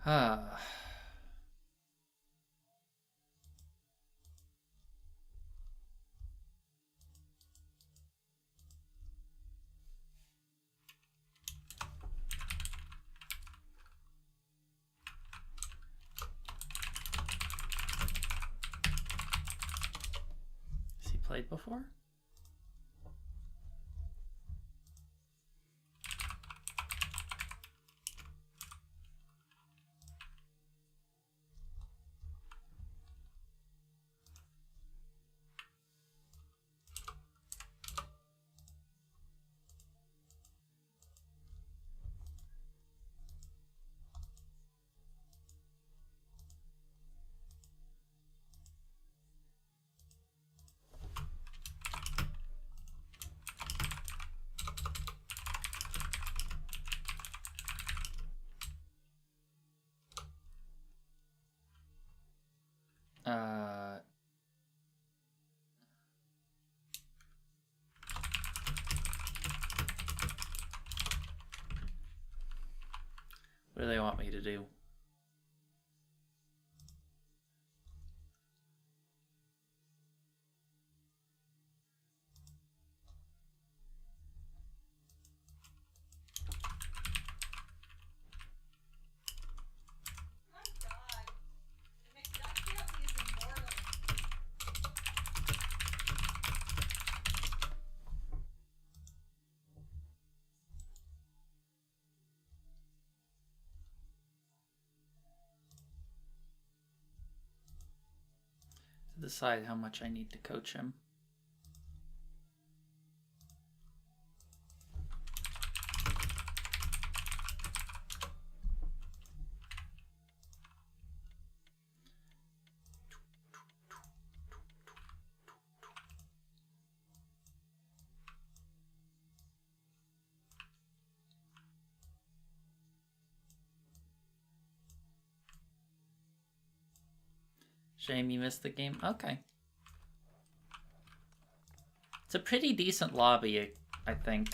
Ah. Has he played before? Uh, what do they want me to do? To decide how much I need to coach him. Shame you missed the game. Okay. It's a pretty decent lobby, I think.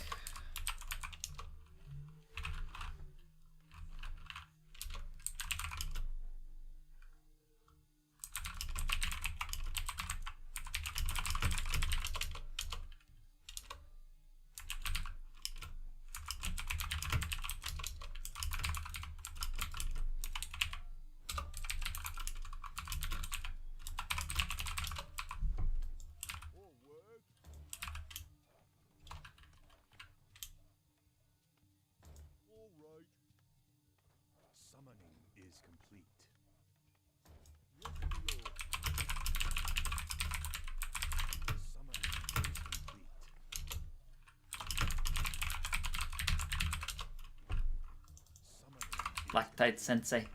Lactite Sensei.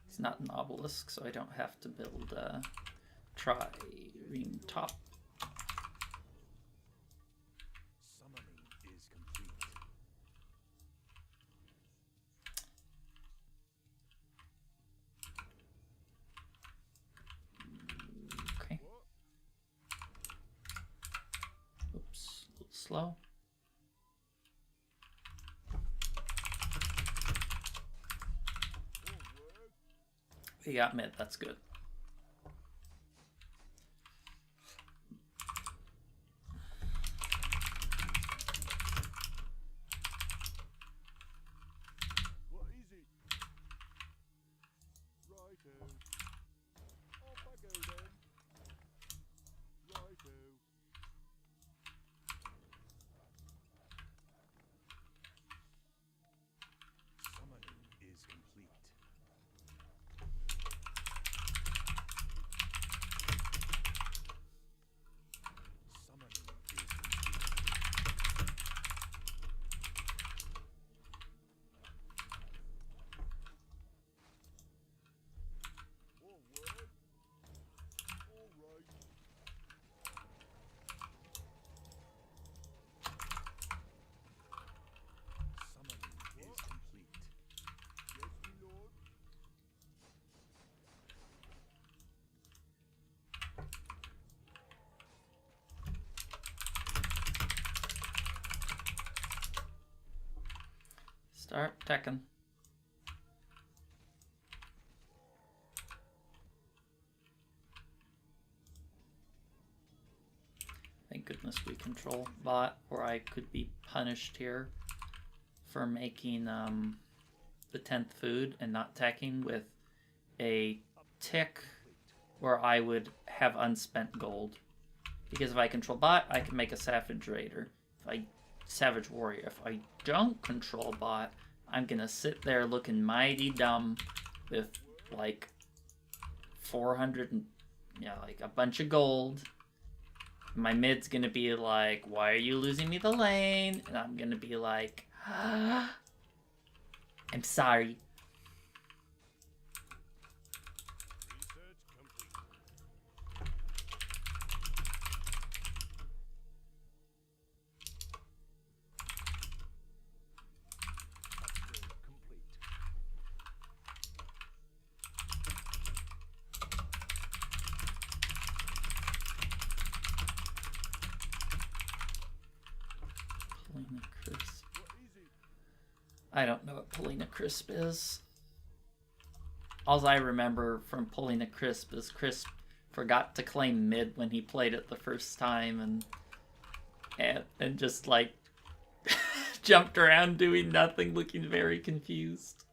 He's not an obelisk, so I don't have to build a trireme top. Okay. Oops, a little slow. We got mid, that's good. Start teching. Thank goodness we control bot, or I could be punished here for making the 10th food and not teching with a tick where I would have unspent gold. Because if I control bot, I can make a Savage Raider. Savage Warrior. If I don't control bot, I'm gonna sit there looking mighty dumb with like 400 and like a bunch of gold. My mid's gonna be like, why are you losing me the lane? And I'm gonna be like, I'm sorry. Polina Crisp. I don't know what Polina Crisp is. All I remember from Polina Crisp is Crisp forgot to claim mid when he played it the first time and just like jumped around doing nothing, looking very confused.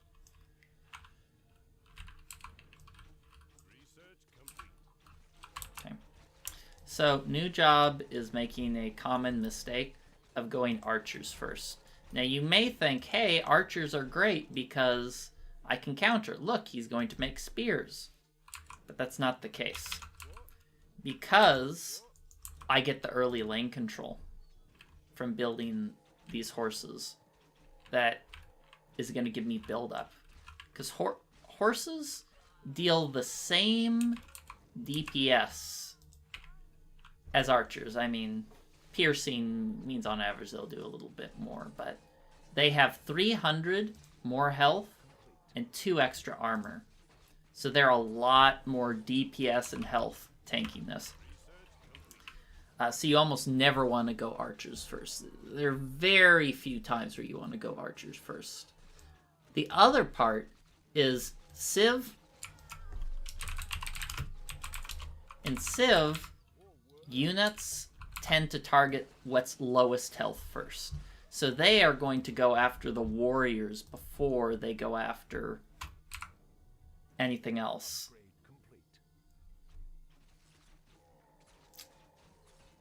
Okay. So, new job is making a common mistake of going archers first. Now you may think, hey, archers are great because I can counter. Look, he's going to make spears. But that's not the case. Because I get the early lane control from building these horses that is going to give me build up. Because horses deal the same DPS as archers. I mean, piercing means on average they'll do a little bit more, but they have 300 more health and 2 extra armor. So they're a lot more DPS and health tanking this. So you almost never want to go archers first. There are very few times where you want to go archers first. The other part is Civ. In Civ, units tend to target what's lowest health first. So they are going to go after the warriors before they go after anything else.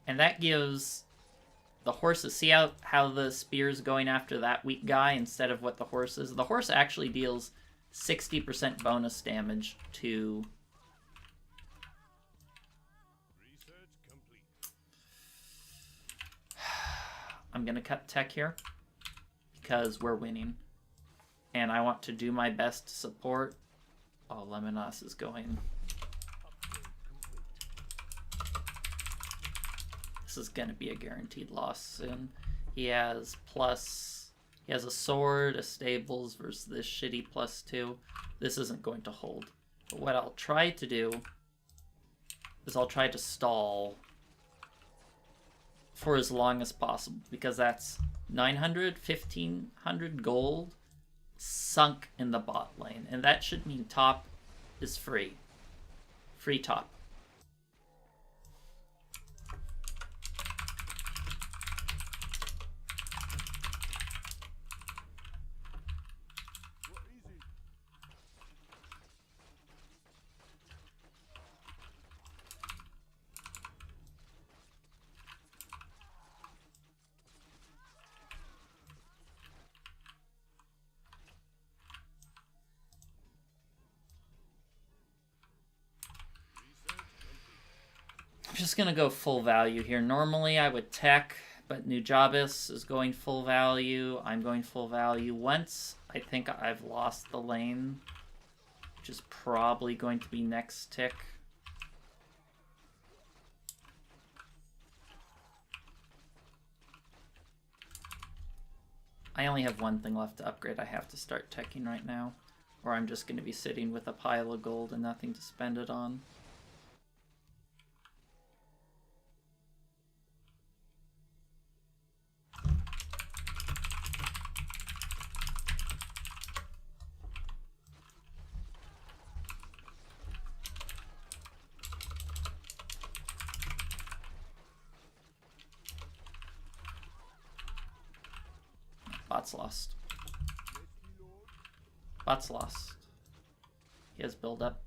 And that gives the horses, see how the spear's going after that weak guy instead of what the horse is? The horse actually deals 60% bonus damage to... I'm going to cut tech here because we're winning. And I want to do my best to support. Oh, Lemonas is going. This is going to be a guaranteed loss soon. He has a sword, a stables versus this shitty +2. This isn't going to hold. But what I'll try to do is I'll try to stall for as long as possible, because that's 900, 1500 gold sunk in the bot lane, and that should mean top is free. Free top. I'm just gonna go full value here. Normally I would tech, but Nujabes is going full value. I'm going full value. Once I think I've lost the lane, which is probably going to be next tick. I only have one thing left to upgrade. I have to start teching right now, or I'm just going to be sitting with a pile of gold and nothing to spend it on. Bot's lost. Bot's lost. He has build up.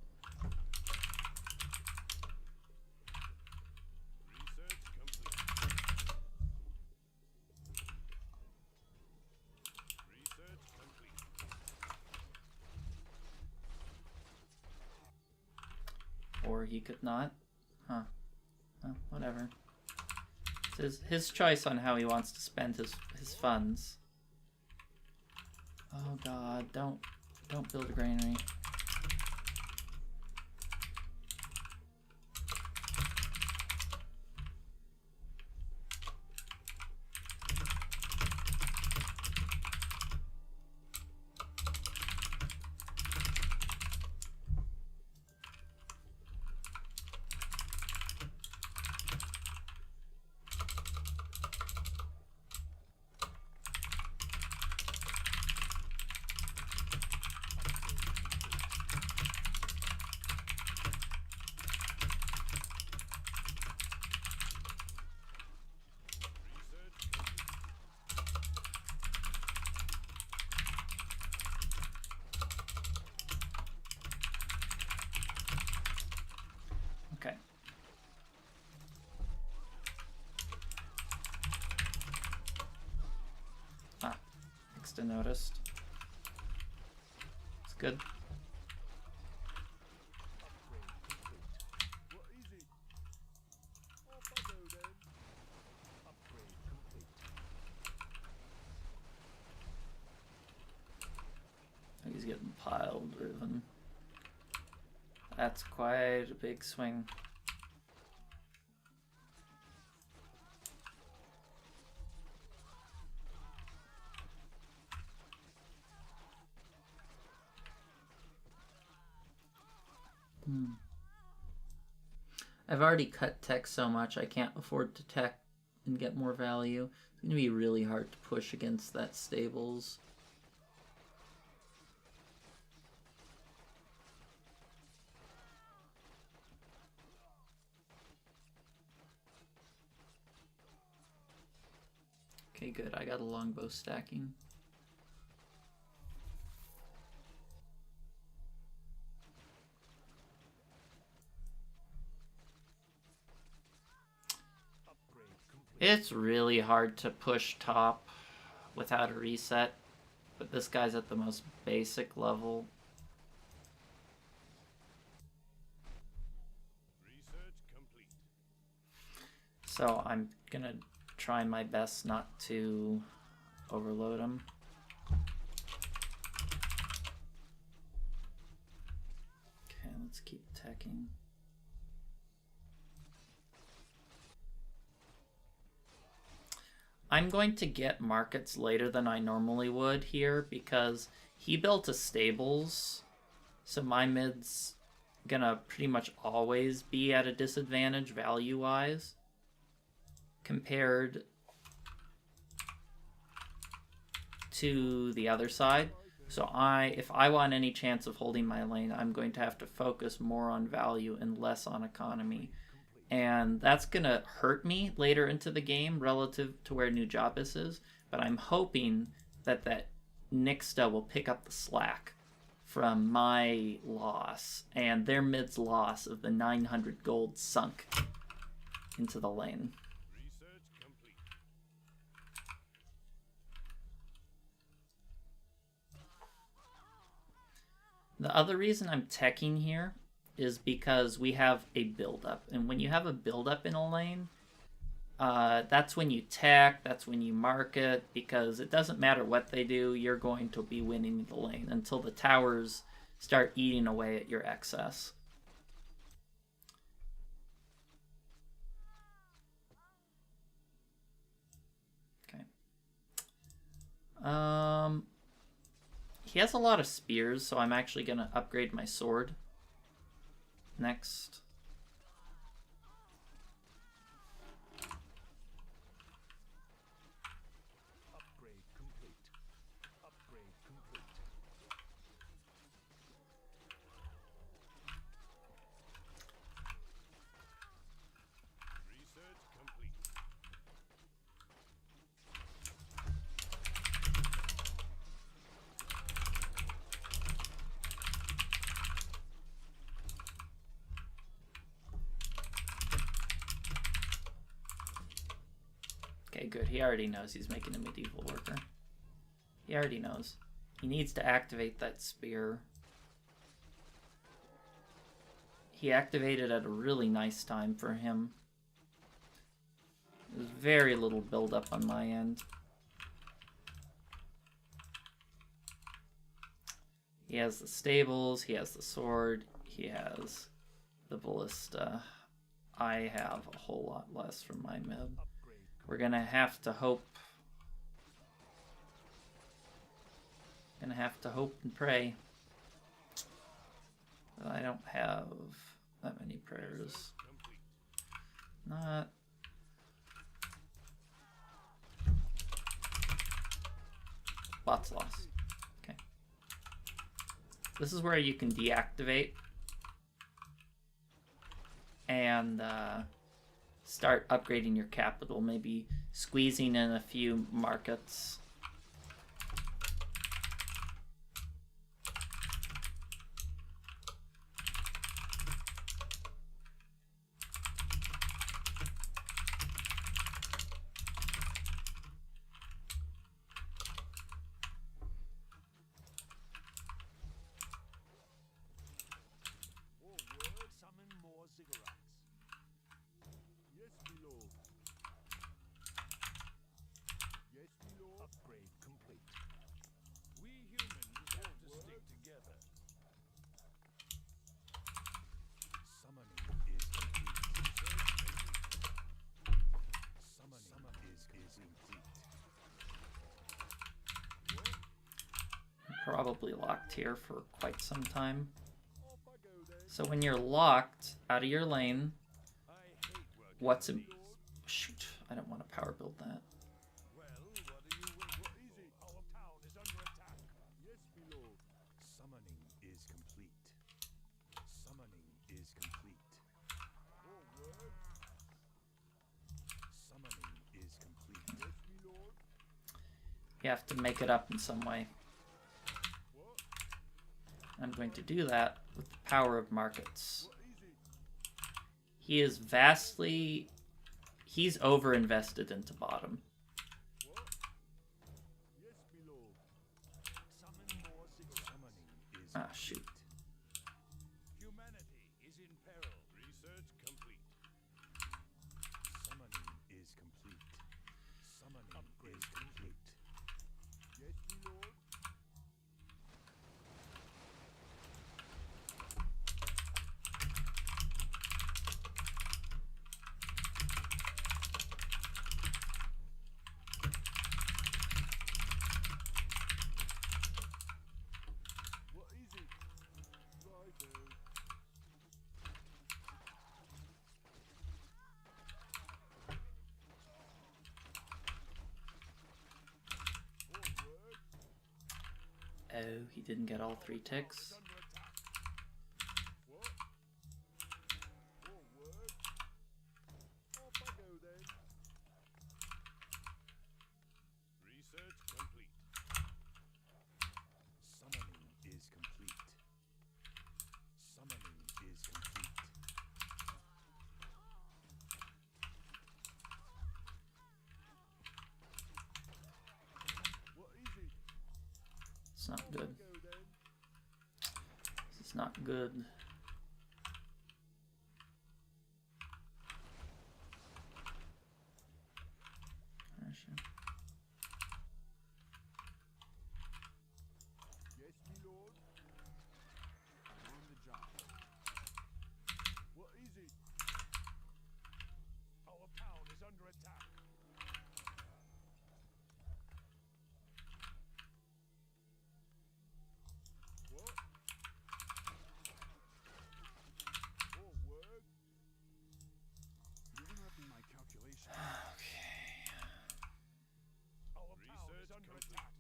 Or he could not. Huh. Well, whatever. It's his choice on how he wants to spend his funds. Oh god, don't build a granary. Okay. Ah, Nixta noticed. It's good. He's getting pile driven. That's quite a big swing. I've already cut tech so much I can't afford to tech and get more value. It's going to be really hard to push against that stables. Okay, good. I got a longbow stacking. It's really hard to push top without a reset, but this guy's at the most basic level. So I'm gonna try my best not to overload him. Okay, let's keep teching. I'm going to get markets later than I normally would here because he built a stables, so my mid's gonna pretty much always be at a disadvantage value-wise compared to the other side. So if I want any chance of holding my lane, I'm going to have to focus more on value and less on economy. And that's going to hurt me later into the game relative to where Nujabes is. But I'm hoping that Nixta will pick up the slack from my loss and their mid's loss of the 900 gold sunk into the lane. The other reason I'm teching here is because we have a build-up. And when you have a build-up in a lane, that's when you tech, that's when you market, because it doesn't matter what they do, you're going to be winning the lane until the towers start eating away at your excess. Okay. He has a lot of spears, so I'm actually going to upgrade my sword next. Upgrade complete. Upgrade complete. Research complete. good. He already knows he's making a medieval worker. He already knows. He needs to activate that spear. He activated at a really nice time for him. There's very little buildup on my end. He has the stables, he has the sword, he has the ballista. I have a whole lot less from my mid. We're gonna have to hope. Gonna have to hope and pray. I don't have that many prayers. Not. Lots lost. Okay. This is where you can deactivate and start upgrading your capital, maybe squeezing in a few markets. Probably locked here for quite some time. So when you're locked out of your lane, what's in... Shoot, I don't want to power build that. You have to make it up in some way. I'm going to do that with the power of markets. He is vastly... He's over-invested into bottom. Ah, shoot. Humanity is in peril. Research complete. Summoning is complete. Summoning upgrade is complete. Yes, my lord. What is it? Righto. Forward. Oh, he didn't get all 3 ticks. Under attack. What? Forward. Off I go then. Research complete. Summoning is complete. Summoning is complete. What is it? It's not good. Go then. This is not good. Yes, my lord. On the job. What is it? Our town is under attack. What? Forward. You're interrupting my calculation. Our town is under attack.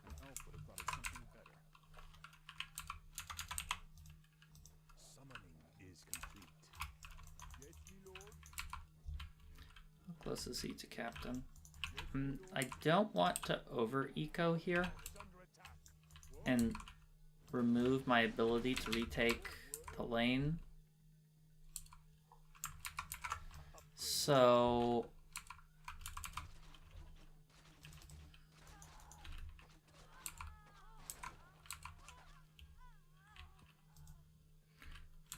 An elf would have thought of something better. Summoning is complete. Yes, my lord. How close is he to captain? I don't want to over-eco here Is under attack. and remove my ability to retake the lane. So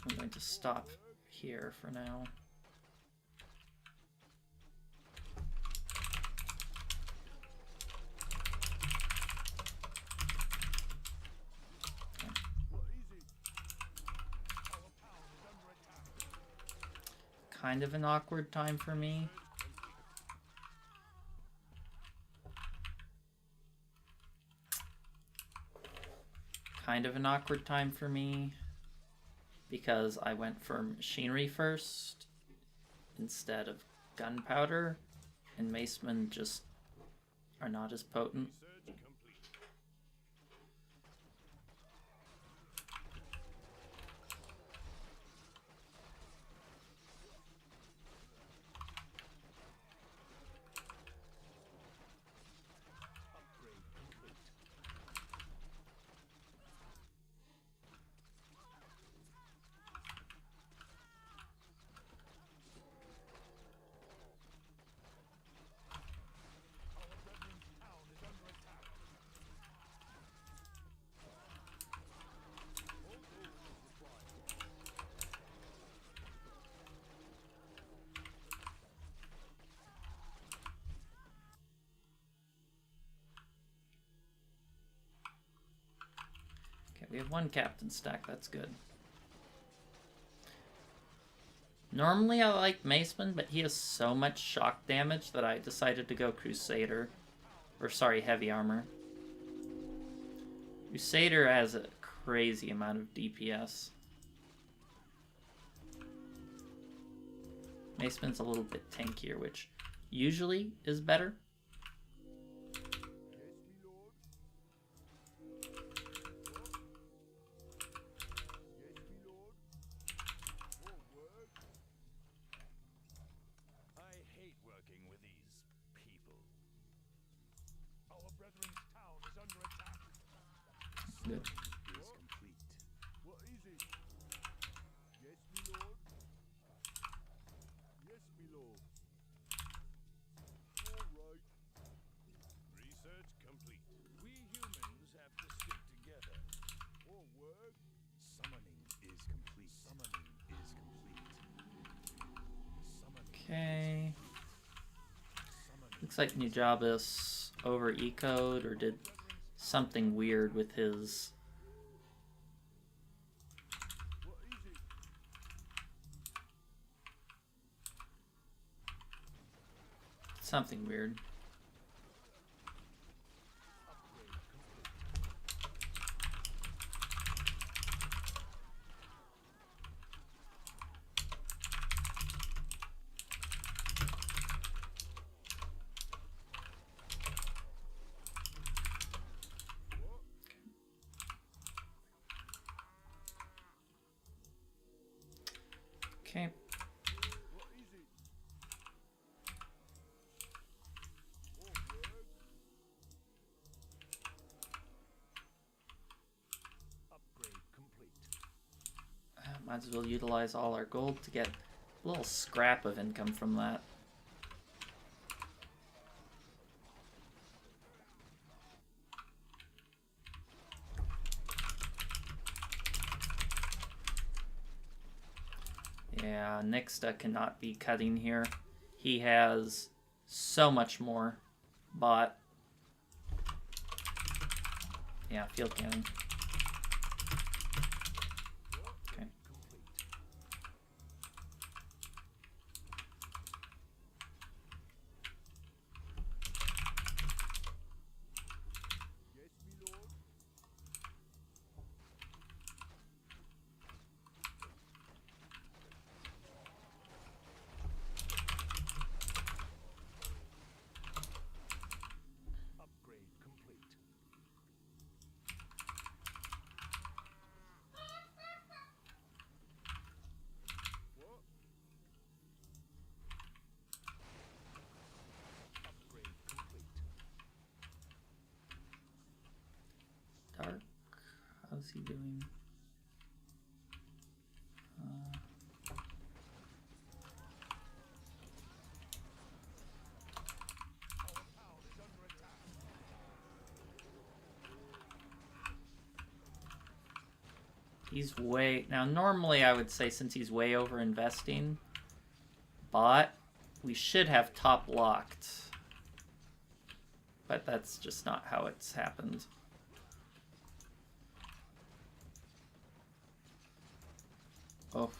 I'm going to stop here for now. Kind of an awkward time for me. Kind of an awkward time for me because I went for machinery first instead of gunpowder, and macemen just are not as potent. We have one captain stack, that's good. Normally I like Maceman, but he has so much shock damage that I decided to go Crusader. Or sorry, Heavy Armor. Crusader has a crazy amount of DPS. Maceman's a little bit tankier, which usually is better. Good. What is it? Yes, my lord. Yes, my lord. All right. Research complete. We humans have to stick together. Forward. Summoning is complete. Summoning is complete. Okay. Looks like Nujabes over ecoed or did something weird with his something weird. Okay. Might as well utilize all our gold to get a little scrap of income from that. Yeah, Nixta cannot be cutting here. He has so much more bought. Yeah, field cannon. Okay. Dark, how's he doing? He's way... Now, normally I would say since he's way over investing, but we should have top locked. But that's just not how it's happened. Oh.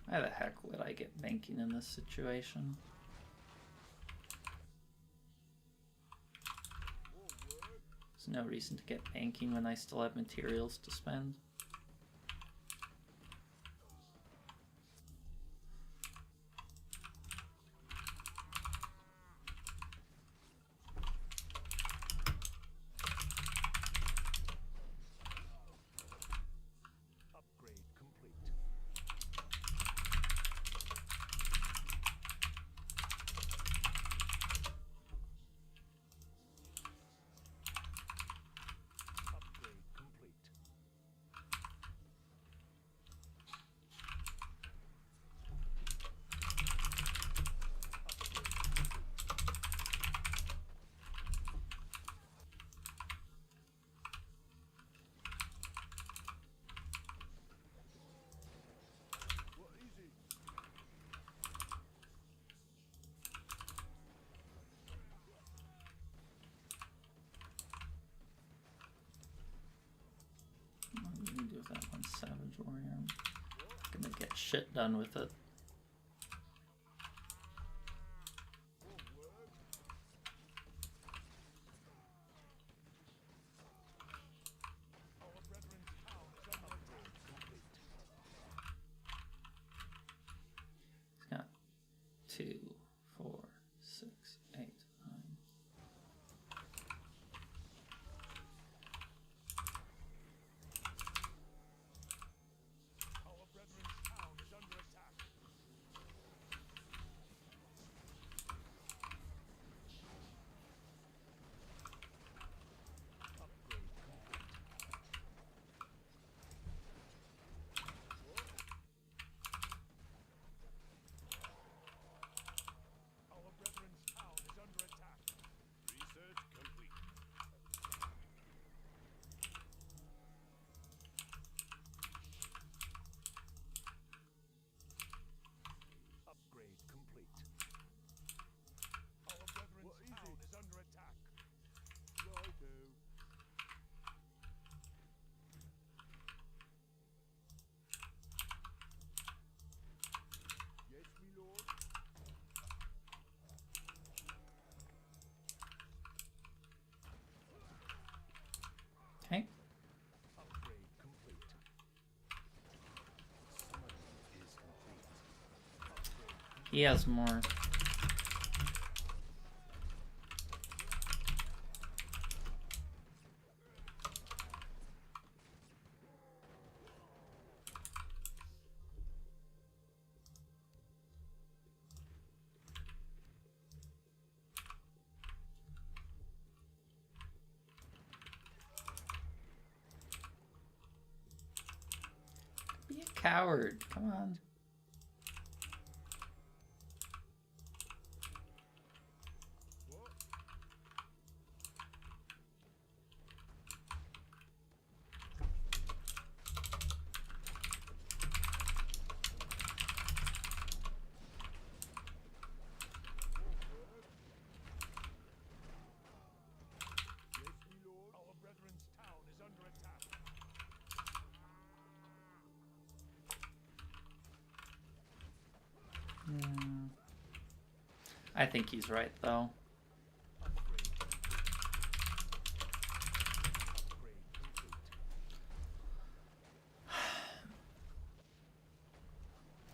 Why the heck would I get banking in this situation? There's no reason to get banking when I still have materials to spend. Do with that one Savage Warrior. I'm gonna get shit done with it. It's got 2, 4, 6, 8, 9. Okay. He has more. Be a coward. Come on. I think he's right, though.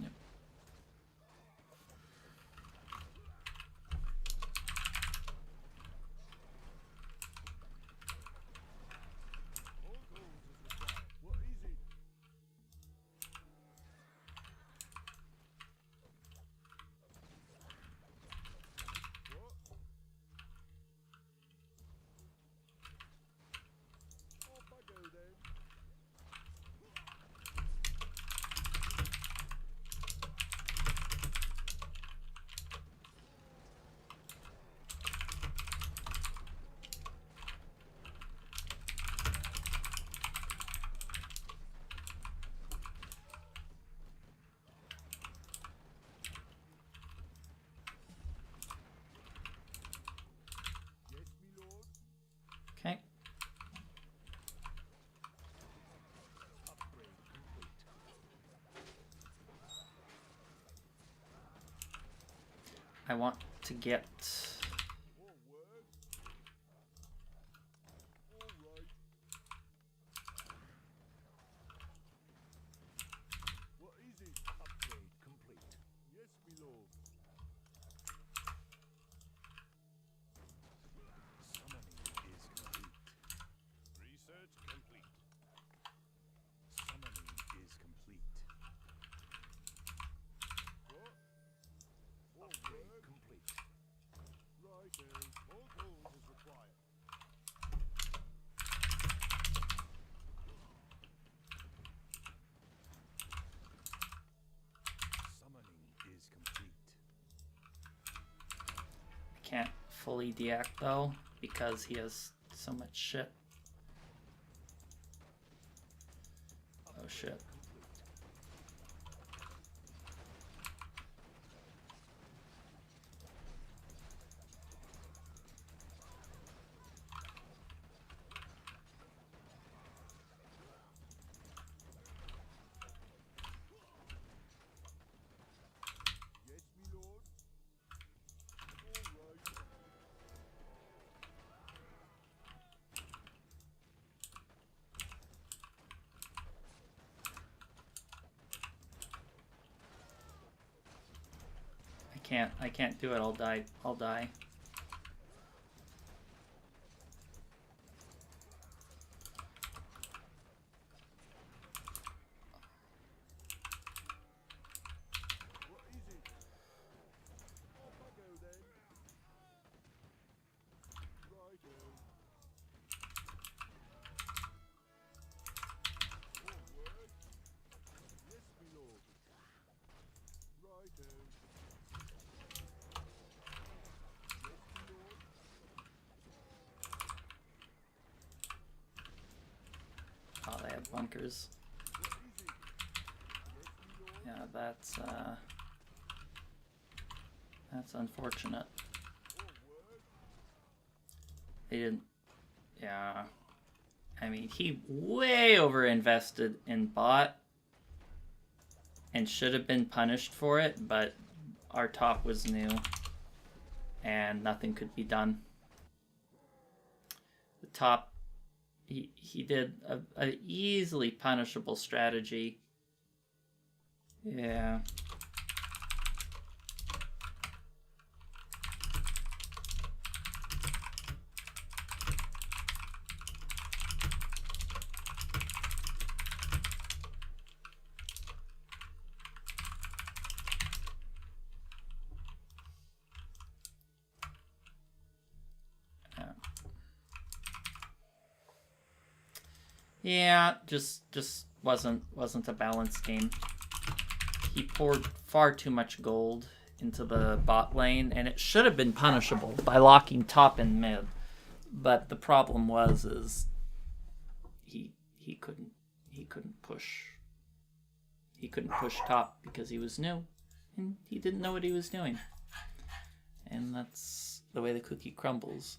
Yep. More gold is required. What is it? What? Off I go then. Yes, me lord. Okay. Upgrade complete. I want to get... More work. All right. What is it? Upgrade complete. Yes, me lord. Summoning is complete. Research complete. Summoning is complete. What? Upgrade complete. Right, more gold is required. Summoning is complete. I can't fully deact, though, because he has so much shit. Oh, shit. Yes, me lord. All right. I can't do it. I'll die. I'll die. What is it? Off I go then. Righto. More work. Yes, me lord. Righto. Yes, me lord. Oh, they have bunkers. What is it? Yes, me lord. Yeah, that's unfortunate. More work. They didn't. Yeah. I mean, he way overinvested in bot and should have been punished for it, but our top was new and nothing could be done. The top, he did a easily punishable strategy. Yeah. Yeah, just wasn't a balanced game. He poured far too much gold into the bot lane, and it should have been punishable by locking top and mid. But the problem is he couldn't push top because he was new and he didn't know what he was doing. And that's the way the cookie crumbles.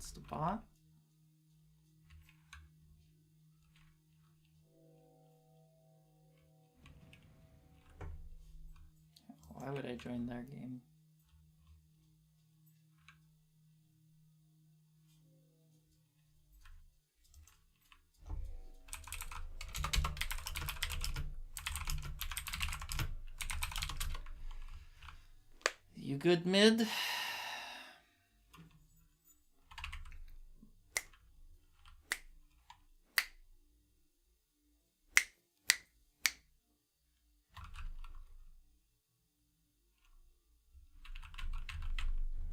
against a bot. Why would I join their game? You good, mid?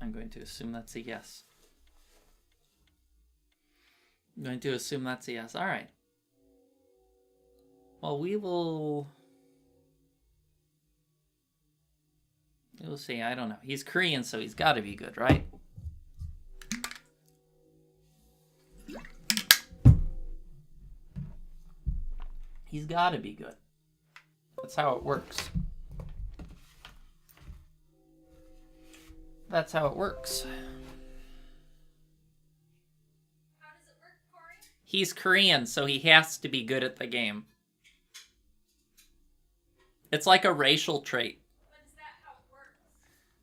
I'm going to assume that's a yes. I'm going to assume that's a yes. All right. Well, we'll see. I don't know. He's Korean, so he's got to be good, right? He's got to be good. That's how it works. That's how it works. How does it work, Corey? He's Korean, so he has to be good at the game. It's like a racial trait. But is that how it works?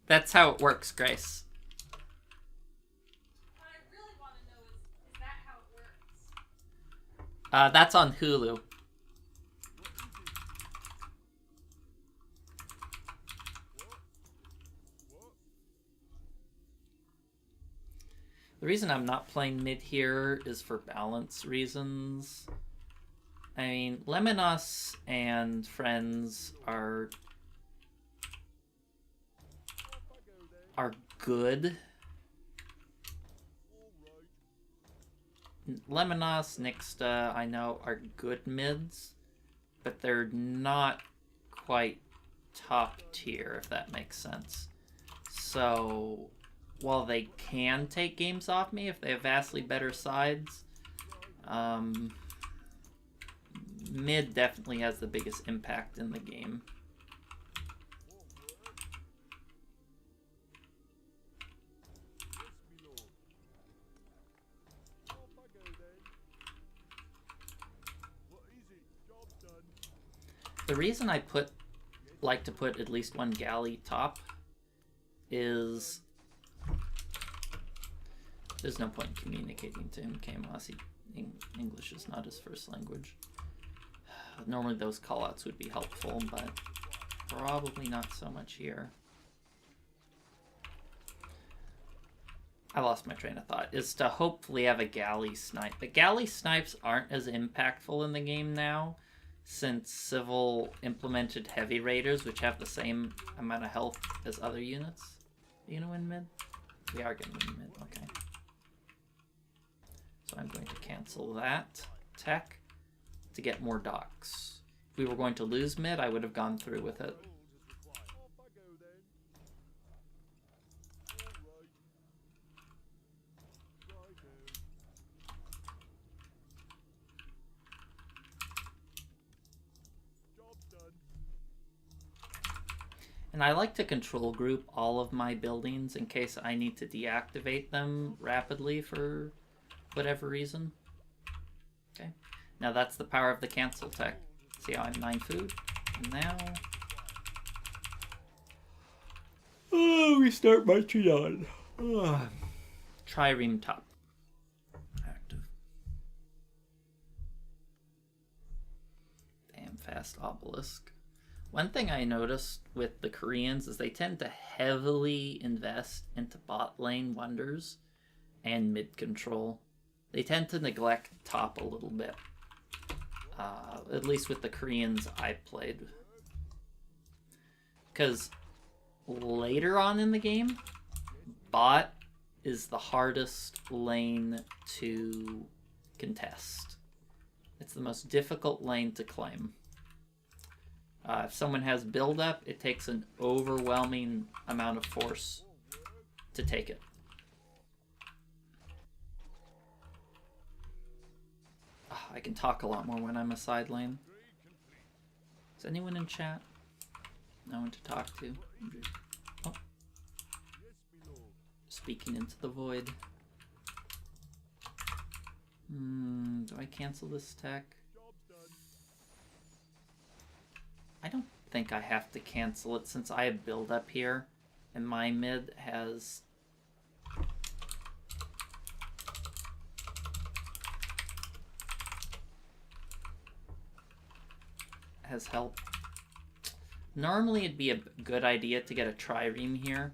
That's how it works, Grace. What I really want to know is that how it works? That's on Hulu. The reason I'm not playing mid here is for balance reasons. I mean, Lemonos and friends are good. Lemonos, Nixta, I know, are good mids, but they're not quite top tier, if that makes sense. So, while they can take games off me if they have vastly better sides, mid definitely has the biggest impact in the game. The reason I like to put at least one galley top is there's no point in communicating to him, Kamos. English is not his first language. Normally those callouts would be helpful, but probably not so much here. I lost my train of thought. Is to hopefully have a galley snipe. The galley snipes aren't as impactful in the game now, since Civil implemented heavy raiders, which have the same amount of health as other units. Are you gonna win mid? We are gonna win mid, okay. So I'm going to cancel that tech to get more docks. If we were going to lose mid, I would have gone through with it. And I like to control group all of my buildings in case I need to deactivate them rapidly for whatever reason. Okay. Now that's the power of the cancel tech. See how I'm 9 food? And now... oh, we start marching on. Trireme top. Active. Damn fast obelisk. One thing I noticed with the Koreans is they tend to heavily invest into bot lane wonders and mid control. They tend to neglect top a little bit. At least with the Koreans I played. Because later on in the game, bot is the hardest lane to contest. It's the most difficult lane to claim. If someone has build-up, it takes an overwhelming amount of force to take it. I can talk a lot more when I'm a side lane. Is anyone in chat? No one to talk to. Oh. Speaking into the void. Do I cancel this tech? Job's done. I don't think I have to cancel it since I have build up here and my mid has help. Normally it'd be a good idea to get a trireme here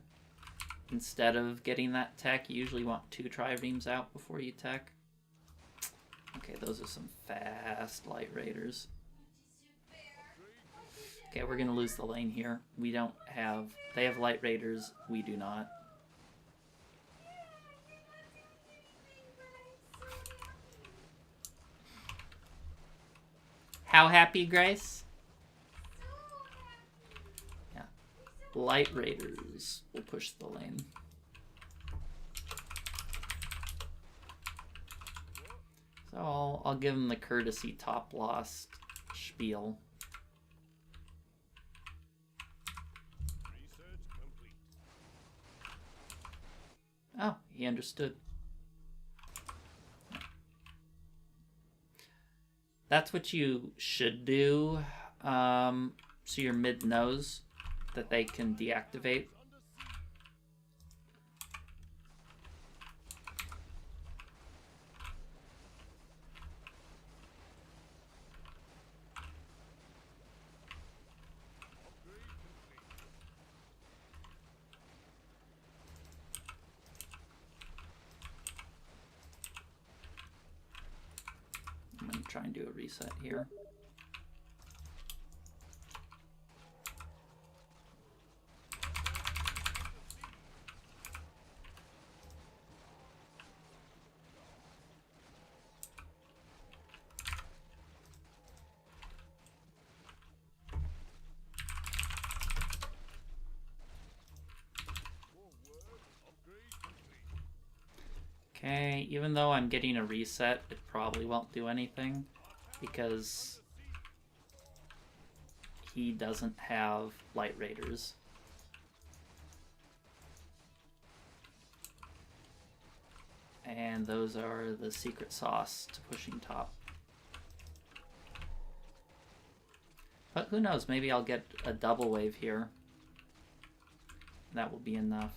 instead of getting that tech. You usually want 2 triremes out before you tech. Okay, those are some fast light raiders. Okay, we're gonna lose the lane here. We don't have... They have light raiders, we do not. How happy, Grace? Yeah. Light raiders will push the lane. So I'll give him the courtesy top lost spiel. Research complete. Oh, he understood. That's what you should do, so your mid knows that they can deactivate. I'm going to try and do a reset here. Okay, even though I'm getting a reset, it probably won't do anything because he doesn't have light raiders. And those are the secret sauce to pushing top. But who knows, maybe I'll get a double wave here. That will be enough.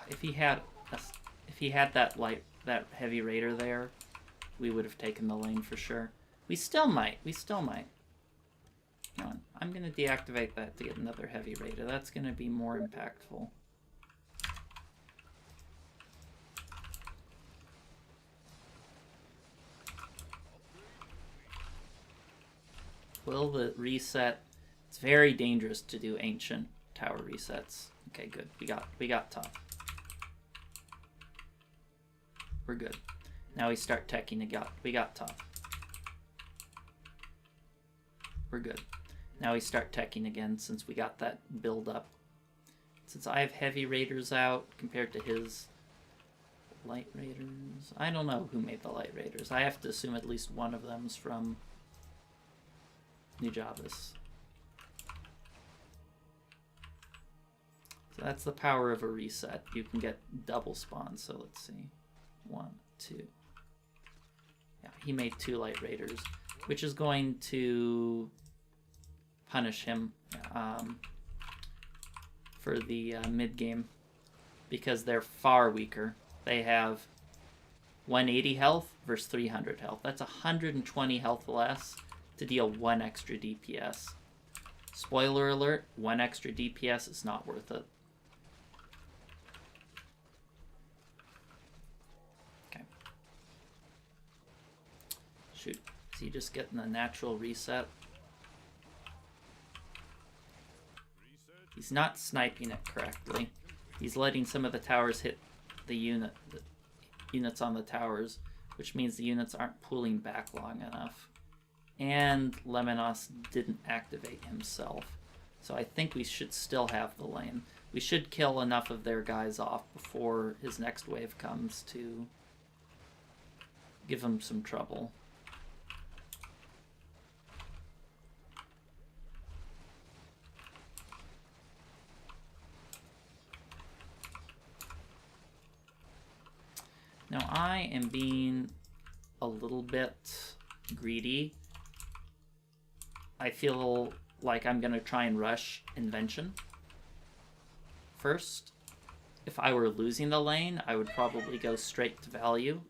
If he had that heavy raider there, we would have taken the lane for sure. We still might. Come on. I'm gonna deactivate that to get another heavy raider. That's gonna be more impactful. Will the reset? It's very dangerous to do ancient tower resets. Okay, good. We got top. We're good. Now we start teching again. We got top. We're good. Now we start teching again since we got that build up. Since I have heavy raiders out compared to his light raiders. I don't know who made the light raiders. I have to assume at least one of them's from Nujabes. So that's the power of a reset. You can get double spawns. So let's see. 1, 2. Yeah, he made 2 light raiders, which is going to punish him for the mid game because they're far weaker. They have 180 health versus 300 health. That's 120 health less to deal 1 extra DPS. Spoiler alert, 1 extra DPS is not worth it. Shoot, is he just getting a natural reset? He's not sniping it correctly. He's letting some of the towers hit the units on the towers, which means the units aren't pulling back long enough. And Lemonos didn't activate himself. So I think we should still have the lane. We should kill enough of their guys off before his next wave comes to give him some trouble. Now I am being a little bit greedy. I feel like I'm gonna try and rush invention first. If I were losing the lane, I would probably go straight to value.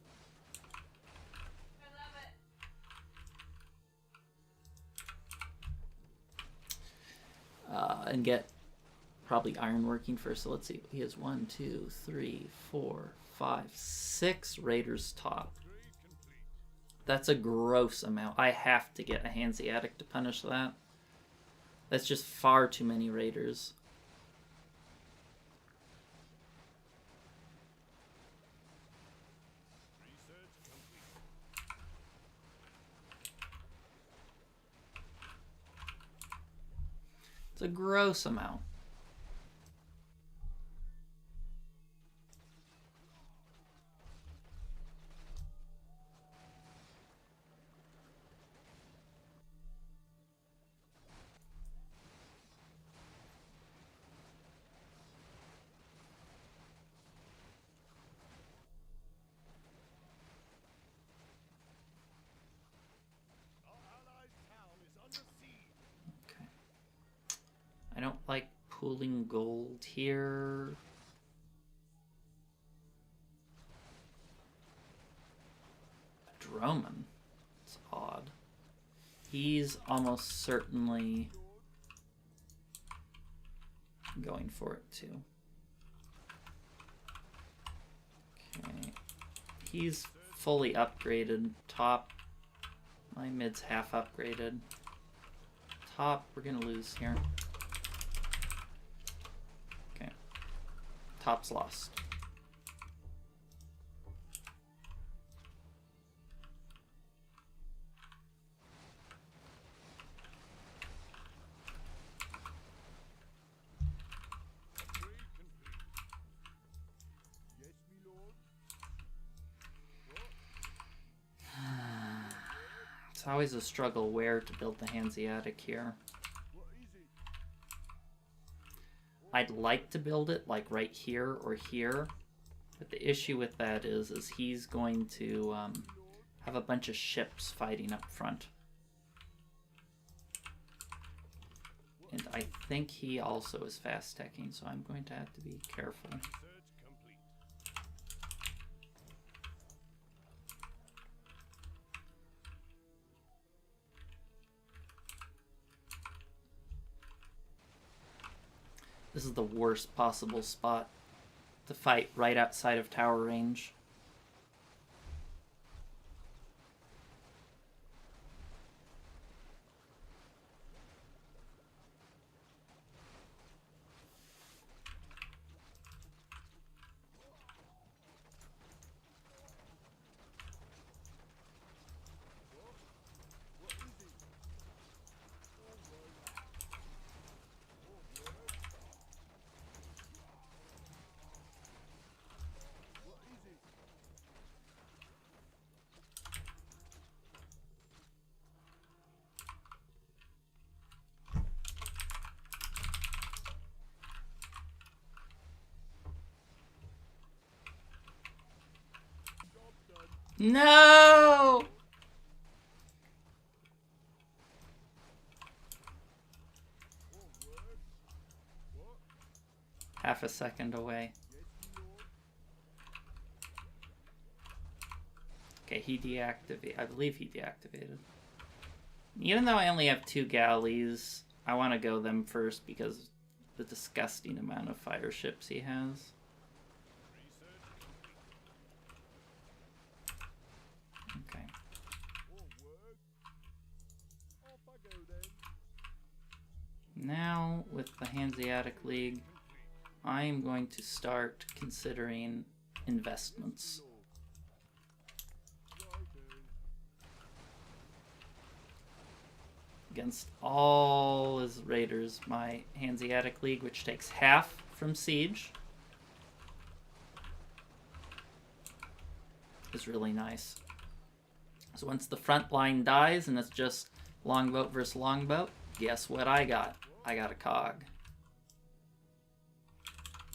I love it. And get probably iron working first. So let's see. He has 1, 2, 3, 4, 5, 6 raiders top. That's a gross amount. I have to get a Hanseatic to punish that. That's just far too many raiders. It's a gross amount. Okay. I don't like pooling gold here. Droman. It's odd. He's almost certainly going for it too. Okay. He's fully upgraded. Top. My mid's half upgraded. Top, we're gonna lose here. Okay. Top's lost. It's always a struggle where to build the Hanseatic here. I'd like to build it like right here or here, but the issue with that is he's going to have a bunch of ships fighting up front. And I think he also is fast teching, so I'm going to have to be careful. This is the worst possible spot to fight, right outside of tower range. No! Half a second away. Okay, he deactivated. I believe he deactivated. Even though I only have 2 galleys, I want to go them first because of the disgusting amount of fire ships he has. Okay. Now, with the Hanseatic League, I am going to start considering investments. Against all his raiders, my Hanseatic League, which takes half from siege, is really nice. So once the front line dies and it's just longboat versus longboat, guess what I got? I got a cog.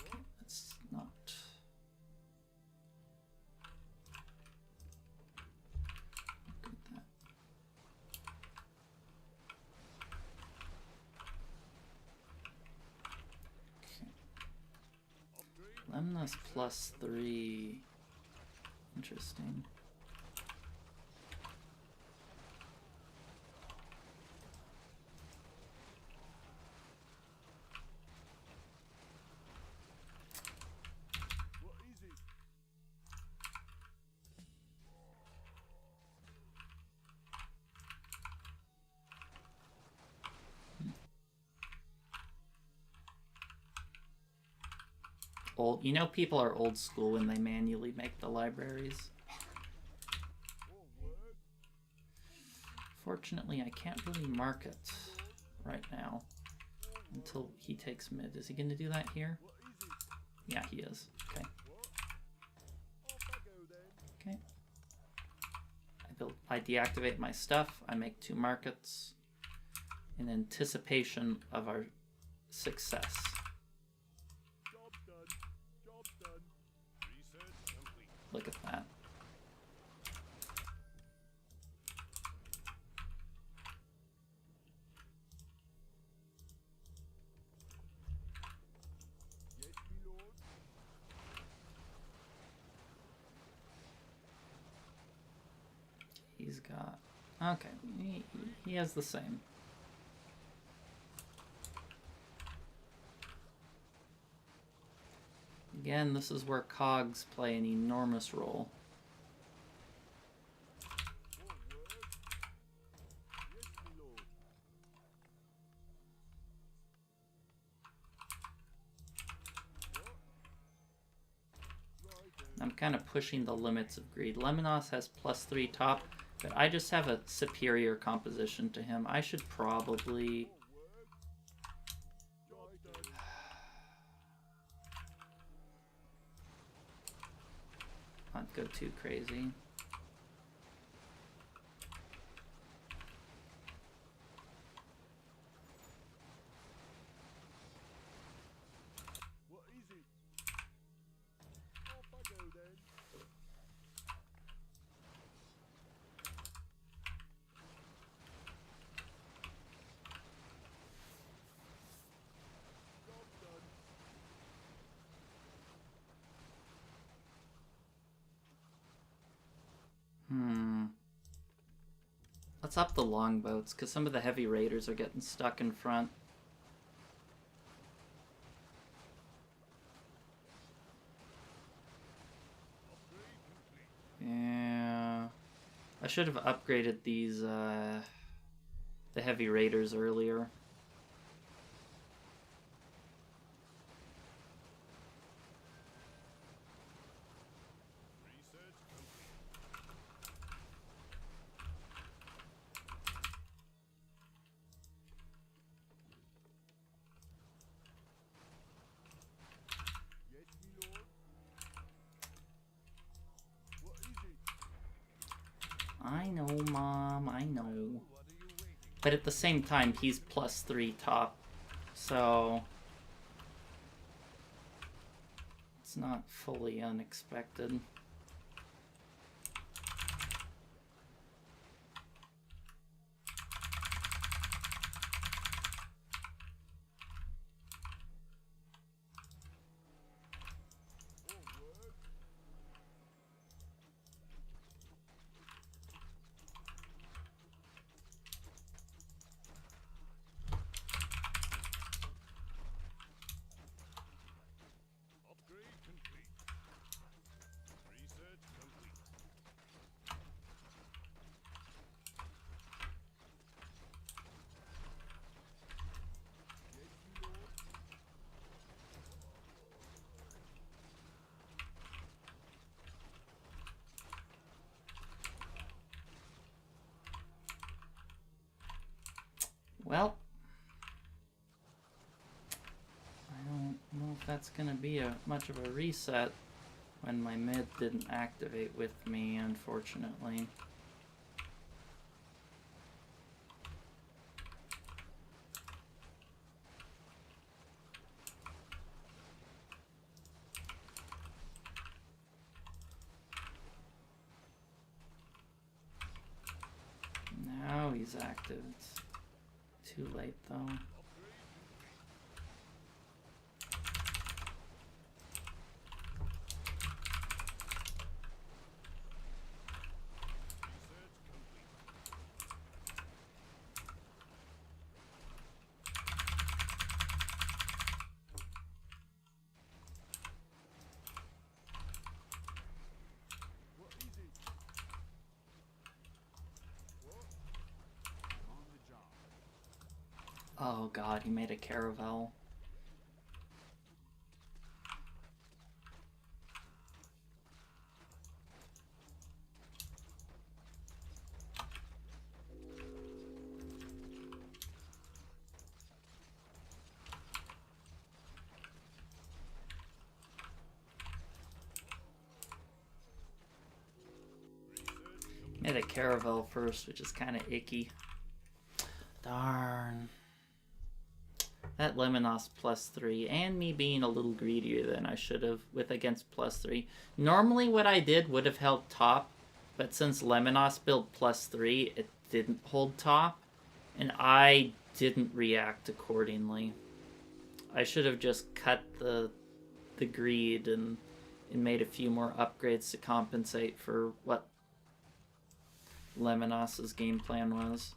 Okay, let's not... Lemnos +3. Interesting. What is it? Old, you know, people are old school when they manually make the libraries. More work? Fortunately, I can't really mark it right now until he takes mid. Is he going to do that here? What is it? Yeah, he is. Okay. What? Off I go then. Okay. I deactivate my stuff. I make 2 markets in anticipation of our success. Job done. Job done. Research complete. Look at that. Yes, me lord. He's got... Okay, he has the same. Again, this is where cogs play an enormous role. More work? Yes, me lord. What? Right then. I'm kind of pushing the limits of greed. Lemonos has +3 top, but I just have a superior composition to him. I should probably... More work? Job done. not go too crazy. What is it? Off I go then. Job done. Let's up the longboats, because some of the heavy raiders are getting stuck in front. Yeah... I should have upgraded these, the heavy raiders earlier. Research complete. Yes, me lord. What is it? I know, Mom, I know. What are you waiting? But at the same time, he's +3 top, so... it's not fully unexpected. More work? Upgrade complete. Research complete. Yes, me lord. Well... I don't know if that's gonna be much of a reset when my mid didn't activate with me, unfortunately. Now he's active. It's too late though. Upgrade complete. Oh god, he made a caravel. Made a caravel first, which is kind of icky. Darn. That Lemonos +3, and me being a little greedier than I should have with against +3. Normally what I did would have held top, but since Lemonos built +3, it didn't hold top, and I didn't react accordingly. I should have just cut the greed and made a few more upgrades to compensate for what Lemonos's game plan was.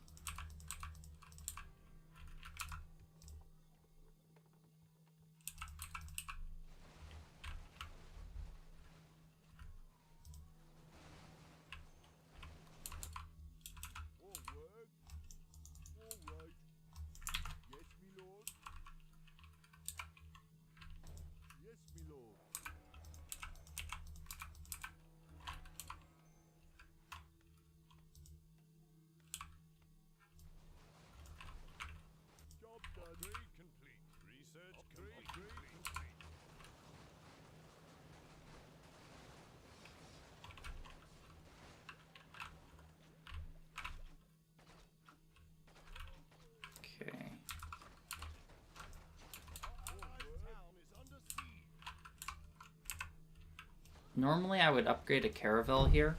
Normally I would upgrade a caravel here.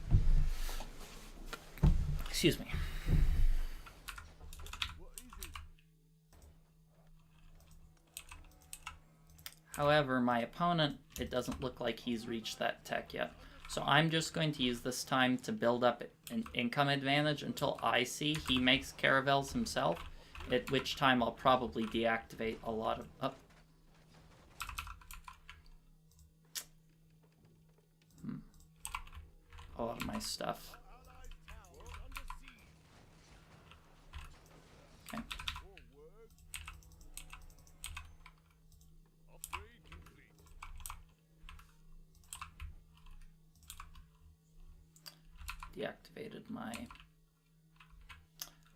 Excuse me. However, my opponent, it doesn't look like he's reached that tech yet. So I'm just going to use this time to build up an income advantage until I see he makes caravels himself, at which time I'll probably deactivate a lot of... a lot of my stuff. Okay. Deactivated my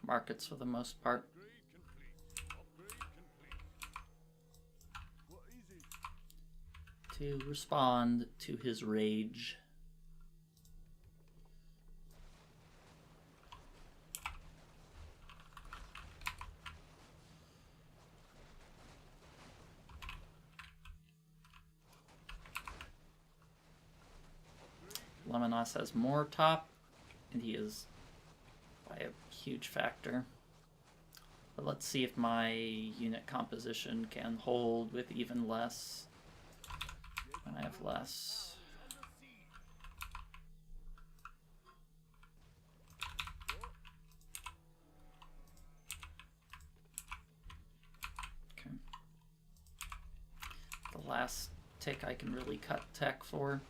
markets for the most part. To respond to his rage. Lemonos has more top, and he is by a huge factor. But let's see if my unit composition can hold with even less when I have less. Okay. The last tick I can really cut tech for.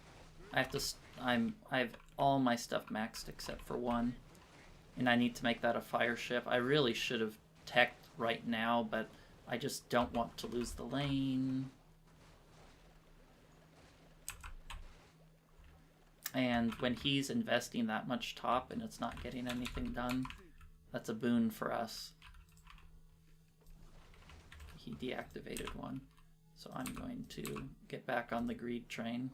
I have to. I have all my stuff maxed except for one, and I need to make that a fire ship. I really should have teched right now, but I just don't want to lose the lane. And when he's investing that much top and it's not getting anything done, that's a boon for us. He deactivated one, so I'm going to get back on the greed train.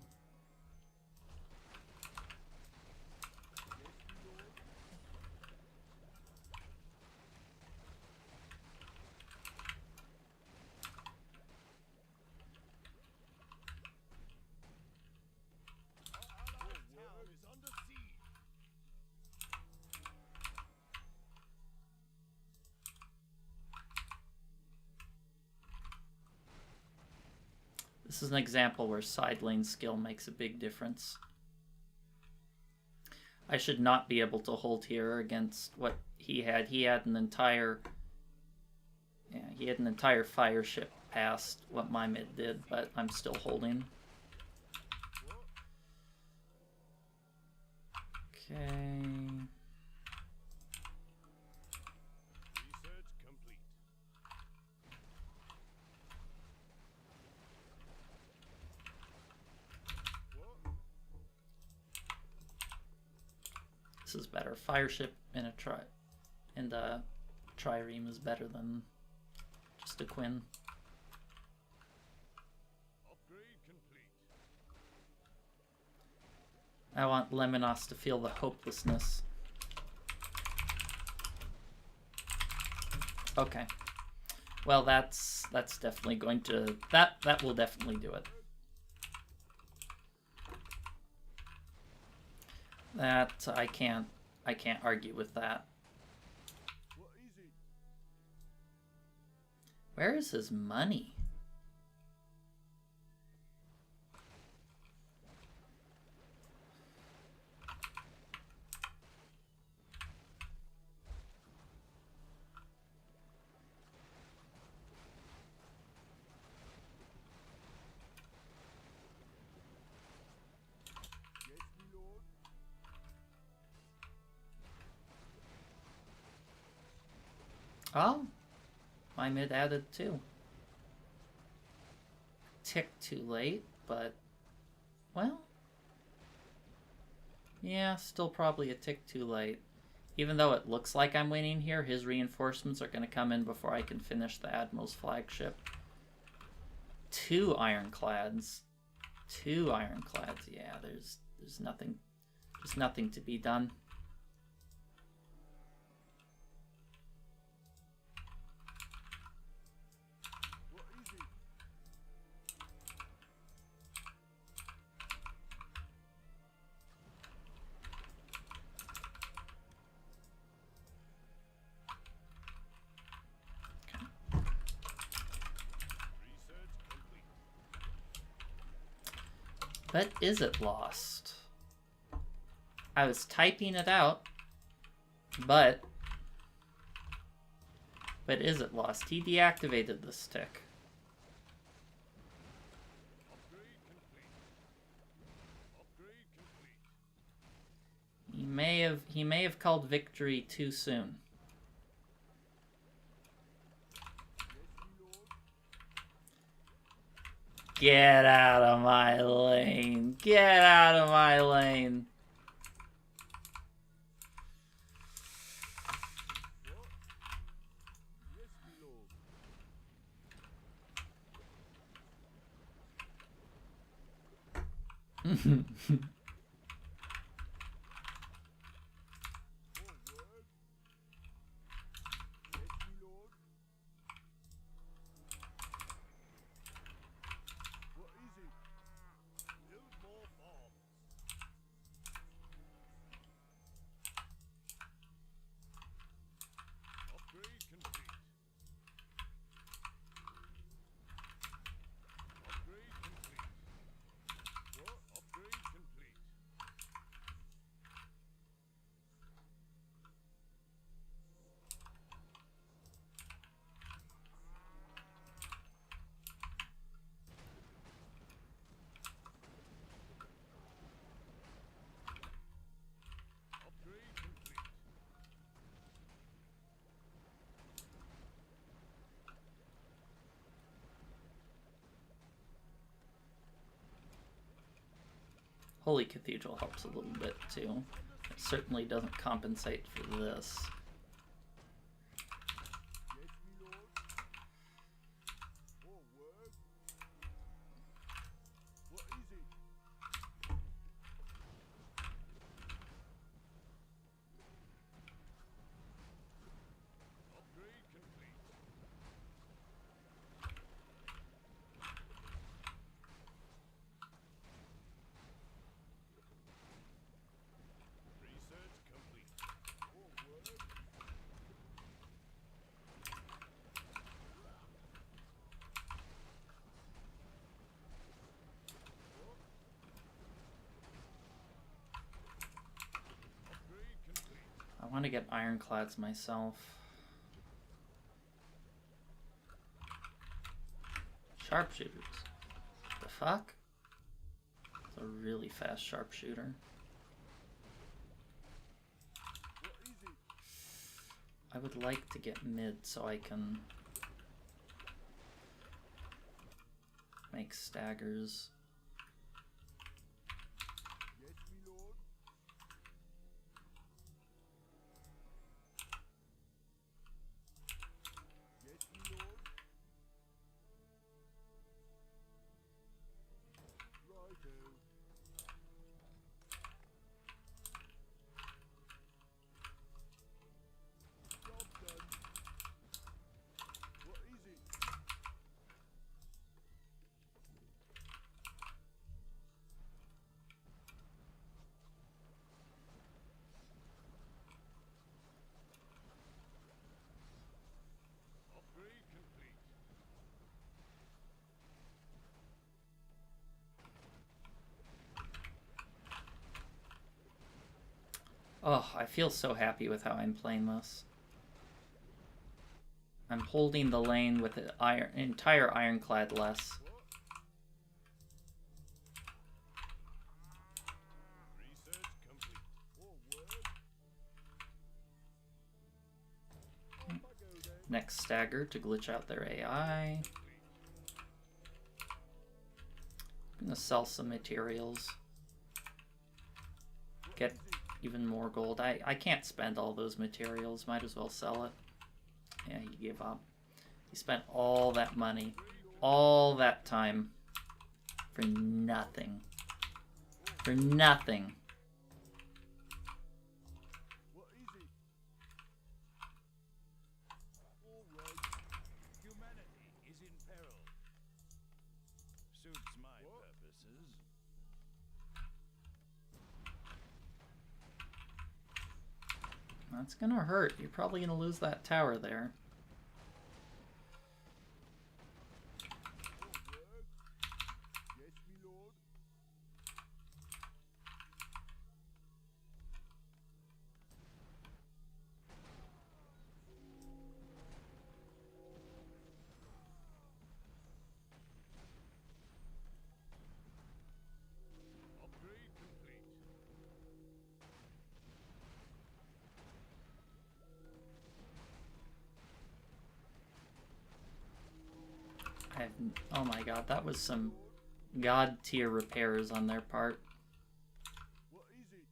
This is an example where side lane skill makes a big difference. I should not be able to hold here against what he had. He had an entire... yeah, he had an entire fire ship past what my mid did, but I'm still holding. Okay... Research complete. This is better. Fire ship and a trireme is better than just a Quinn. Upgrade complete. I want Lemonos to feel the hopelessness. Okay. Well, that's definitely going to that will definitely do it. That I can't argue with that. What is it? Where is his money? Yes, my lord. Oh, my mid added too. Tick too late, but well, yeah, still probably a tick too late. Even though it looks like I'm winning here, his reinforcements are going to come in before I can finish the Admiral's flagship. 2 ironclads. 2 ironclads. Yeah, there's nothing, just nothing to be done. What is it? Research complete. But is it lost? I was typing it out, but is it lost? He deactivated this tick. Upgrade complete. Upgrade complete. He may have called victory too soon. Yes, my lord. Get out of my lane. Get out of my lane. What? Yes, my lord. Forward. Yes, my lord. What is it? Build more farms. Upgrade complete. Upgrade complete. What? Upgrade complete. Upgrade complete. Holy Cathedral helps a little bit too. It certainly doesn't compensate for this. Yes, my lord. Forward. What is it? Upgrade complete. Research complete. Forward. Upgrade complete. I want to get ironclads myself. Sharpshooters. The fuck? It's a really fast sharpshooter. What is it? I would like to get mid so I can make staggers. Yes, my lord. Oh, I feel so happy with how I'm playing this. I'm holding the lane with an entire ironclad less. Research complete. More work. Off I go then. Next stagger to glitch out their AI. I'm gonna sell some materials. Get even more gold. I can't spend all those materials. Might as well sell it. Yeah, he gave up. He spent all that money, all that time for nothing. For nothing. What is it? All right. Humanity is in peril. Suits my purposes. That's gonna hurt. You're probably gonna lose that tower there. Yes, me lord. Upgrade complete. Oh my god, that was some god tier repairs on their part. What is it?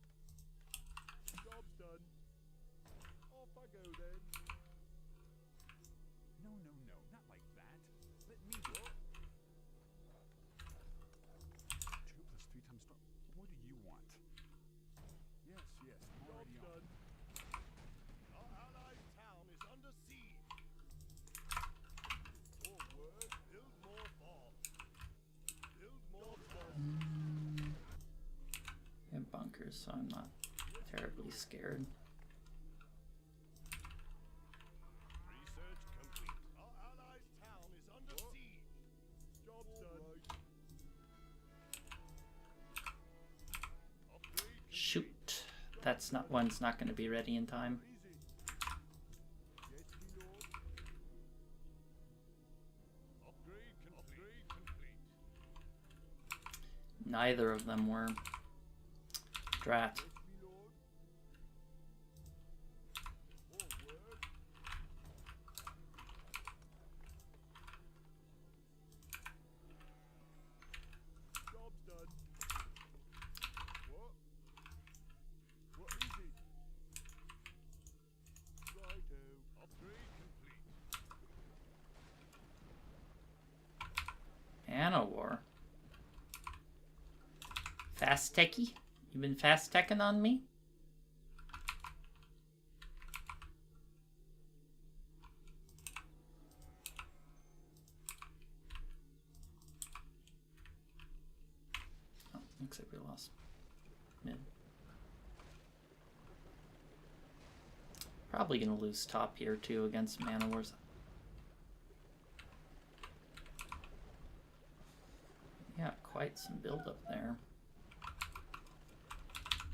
Job's done. Off I go then. No, no, no, not like that. Let me do it. 2 plus 3 times stop. What do you want? Yes, yes, I'm Job's already on. done. Our allied town is under siege. More work, build more fort. Build more fort. I have bunkers, so I'm not terribly scared. Research complete. Our allied town is under siege. Job's done. Upgrade complete. Shoot. That's not one's not gonna be ready in time. What is it? Yes, me lord. Upgrade complete. Neither of them were. Drat. Yes, me lord. More work. Job's done. What? What is it? Righto. Upgrade complete. Manowar. Fast techie? You been fast teching on me? Oh, looks like we lost mid. Probably gonna lose top here too against Manowars. Yeah, quite some build up there.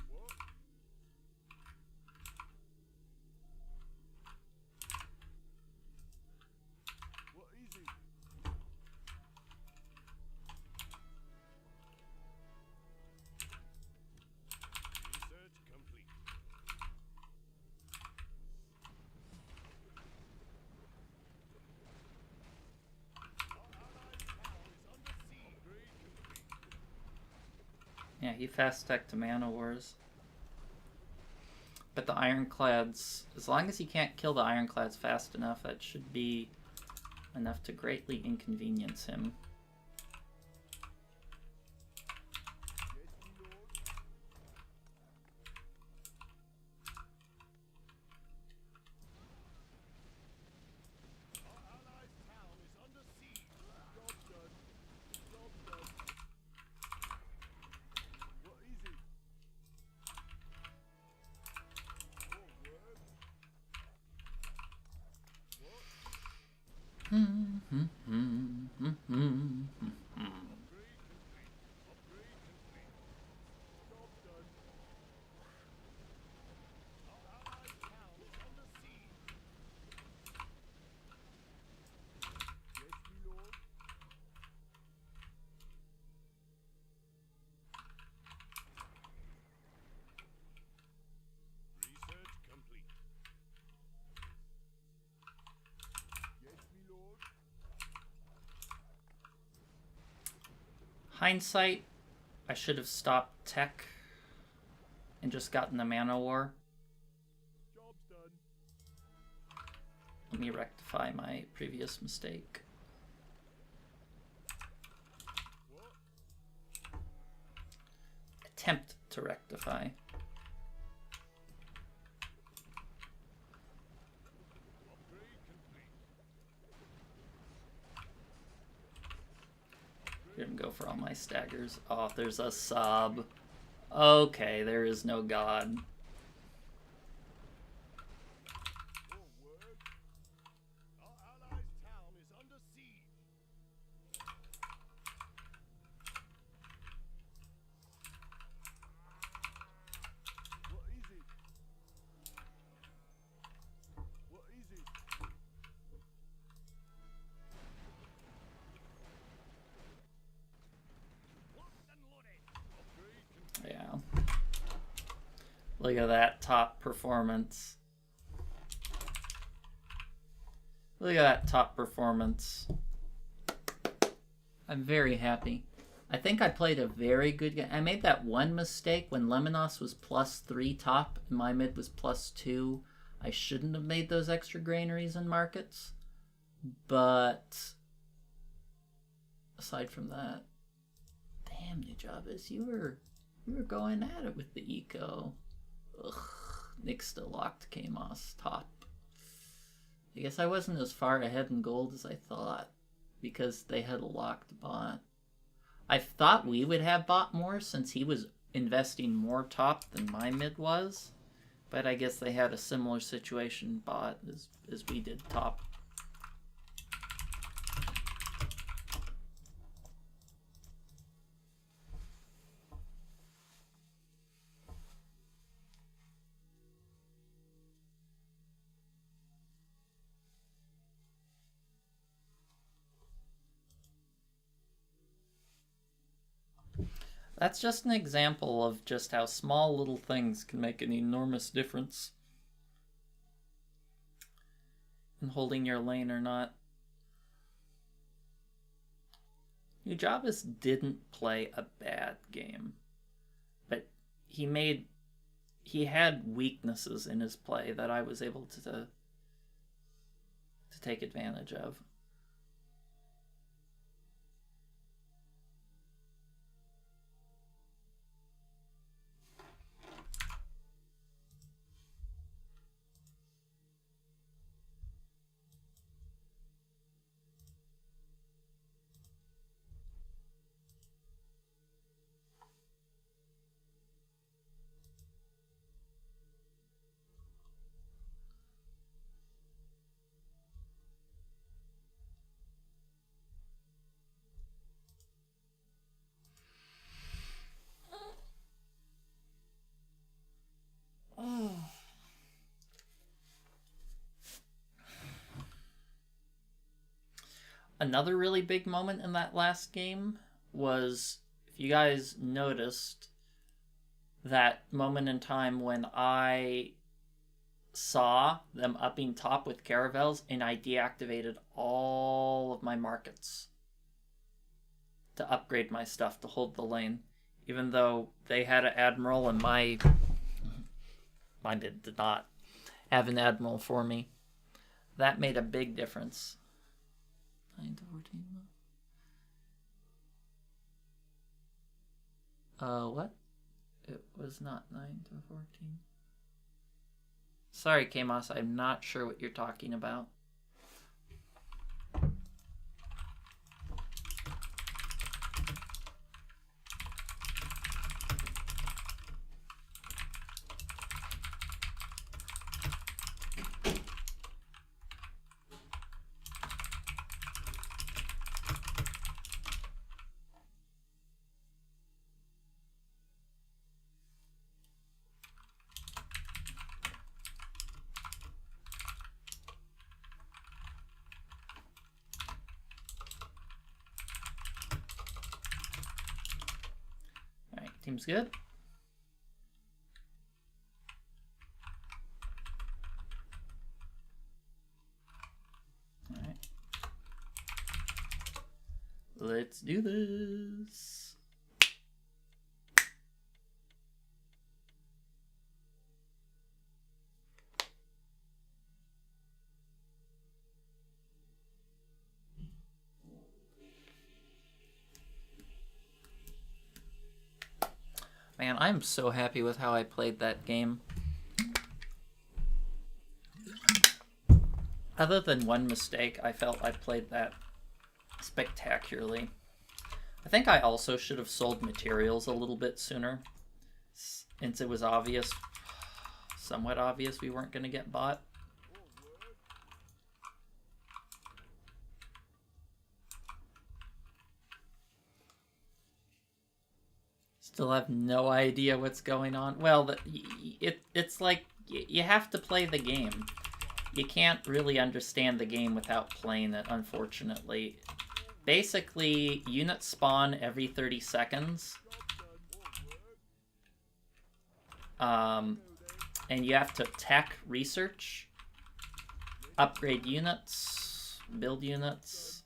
What? What is it? Research complete. Our allied town is under siege. Upgrade complete. Yeah, he fast tech to Manowars. But the Ironclads, as long as he can't kill the Ironclads fast enough, that should be enough to greatly inconvenience him. Yes, me lord. Our allied town is under siege. Job's done. Job's done. What is it? More work? What? Upgrade complete. Upgrade complete. Job's done. Hindsight, I should have stopped tech and just gotten the mana war. Job's done. Let me rectify my previous mistake. What? Attempt to rectify. Upgrade complete. Here, go for all my staggers. Oh, there's a sub. Okay, there is no god. Your word? Our allies' town is under siege. What is it? What is it? Locked and loaded. Upgrade complete. Yeah. Look at that top performance. Look at that top performance. I'm very happy. I think I played a very good game. I made that one mistake when Lemonos was +3 top and my mid was +2. I shouldn't have made those extra granaries and markets. But aside from that, damn, Nujabes, you were going at it with the eco. Ugh, Nick still locked Kamos top. I guess I wasn't as far ahead in gold as I thought because they had a locked bot. I thought we would have bot more since he was investing more top than my mid was, but I guess they had a similar situation bot as we did top. That's just an example of just how small little things can make an enormous difference in holding your lane or not. Nujabes didn't play a bad game, but he had weaknesses in his play that I was able to take advantage of. Another really big moment in that last game was, if you guys noticed, that moment in time when I saw them upping top with caravels and I deactivated all of my markets to upgrade my stuff to hold the lane, even though they had an admiral and mine did not have an admiral for me. That made a big difference. 9 to 14. What? It was not 9 to 14. Sorry, Kamos, I'm not sure what you're talking about. Seems good. All right. Let's do this. Man, I'm so happy with how I played that game. Other than one mistake, I felt I played that spectacularly. I think I also should have sold materials a little bit sooner, since it was obvious, somewhat obvious, we weren't going to get bought. Still have no idea what's going on. Well, it's like you have to play the game. You can't really understand the game without playing it, unfortunately. Basically, units spawn every 30 seconds. And you have to tech research, upgrade units, build units.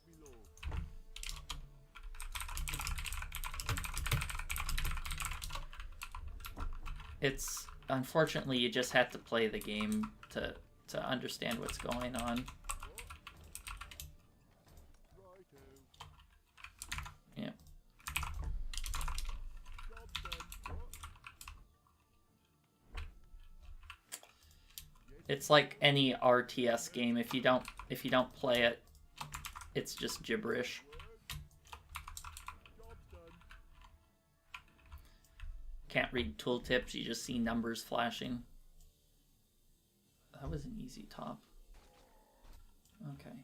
It's, unfortunately, you just have to play the game to understand what's going on. Yeah. It's like any RTS game. If you don't play it, it's just gibberish. Can't read tooltips, you just see numbers flashing. That was an easy top. Okay.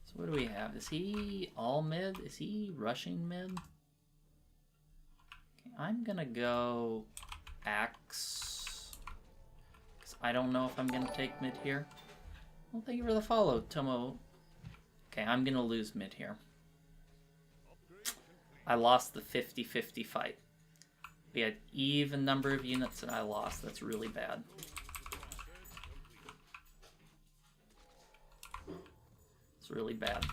So what do we have? Is he all mid? Is he rushing mid? Okay, I'm gonna go axe. Because I don't know if I'm gonna take mid here. Well, thank you for the follow, Tomo. Okay, I'm gonna lose mid here. I lost the 50-50 fight. We had even number of units and I lost. That's really bad. It's really bad.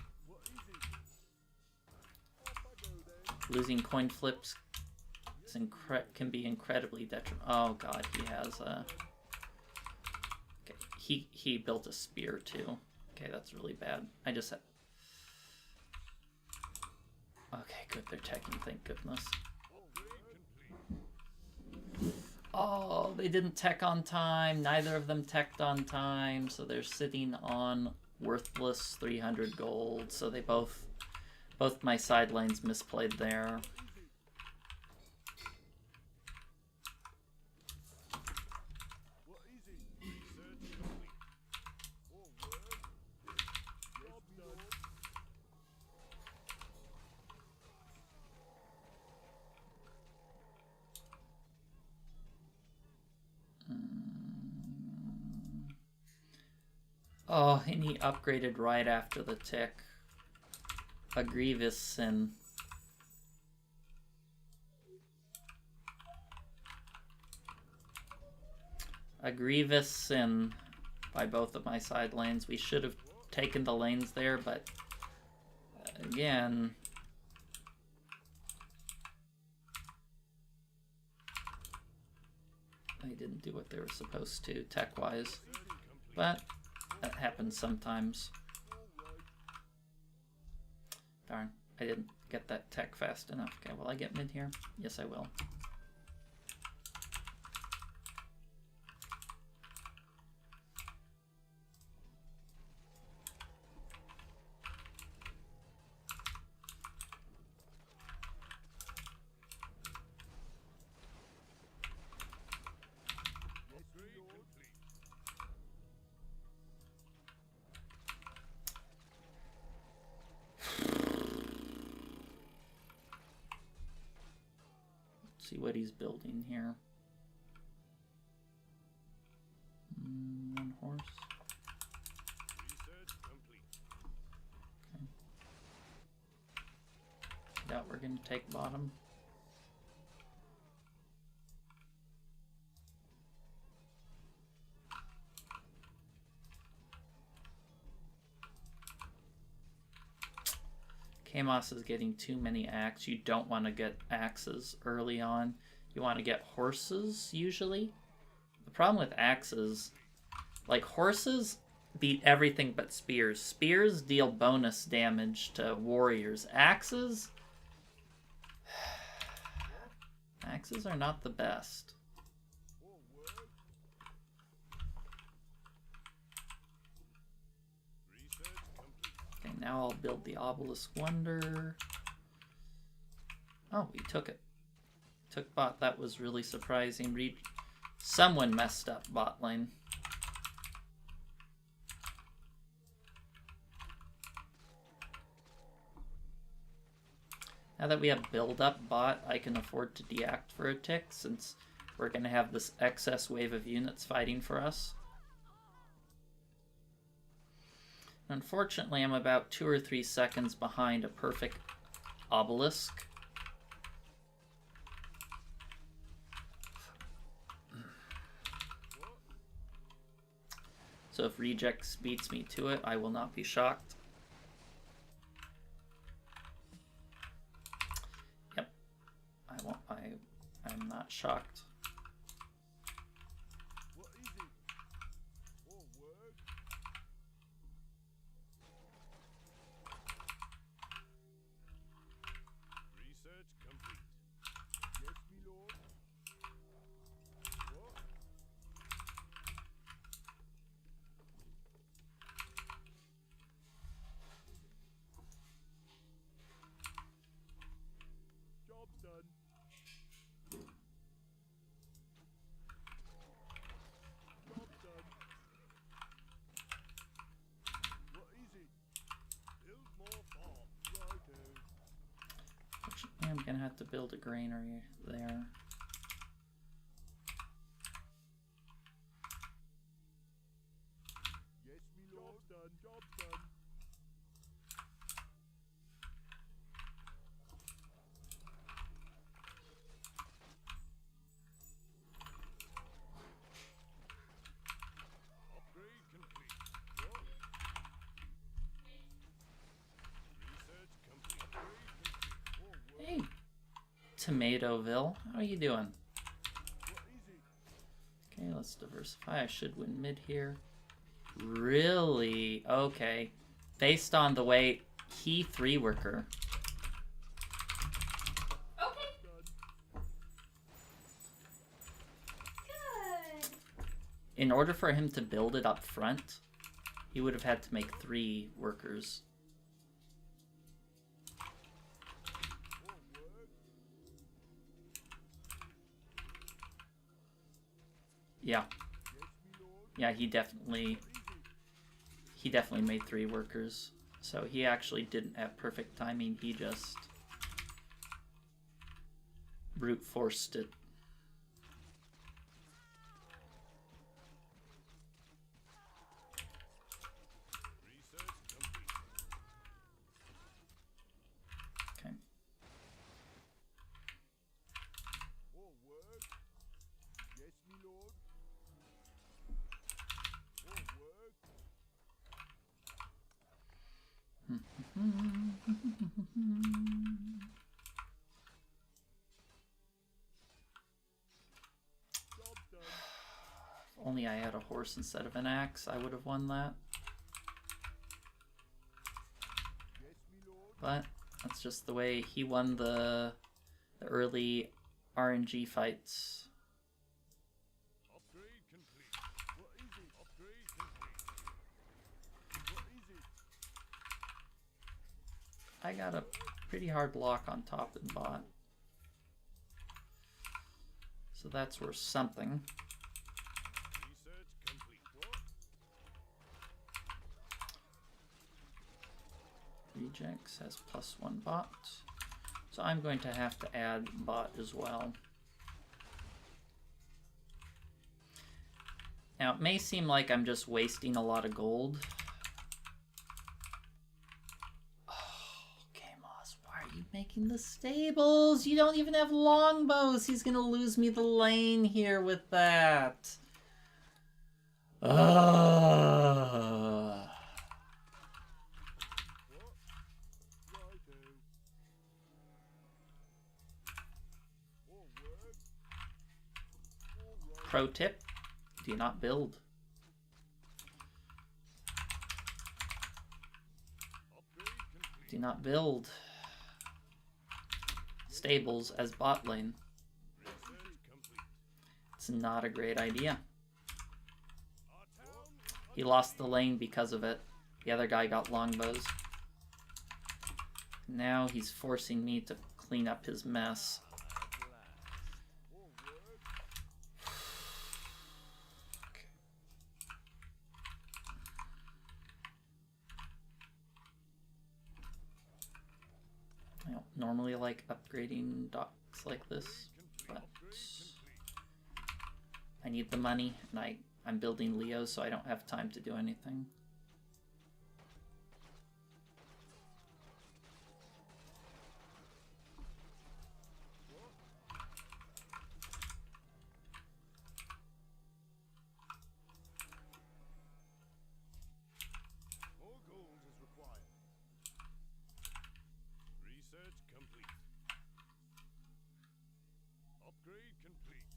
Losing coin flips is can be incredibly detrimental. Oh god, he has a... Okay, he built a spear too. Okay, that's really bad. I just had... Okay, good, they're teching, thank goodness. Oh, they didn't tech on time. Neither of them teched on time, so they're sitting on worthless 300 gold. So they both my side lanes misplayed there. Oh, and he upgraded right after the tick. A grievous sin. A grievous sin by both of my side lanes. We should have taken the lanes there, but again... They didn't do what they were supposed to, tech-wise. But... that happens sometimes. Darn, I didn't get that tech fast enough. Okay, will I get mid here? Yes, I will. See what he's building here. One horse. Okay. Doubt we're gonna take bottom. Kamos is getting too many axes. You don't want to get axes early on. You want to get horses, usually. The problem with axes, like horses beat everything but spears. Spears deal bonus damage to warriors. Axes, Axes are not the best. Forward. Research complete. Okay, now I'll build the Obelisk Wonder. Oh, we took it. Took bot. That was really surprising. Someone messed up bot lane. Now that we have build up bot, I can afford to deact for a tick since we're going to have this excess wave of units fighting for us. Unfortunately, I'm about 2 or 3 seconds behind a perfect obelisk. So if Rejects beats me to it, I will not be shocked. Yep. I'm not shocked. What is it? Forward. Research complete. Yes, my lord. What? Job's done. Job's done. What is it? Build more farms. Righto. Fortunately, I'm going to have to build a granary there. Yes, me lord. Job's done. Job's done. Upgrade complete. What? Research complete. Upgrade complete. Forward. Hey, Tomatoville, how are you doing? What is it? Okay, let's diversify. I should win mid here. Really? Okay. Based on the way he 3-worker. Okay, Done. good. In order for him to build it up front, he would have had to make 3 workers. Forward. Yeah. Yes, me lord. Yeah, he definitely made 3 workers. So he actually didn't have perfect timing. He just brute forced it. Research complete. Okay. Forward. Yes, me lord. Forward. Job's done. If only I had a horse instead of an axe, I would have won that. Yes, me lord. But that's just the way he won the early RNG fights. Upgrade complete. What is it? Upgrade complete. What is it? I got a pretty hard lock on top and bot. So that's worth something. Research complete. What? Rejects has +1 bot. So I'm going to have to add bot as well. Now it may seem like I'm just wasting a lot of gold. Okay, Moss, why are you making the stables? You don't even have longbows. He's gonna lose me the lane here with that. Ugh. What? Righto. Forward. Forward. Pro tip, do not build. Upgrade complete. Do not build stables as bot lane. It's not a great idea. Our town He lost the lane because of it. The other guy got longbows. Now he's forcing me to clean up his mess. I don't normally like upgrading docks like this, but I need the money, and I'm building Leo, so I don't have time to do anything. more gold is required. Research complete. Upgrade complete.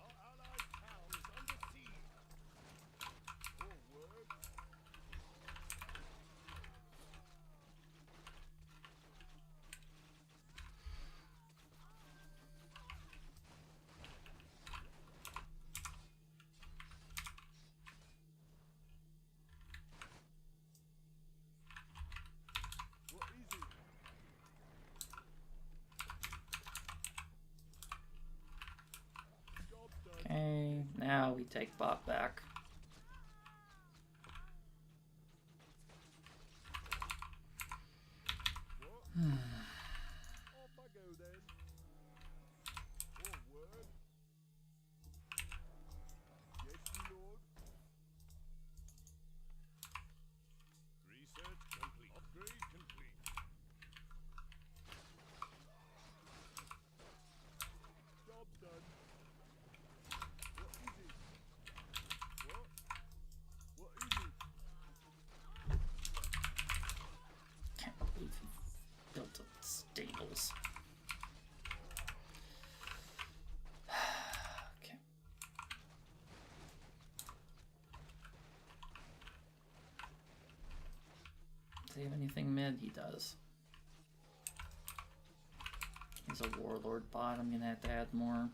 Our allied town is under siege. Forward. What is it? Job done. Okay, now we take bot back. Off I go then. Forward. Yes, my lord. Research complete. Upgrade complete. Job done. What is it? What? What is it? Can't believe he built up stables. Okay. Does he have anything mid? He does. He's a warlord bot. I'm gonna have to add more.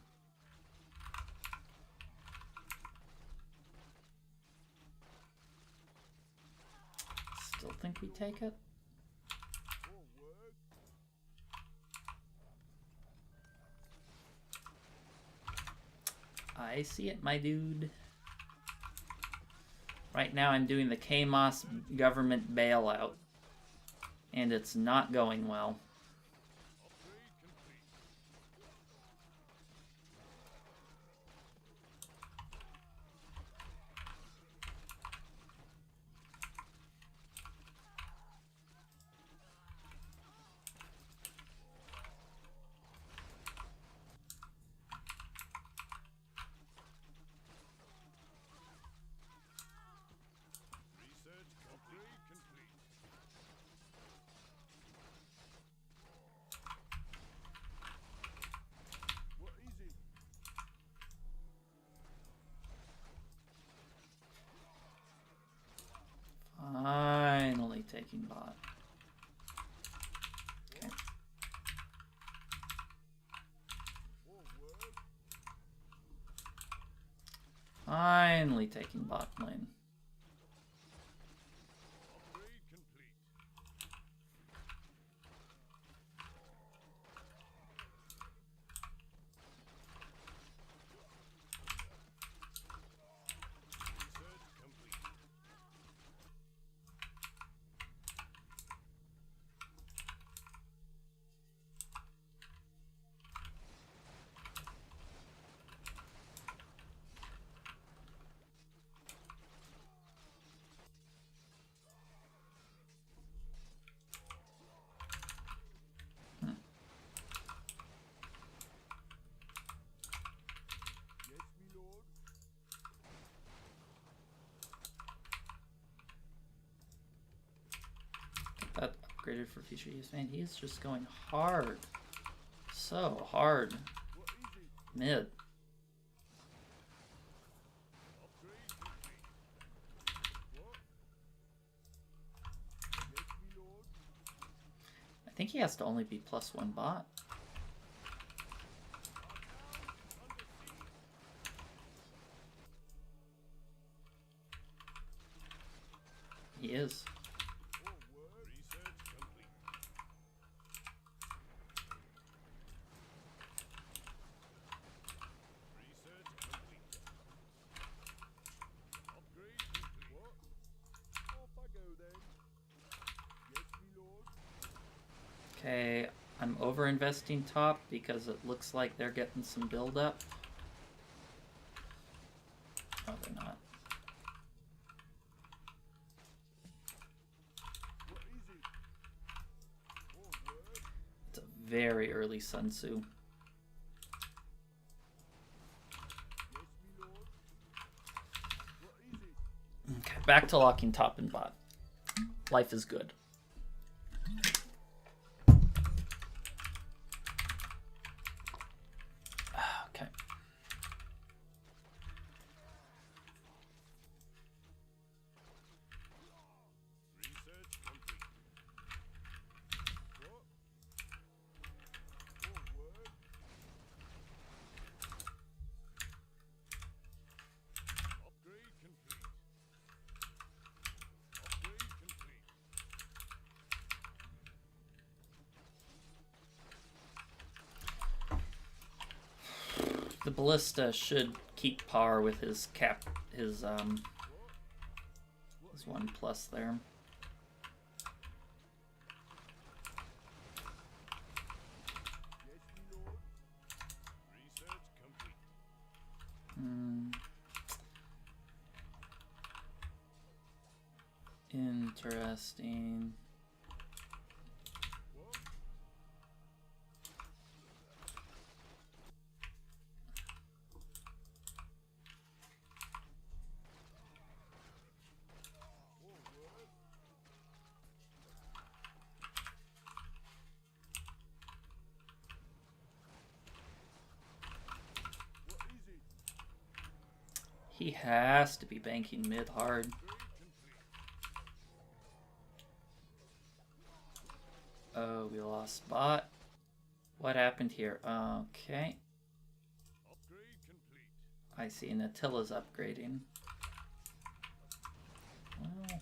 Still think we take it? Forward. I see it, my dude. Right now I'm doing the KMOS government bailout. And it's not going well. Upgrade complete. Research upgrade complete. What is it? Finally taking bot. Okay. Forward. Finally taking bot lane. Upgrade complete. Research complete. Yes, my lord. Get that upgraded for future use. Man, he's just going hard. So hard. What is it? Mid. Upgrade complete. What? Yes, my lord. I think he has to only be +1 bot. He is. Research complete. Research complete. Upgrade complete. What? Off I go then. Yes, me lord. Okay, I'm over investing top because it looks like they're getting some build up. Oh, they're not. What is it? More word? It's a very early Sun Tzu. Yes, me lord. What is it? Okay, back to locking top and bot. Life is good. Okay. Research complete. What? More word? Upgrade complete. Upgrade complete. The ballista should keep par with his his 1+ there. Yes, me lord. Research complete. Interesting. What? More word? What is it? He has to be banking mid hard. Upgrade complete. Oh, we lost bot. What happened here? Okay. Upgrade complete. I see Natilla's upgrading. Well,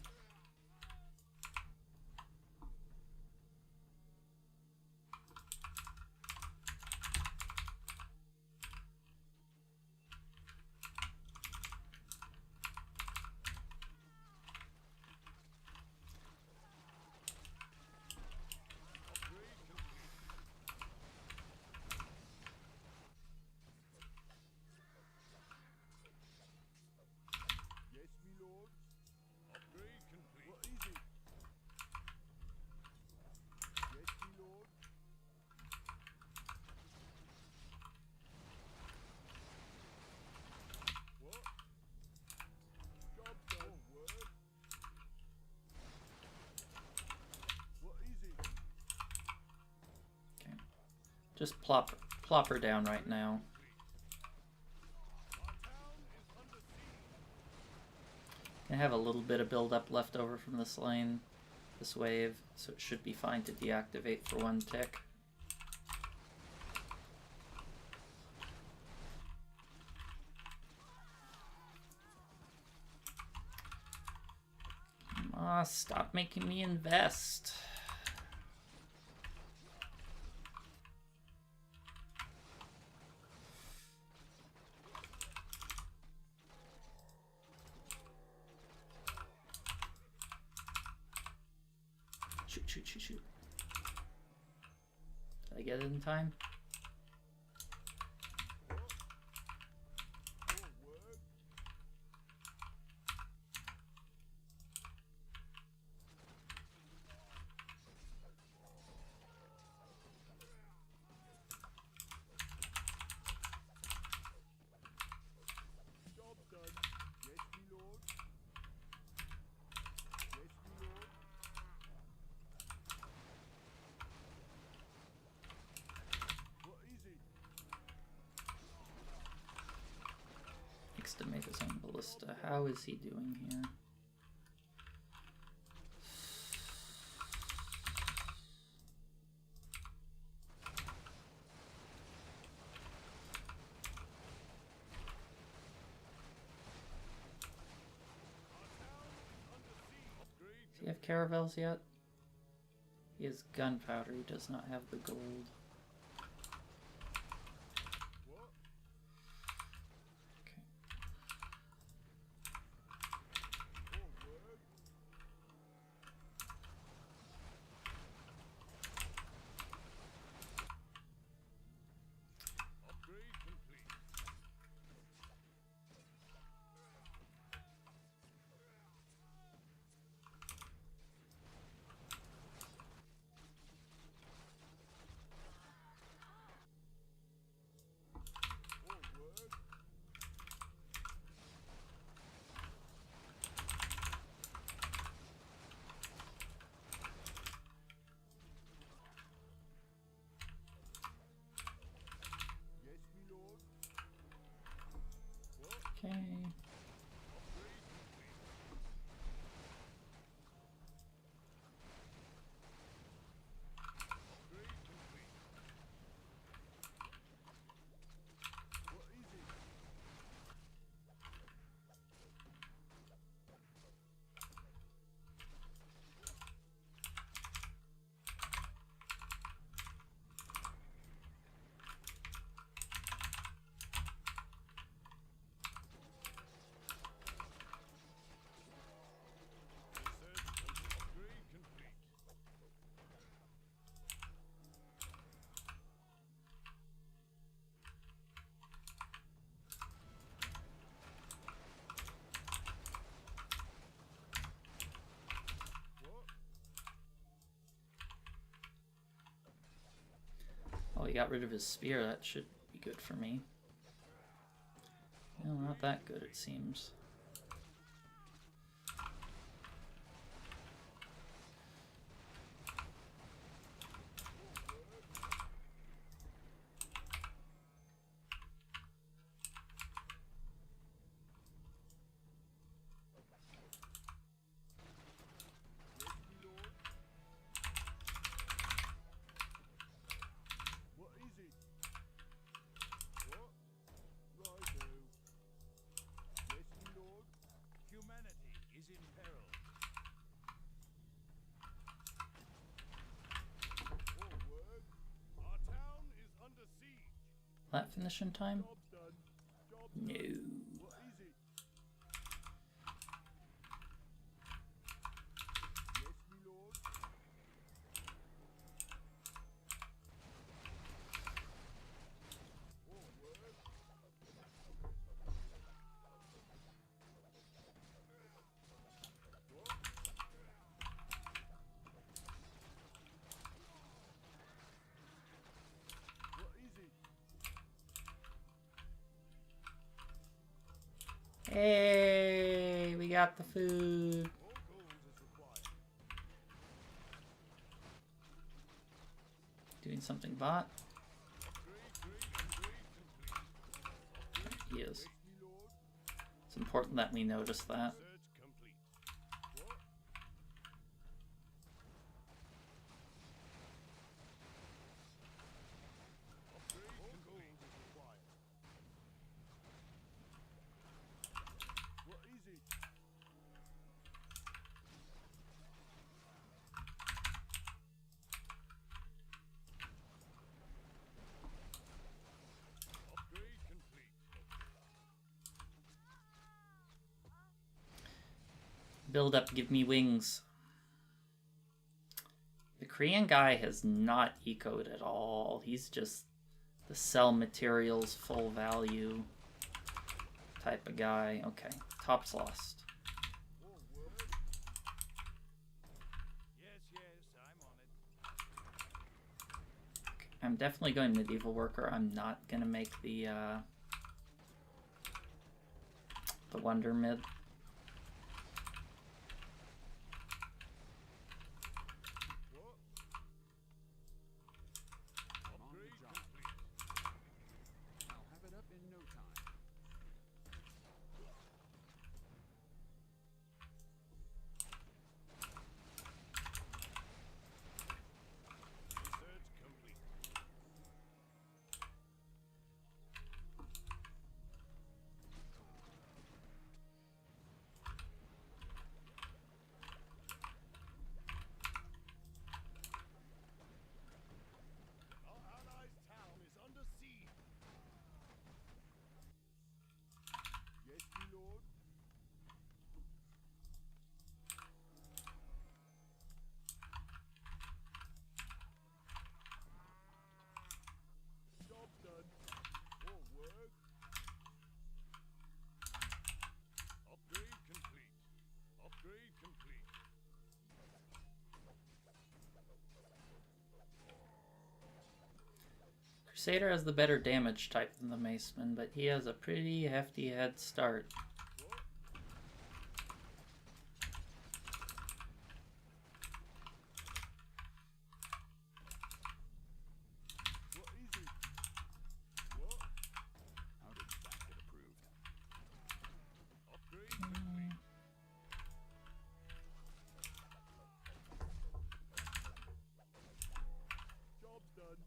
Upgrade complete. Yes, me lord. Upgrade complete. What is it? Yes, me lord. What? Job done. Word? What is it? okay. Just plop her down right now. Our town is under siege. I have a little bit of build up left over from this lane, this wave, so it should be fine to deactivate for 1 tick. Stop making me invest. Shoot, shoot, shoot, shoot. Did I get it in time? More word? Job done. Yes, me lord. Yes, me lord. What is it? Next to make his own ballista. How is he doing here? Our town is under siege. Upgrade Does he have caravels yet? He has gunpowder, he does not have the gold. What? Okay. Forward. Upgrade complete. Forward. Yes, my lord. What? Okay. Upgrade complete. Upgrade complete. What is it? Research upgrade complete. What? Oh, he got rid of his spear. That should be good for me. No, not that good, it seems. Yes, my lord. What is it? What? Righto. Yes, my lord. Humanity is in peril. Forward. Our town is under siege. Will that finish in time? Job's done. Job's No. done. What is it? Yes, my lord. Forward. What? What is it? Hey, we got the food. More gold is required. Doing something, bot? Upgrade complete. He is. Yes, my lord. It's important that we notice that. Search complete. What? Upgrade complete. Is required. What is it? Upgrade complete. Build up, give me wings. The Korean guy has not ecoed at all. He's just the sell materials full value type of guy. Okay, top's lost. Forward. Yes, I'm on it. I'm definitely going medieval worker. I'm not gonna make the wonder mid. What? I'm on the Upgrade job. complete. I'll have it up in no time. Research complete. Crusader has the better damage type than the Maceman, but he has a pretty hefty head start. What is it? What? How did that get approved? Upgrade complete. Job's done.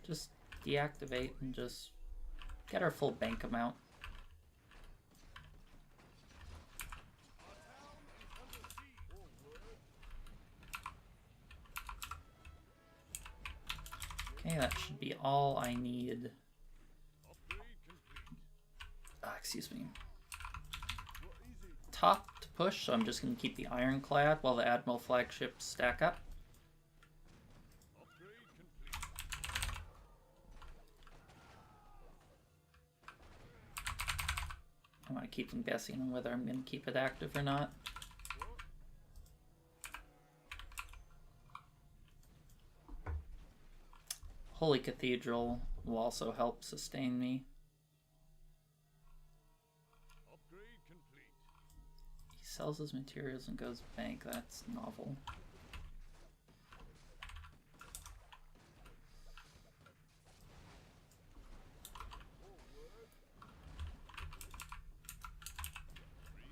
Just deactivate and just get our full bank amount. Our town is under siege. Or word. Okay, that should be all I need. Upgrade complete. Excuse me. What is it? Top to push, so I'm just going to keep the Ironclad while the Admiral flagships stack up. Upgrade complete. I want to keep them guessing on whether I'm going to keep it active or not. What? Holy Cathedral will also help sustain me. Upgrade complete. He sells his materials and goes bank. That's novel.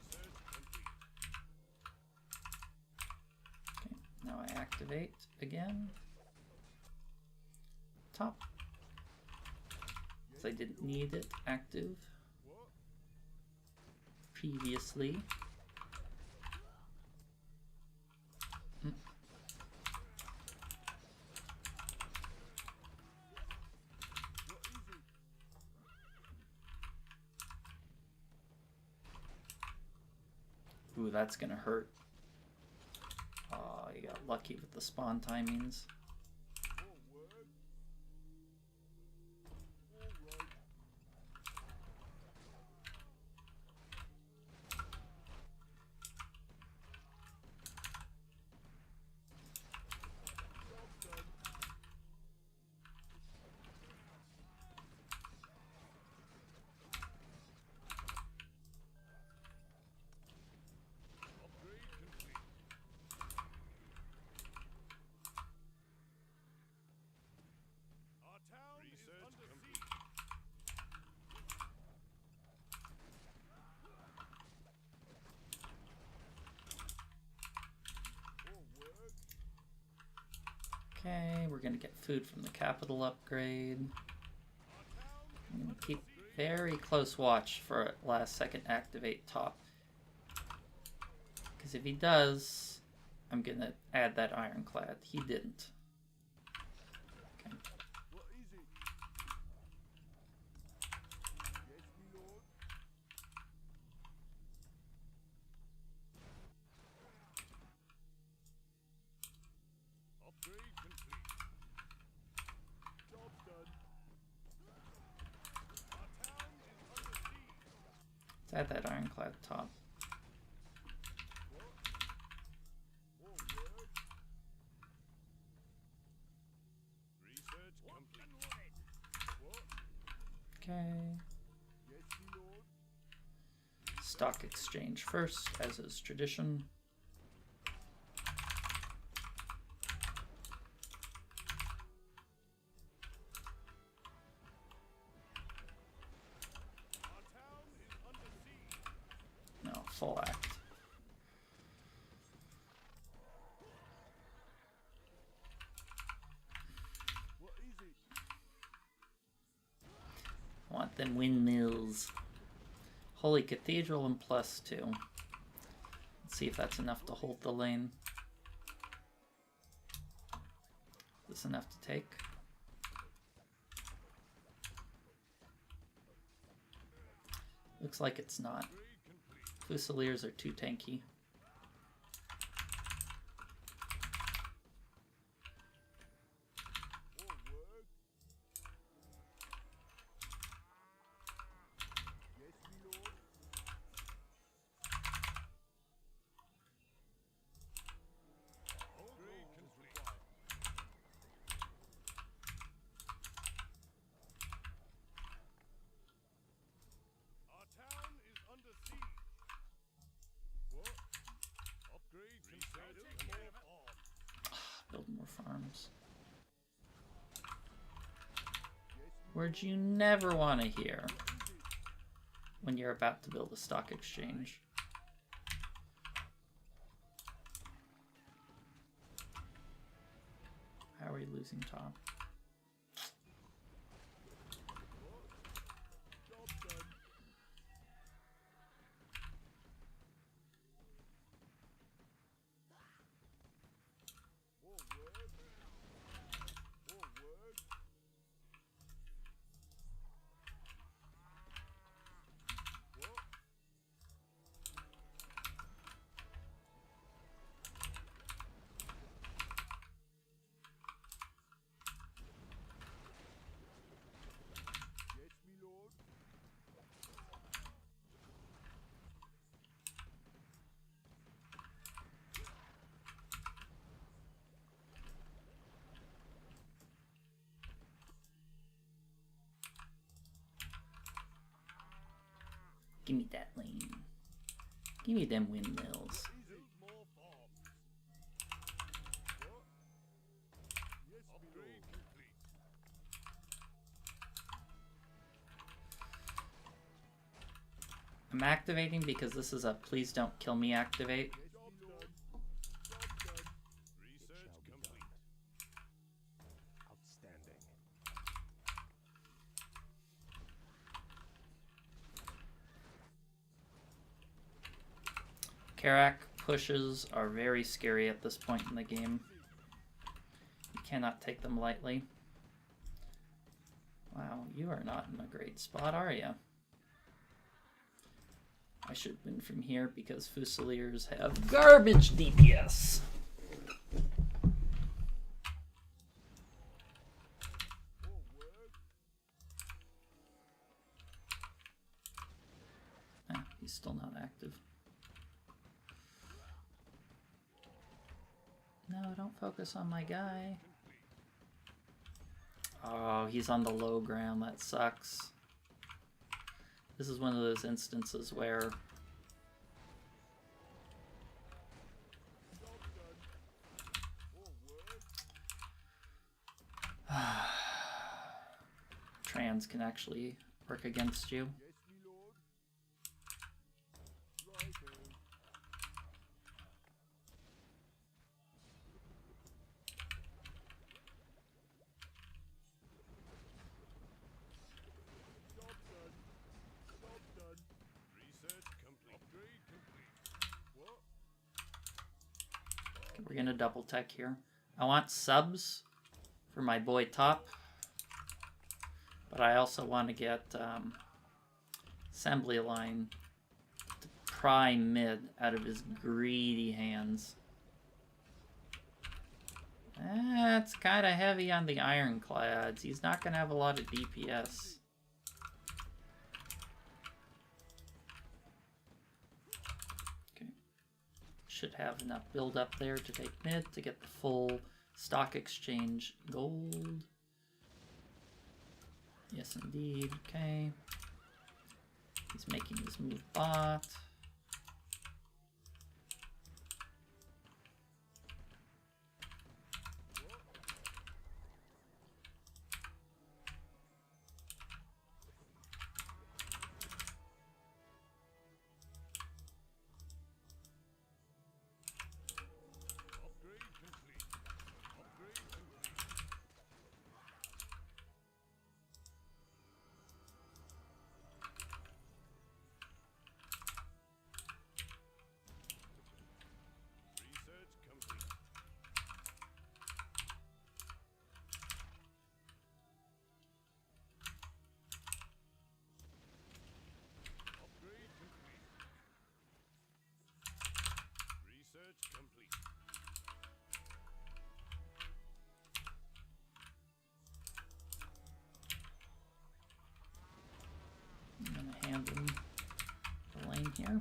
Research complete. Okay, now I activate again. Top. So I didn't need it active What? previously. What is it? Ooh, that's gonna hurt. Oh, you got lucky with the spawn timings. Or word. All right. Job's done. Upgrade complete. Our town is under siege. Or word. Okay, we're gonna get food from the capital upgrade. Our town is I'm gonna under keep siege. very close watch for last second activate top. Because if he does, I'm gonna add that Ironclad. He didn't. Okay. What is it? Yes, my lord. Upgrade complete. Job's done. Our town is under siege. Let's add that Ironclad top. Or word. Research complete. What? Okay. Yes, my lord. Stock exchange first, as is tradition. Our town is under siege. No, full act. What is it? I want them windmills. Holy Cathedral and +2. Let's see if that's enough to hold the lane. Is this enough to take? Looks like it's not. Upgrade complete. Fusiliers are too tanky. Or word. Yes, my lord. Upgrade complete. Build more farms. Words you never want to hear when you're about to build a stock exchange. How are we losing top? Give me that lane. Give me them windmills. I'm activating because this is a please don't kill me activate. Karak pushes are very scary at this point in the game. You cannot take them lightly. Wow, you are not in a great spot, are you? I should win from here because Fusiliers have garbage DPS. Ah, he's still not active. No, don't focus on my guy. Oh, he's on the low ground. That sucks. This is one of those instances where trans can actually work against you. We're gonna double tech here. I want subs for my boy top, but I also want to get assembly line to pry mid out of his greedy hands. That's kind of heavy on the ironclads. He's not gonna have a lot of DPS. Should have enough build up there to take mid to get the full stock exchange gold. Yes, indeed. Okay. He's making his move bot. I'm gonna hand him the lane here.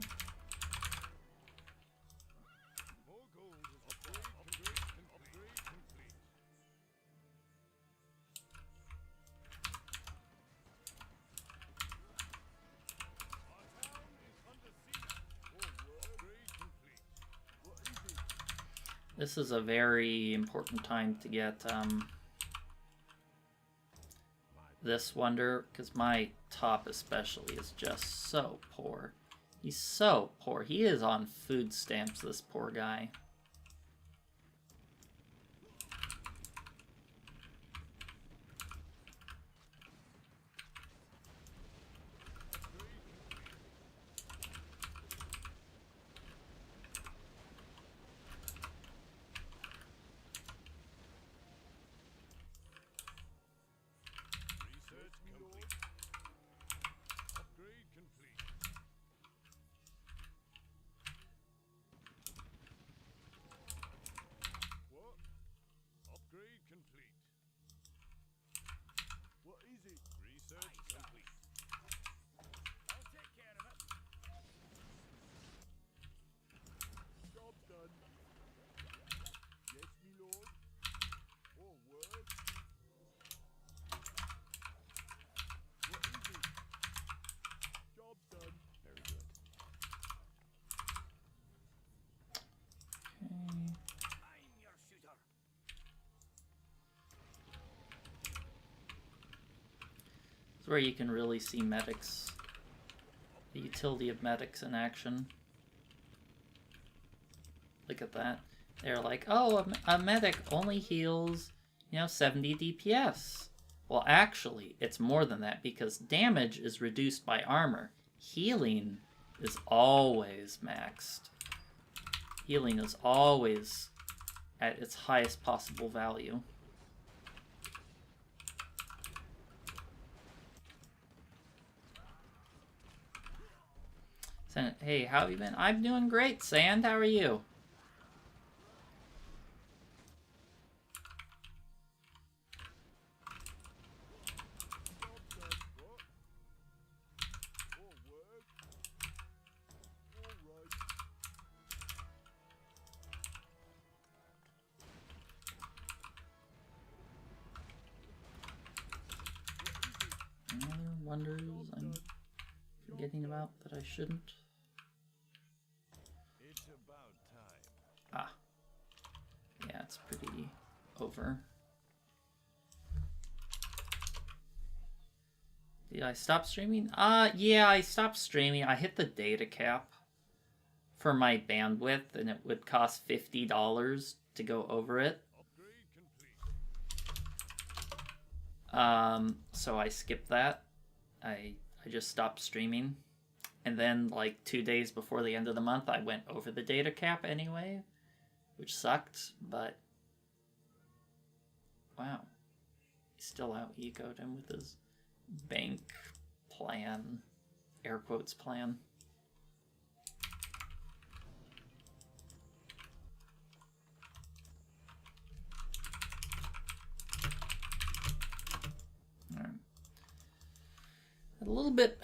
This is a very important time to get this wonder, because my top especially is just so poor. He's so poor. He is on food stamps, this poor guy. Research complete. Upgrade complete. What? Upgrade complete. What is it? Research complete. I'll take care of it. Job done. Yes, me lord. Oh, word. What is it? Job done. Very good. I'm your shooter. It's where you can really see medics. The utility of medics in action. Look at that. They're like, oh, a medic only heals, 70 DPS. Well, actually, it's more than that because damage is reduced by armor. Healing is always maxed. Healing is always at its highest possible value. So, hey, how have you been? I'm doing great, Sand. How are you? Job done. What? Oh, word. All right. Any other wonders I'm forgetting about that I shouldn't? It's about time. Ah. Yeah, it's pretty over. Did I stop streaming? Yeah, I stopped streaming. I hit the data cap for my bandwidth, and it would cost $50 to go over it. Upgrade complete. So I skipped that. I just stopped streaming. And then, like, 2 days before the end of the month, I went over the data cap anyway, which sucked, but wow. He still out-ecoed him with his bank plan, air quotes plan. All right. A little bit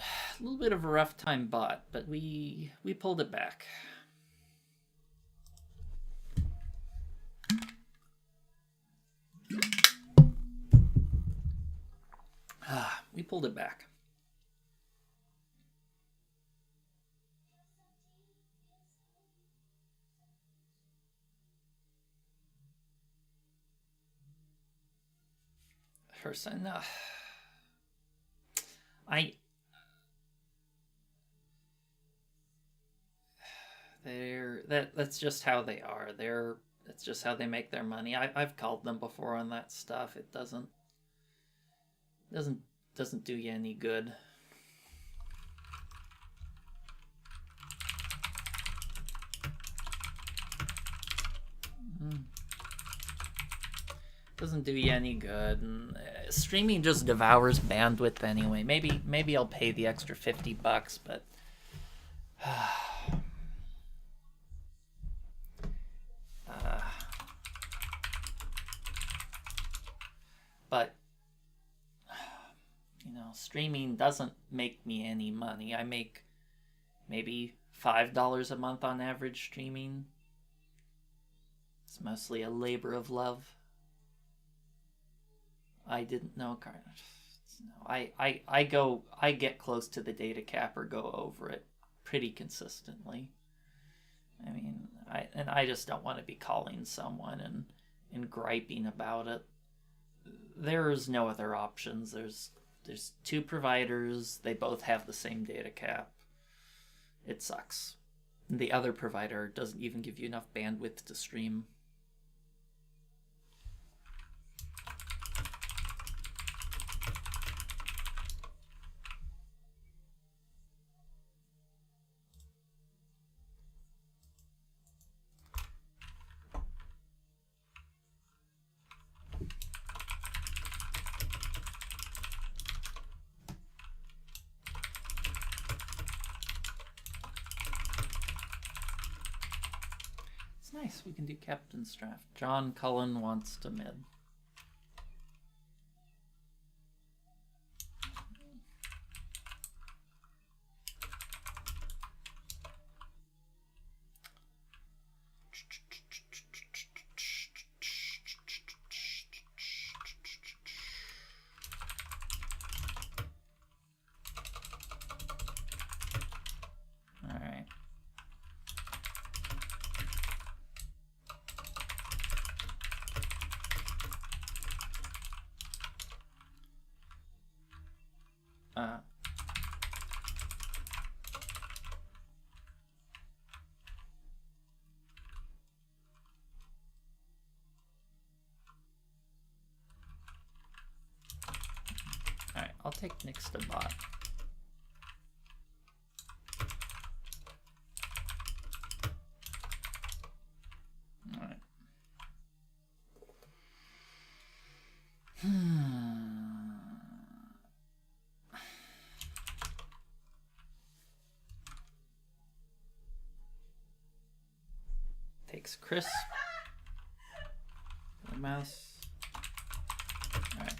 of a rough time bought, but we pulled it back. We pulled it back. Person, that's just how they are. That's just how they make their money. I've called them before on that stuff. It doesn't do you any good. Doesn't do you any good, and streaming just devours bandwidth anyway. Maybe I'll pay the extra $50, but but streaming doesn't make me any money. I make maybe $5 a month on average streaming. It's mostly a labor of love. I didn't know, no, I get close to the data cap or go over it pretty consistently. I mean, I just don't want to be calling someone and griping about it. There's no other options. There's two providers. They both have the same data cap. It sucks. The other provider doesn't even give you enough bandwidth to stream. Nice, we can do captain's draft. John Cullen wants to mid. Alright, I'll take Nyx to bot. Alright. Takes Crisp. The mouse. Alright.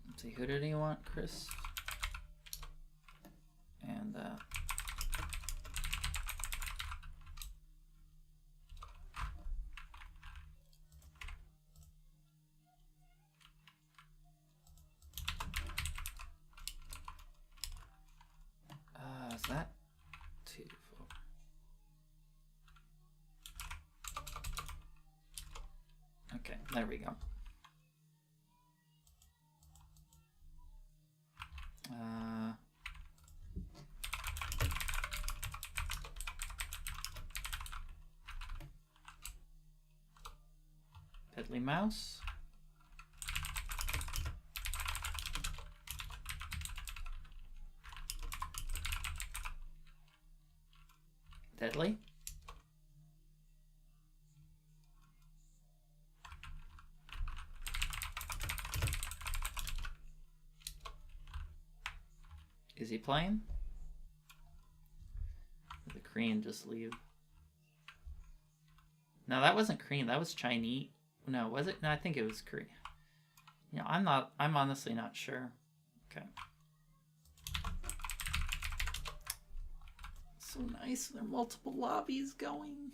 Let's see, who did he want? Chris? And is that 2, 4? Okay, there we go. Pedley mouse. Deadly. Is he playing? Did the Korean just leave? No, that wasn't Korean. That was Chinese. No, was it? No, I think it was Korean. You know, I'm honestly not sure. Okay. So nice. There are multiple lobbies going.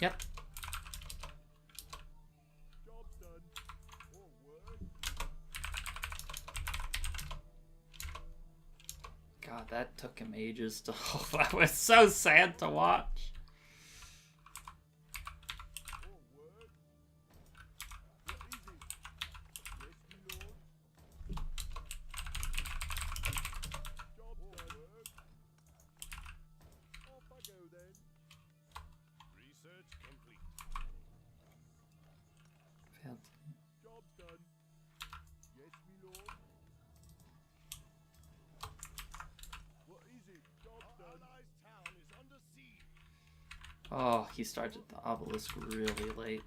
Yep. That took him ages to. Oh, that was so sad to watch. Forward. What is it? Yes, my lord. Job done. Off I go then. Research complete. Job done. Yes, my lord. What is it? Job done. Our allies' town is under siege. Oh, he started the obelisk really late.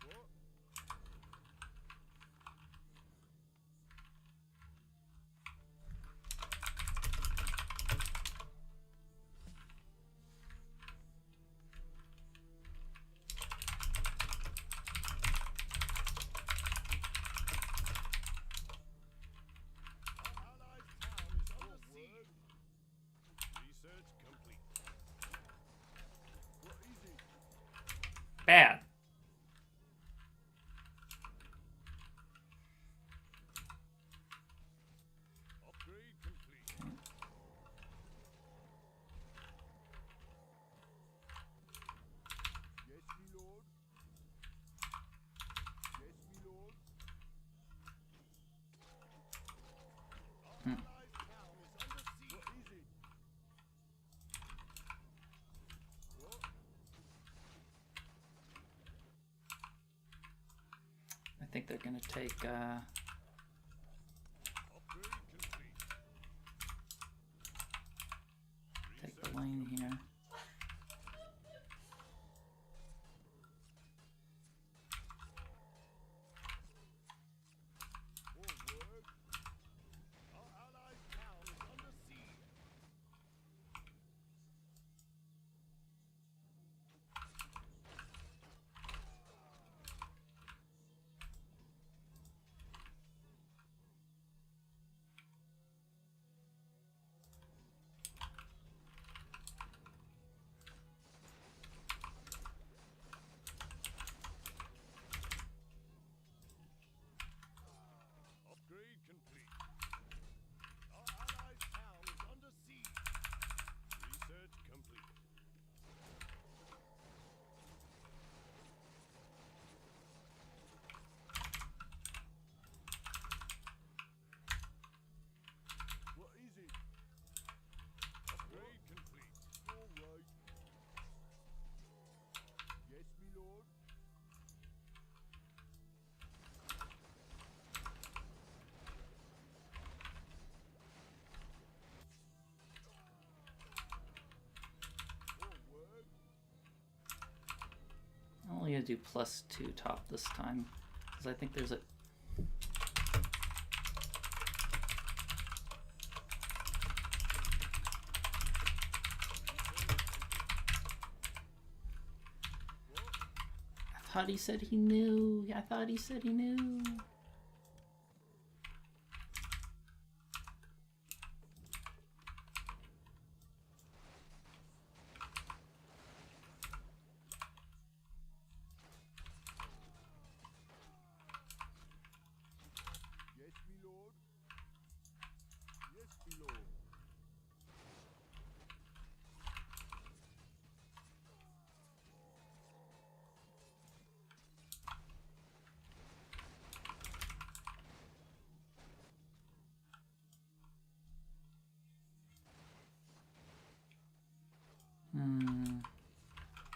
What? Our allies' town is under siege. Research complete. What is it? Bad. Upgrade complete. Yes, my lord. Yes, my lord. Our allies' town is under siege. What is it? What? I think they're gonna take Upgrade complete. take the lane here. Forward. Our allies' town is under siege. Upgrade complete. Our allies' town is under siege. Research completed. What is it? Upgrade complete. All right. Yes, my lord. Forward. I'm only gonna do +2 top this time, because I think there's a. I thought he said he knew. I thought he said he knew. Yes, my lord. Yes, my lord.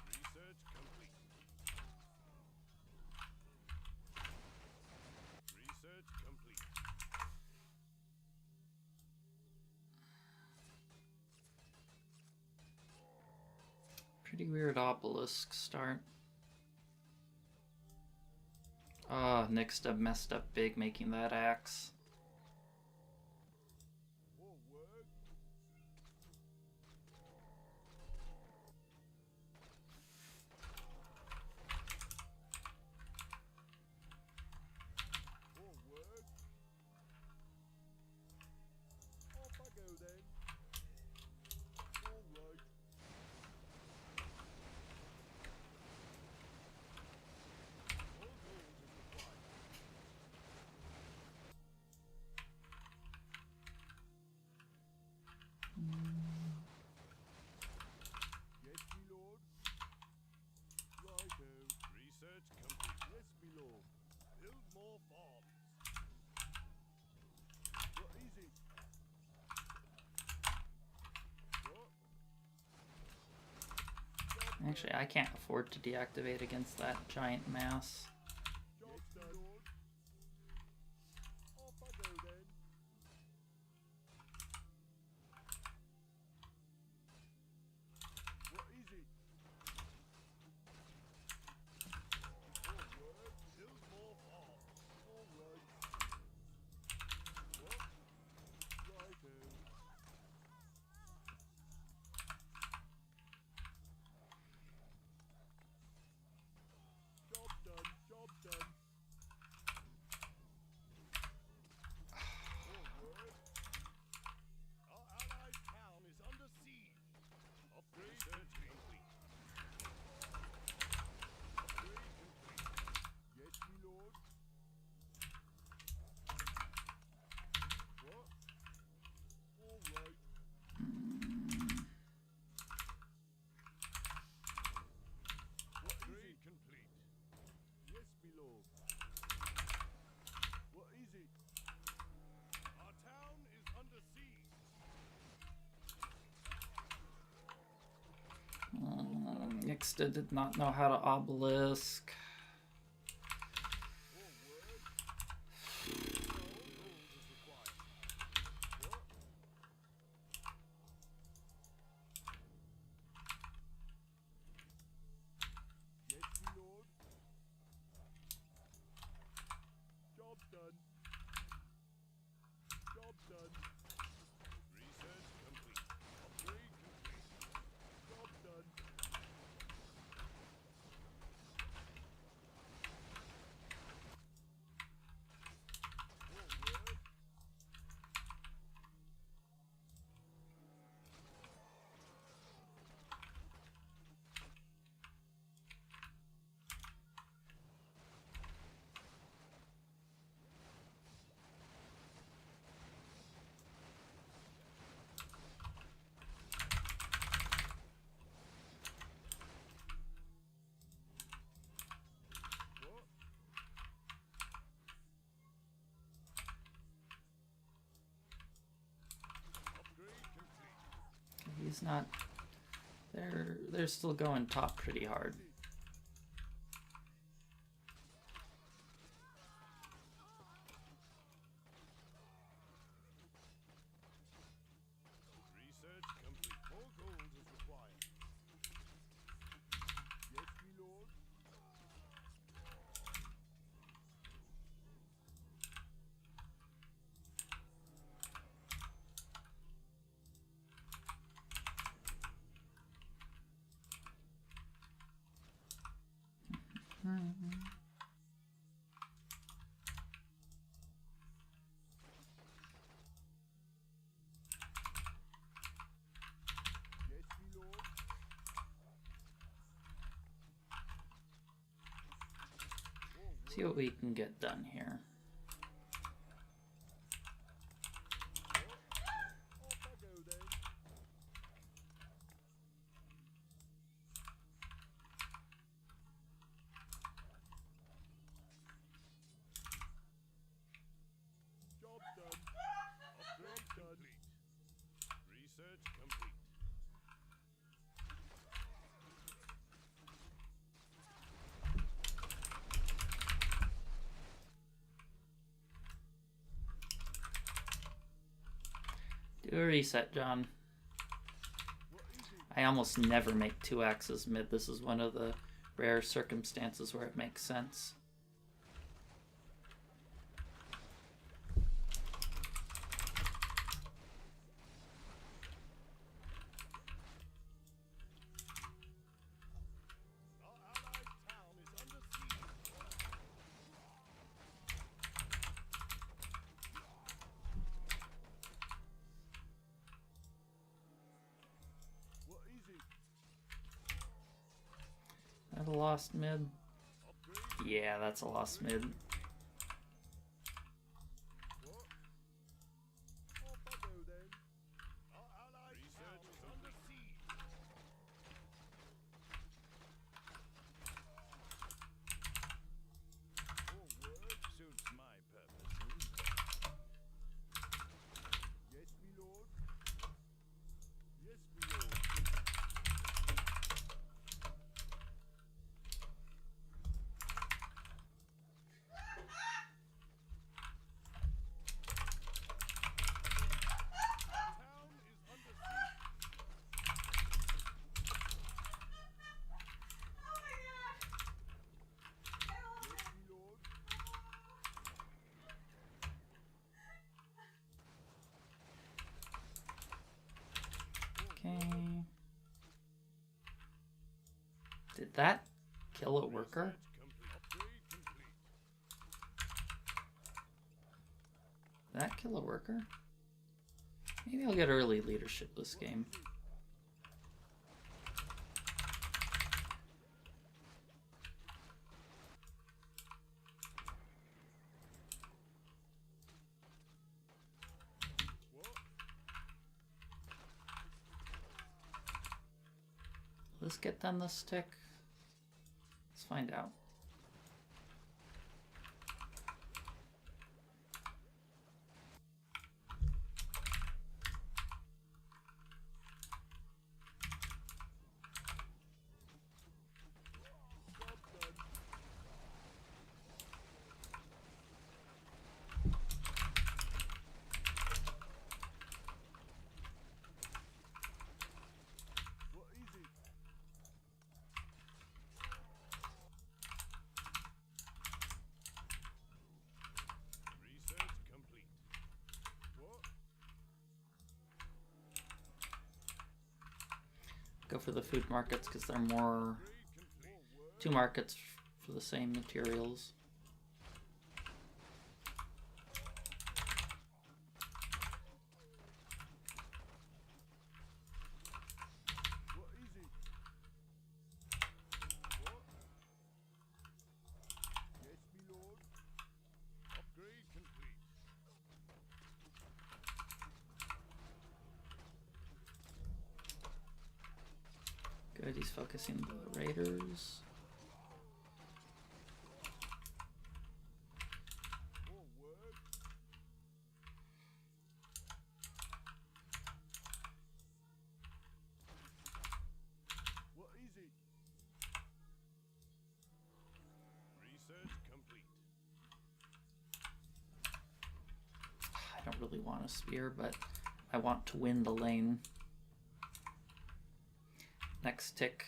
Research complete. Research complete. Pretty weird obelisk start. Ah, Nixta messed up big making that axe. Forward. Forward. Off I go then. All right. All goals is required. Yes, me lord. Righto. Research complete. Yes, me lord. Build more farms. What is it? What? Actually, I can't afford to deactivate against that giant mass. Job done. Lord. Off I go then. What is it? Forward. Build more farms. Forward. What? Righto. Job done. Job done. Forward. Our allied town is under siege. Upgrade complete. Upgrade complete. Yes, me lord. What? All right. Upgrade complete. Yes, me lord. What is it? Our town is under siege. Nixta did not know how to obelisk. Forward. All gold is required. What? Yes, me lord. Job done. Job done. Research complete. Upgrade complete. Job done. Forward. What? Upgrade complete. He's not. They're still going top pretty hard. Research complete. More gold is required. Yes, me lord. Yes, me lord. See what we can get done here. Off I go then. Job done. Upgrade complete. Research complete. Do a reset, John. What is it? I almost never make 2 axes mid. This is one of the rare circumstances where it makes sense. Our allied town is under siege. What is it? That a lost mid? Upgrade. Yeah, that's a lost mid. What? Off I go then. Our allied that kill a worker? Did that kill a worker? Maybe I'll get early leadership this game. Let's get done this tick. Let's find out. Go for the food markets because they're more... 2 markets for the same materials. Good, he's focusing the raiders. I don't really want a spear, but I want to win the lane. Next tick.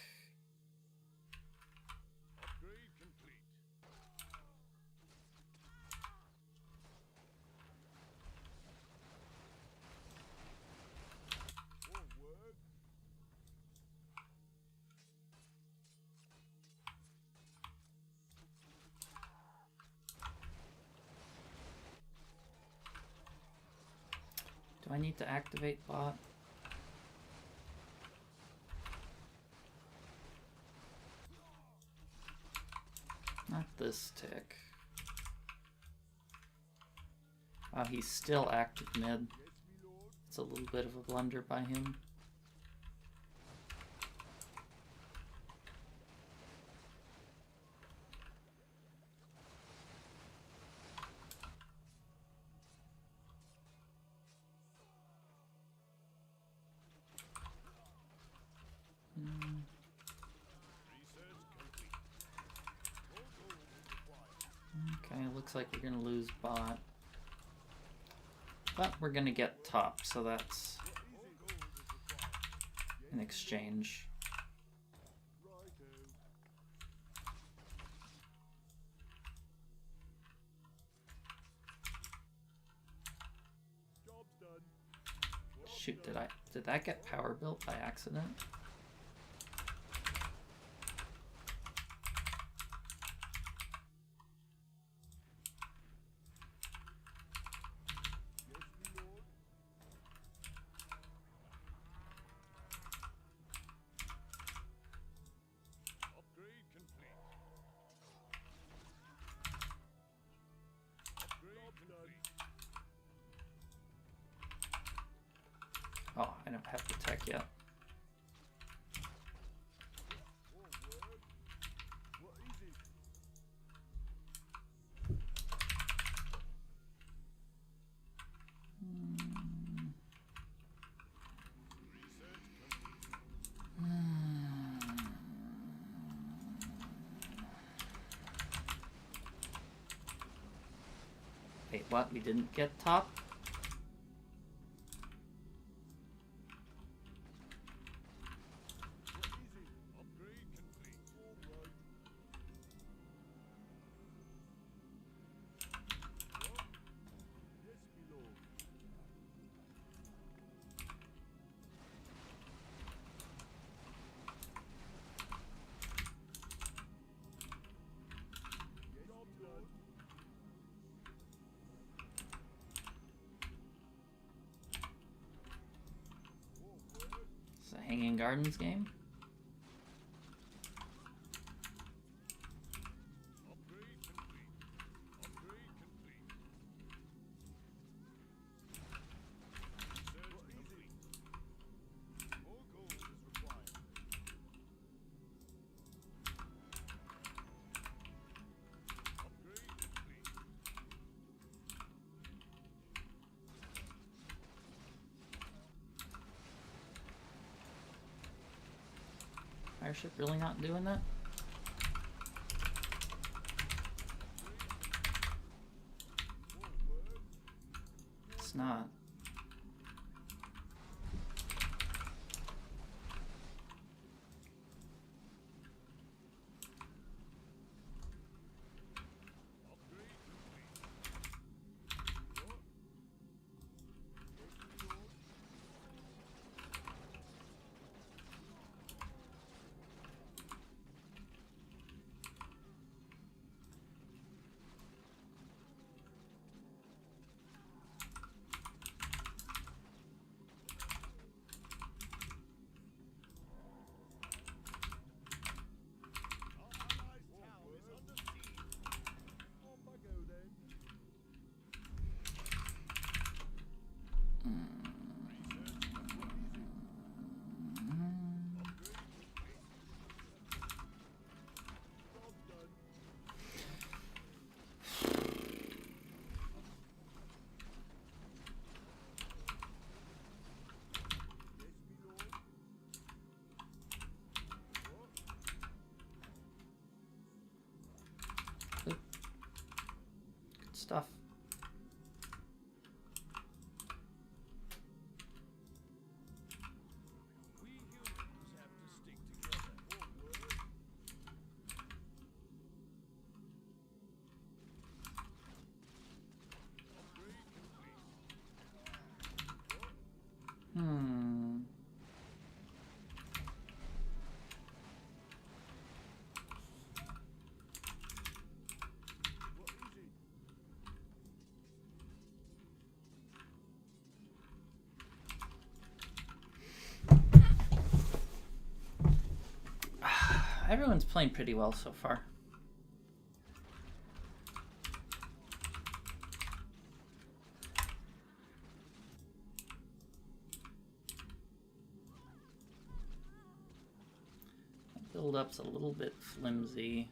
Do I need to activate bot? Not this tick. Wow, he's still active mid. It's a little bit of a blunder by him. Okay, looks like we're gonna lose bot. But we're gonna get top, so that's an exchange. Shoot, did that get power built by accident? Oh, I don't have the tech yet. Wait, what? We didn't get top? Hanging Gardens game. Upgrade complete. Upgrade complete. Research complete. More gold is required. Upgrade complete. Fireship really not doing that? It's not. Good stuff. We humans have to stick together. Forward. Upgrade complete. Hmm. What is it? Everyone's playing pretty well so far. Build-up's a little bit flimsy.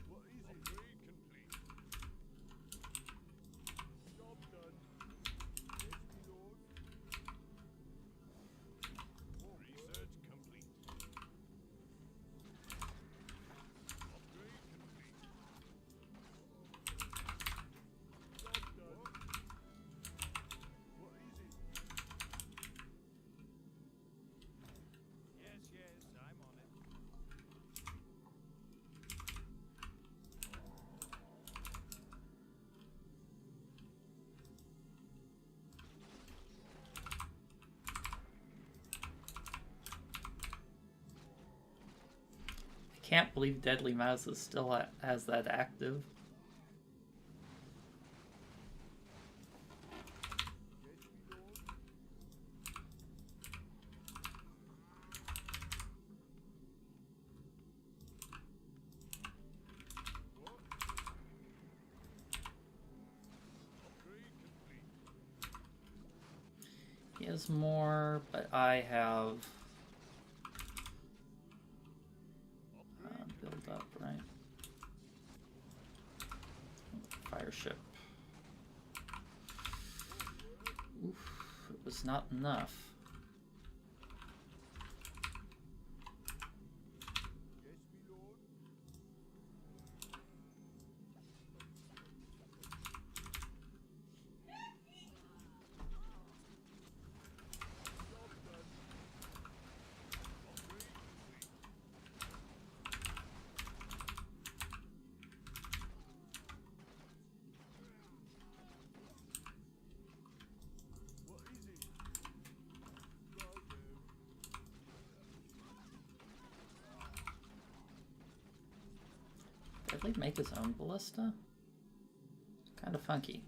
What is it? Upgrade complete. Job done. Yes, my lord. Research complete. Upgrade complete. Job done. What is it? Yes, yes, I'm on it. I can't believe Deadly Mouse is still has that active. Yes, my lord. What? Upgrade complete. He has more, but I have build up, right? Fireship. Oof, it was not enough. Yes, my lord. Job done. Upgrade complete. What is it? Righto. Deadly make his own ballista? It's kind of funky.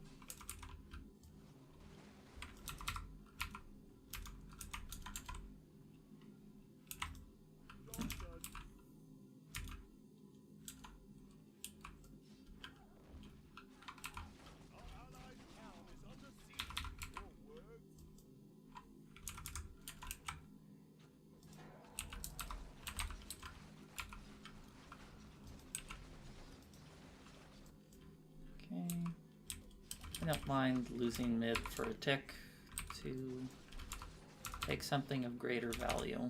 don't mind losing mid for a tick to take something of greater value.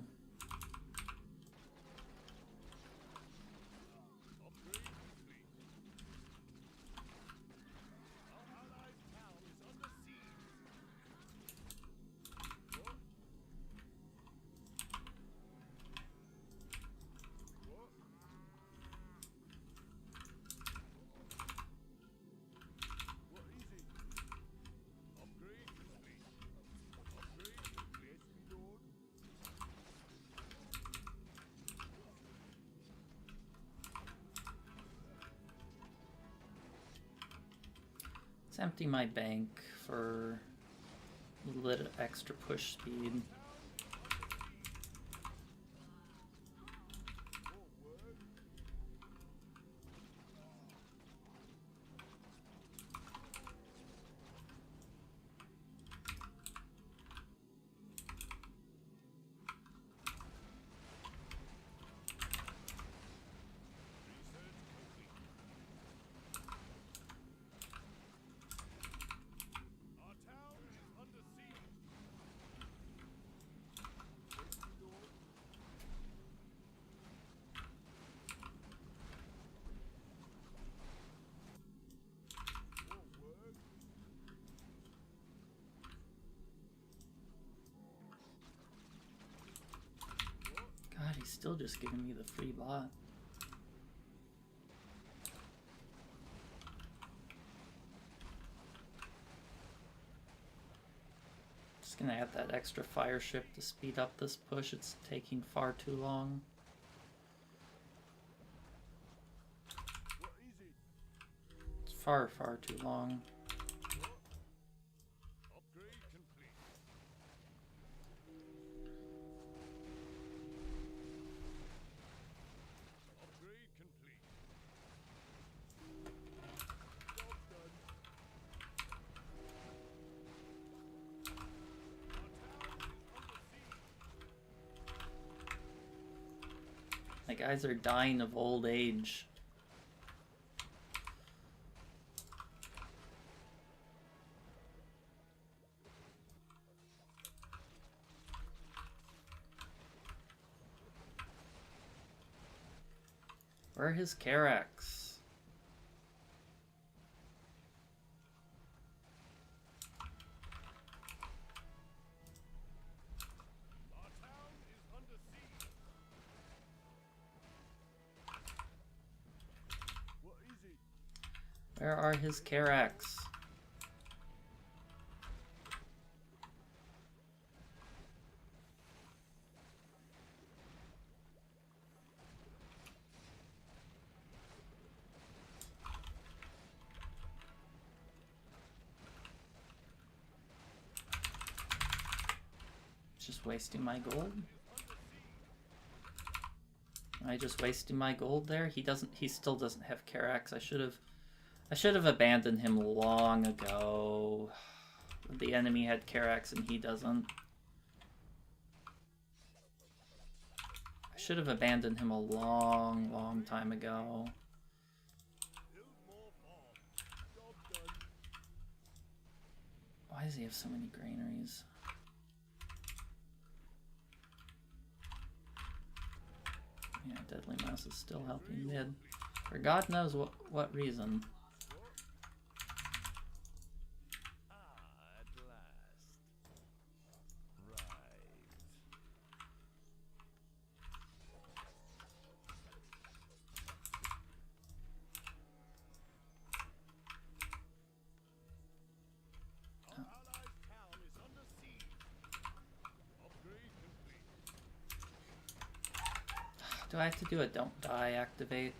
Let's empty my bank for a little bit of extra push speed. God, he's still just giving me the free bot. Just gonna add that extra fire ship to speed up this push. It's taking far too long. It's far too long. My guys are dying of old age. Where are his Karax? Where are his Karax? Just wasting my gold? Am I just wasting my gold there? He still doesn't have Karax. I should have abandoned him long ago. The enemy had Karax and he doesn't. I should have abandoned him a long time ago. Why does he have so many granaries? Yeah, Deadly Mouse is still helping mid. For God knows what reason. Do I have to do a don't die activate?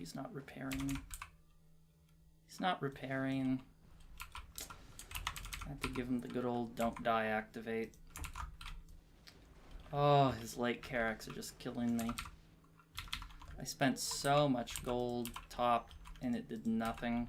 he's not repairing. He's not repairing. I have to give him the good old don't die activate. Oh, his late Carracks are just killing me. I spent so much gold top and it did nothing.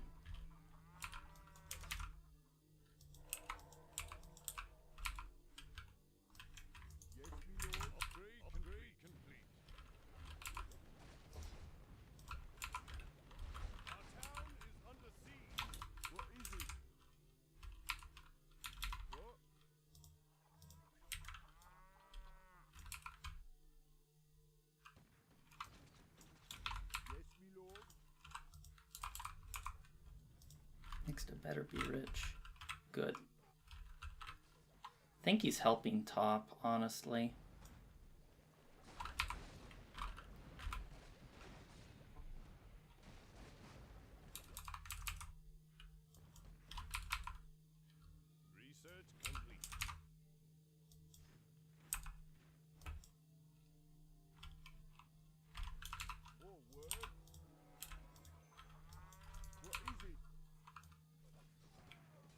Next, it better be rich. Good. I think he's helping top, honestly. Research complete. More work. What is it?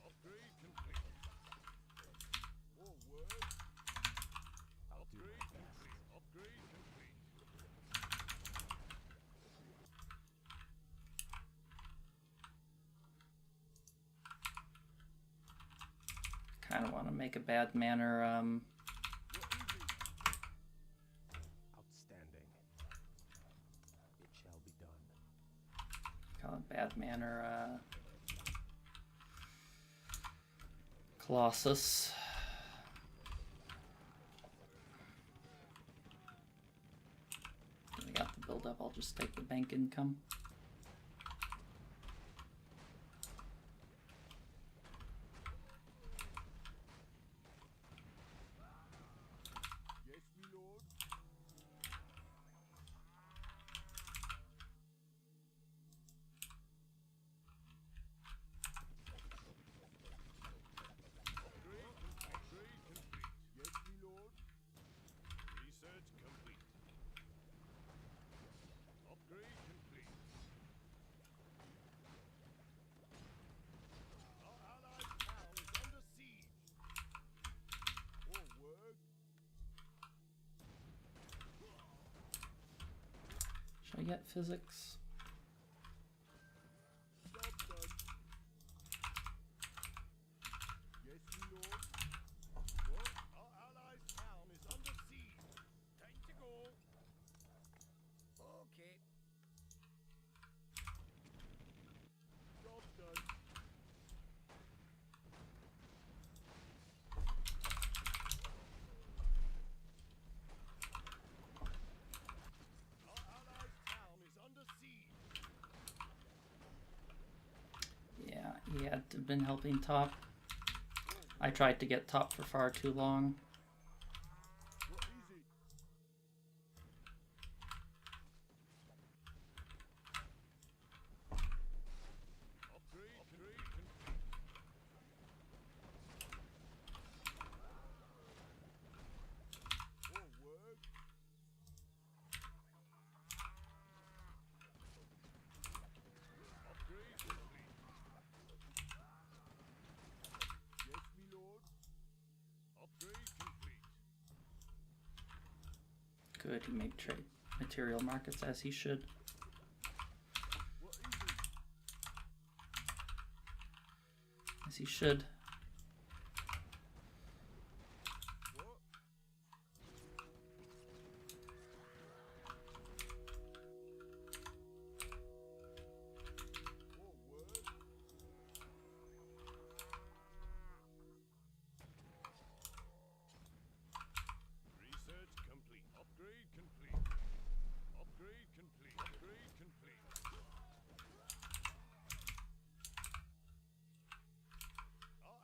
Upgrade complete. More work. Upgrade complete. Upgrade complete. Kind of want to make a bad manner, Outstanding. It shall be done. call it bad manner, Colossus. I got the build up, I'll just take the bank income. Yes, my lord. Upgrade complete. Yes, my lord. Research complete. Upgrade complete. Our allied town is under siege. More work. Should I get physics? Job done. Yes, my lord. What? Our allied town is under siege. Time to go. Okay. Job done. Our allied town is under siege. Yeah, he had to have been helping top. I tried to get top for far too long. What is it? Upgrade complete. More work. Upgrade complete. Yes, my lord. Upgrade complete. Good, he made trade material markets as he should. What is it? As he should. What? More work. Research complete. Upgrade complete. Upgrade complete. Upgrade complete. Our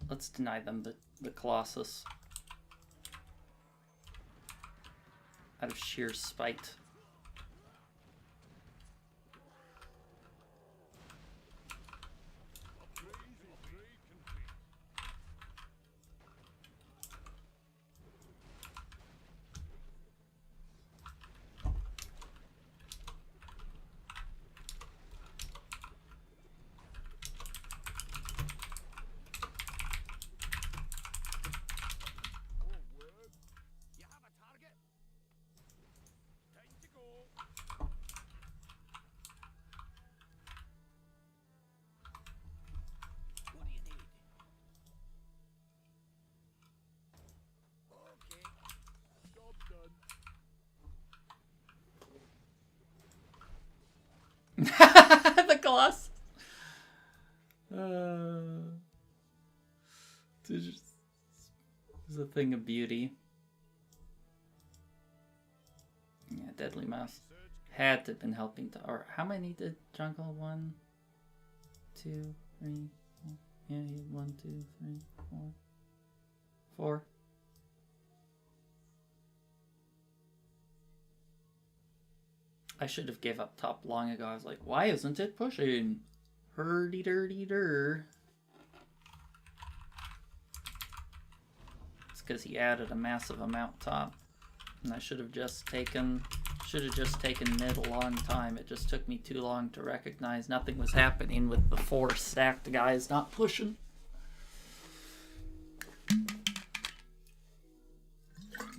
let's deny them the Colossus. Out of sheer spite. You have a target? Time to go. What do you need? Okay. Job done. The Colossus. It's a thing of beauty. Yeah, Deadly Mouse had to have been helping to. Or how many did Jungle? 1, 2, 3. Yeah, he had 1, 2, 3, 4. 4. I should have gave up top long ago. I was like, why isn't it pushing? Hurdy-durdy-dur. It's because he added a massive amount top. And I should have just taken mid a long time. It just took me too long to recognize nothing was happening with the 4 stacked guys not pushing.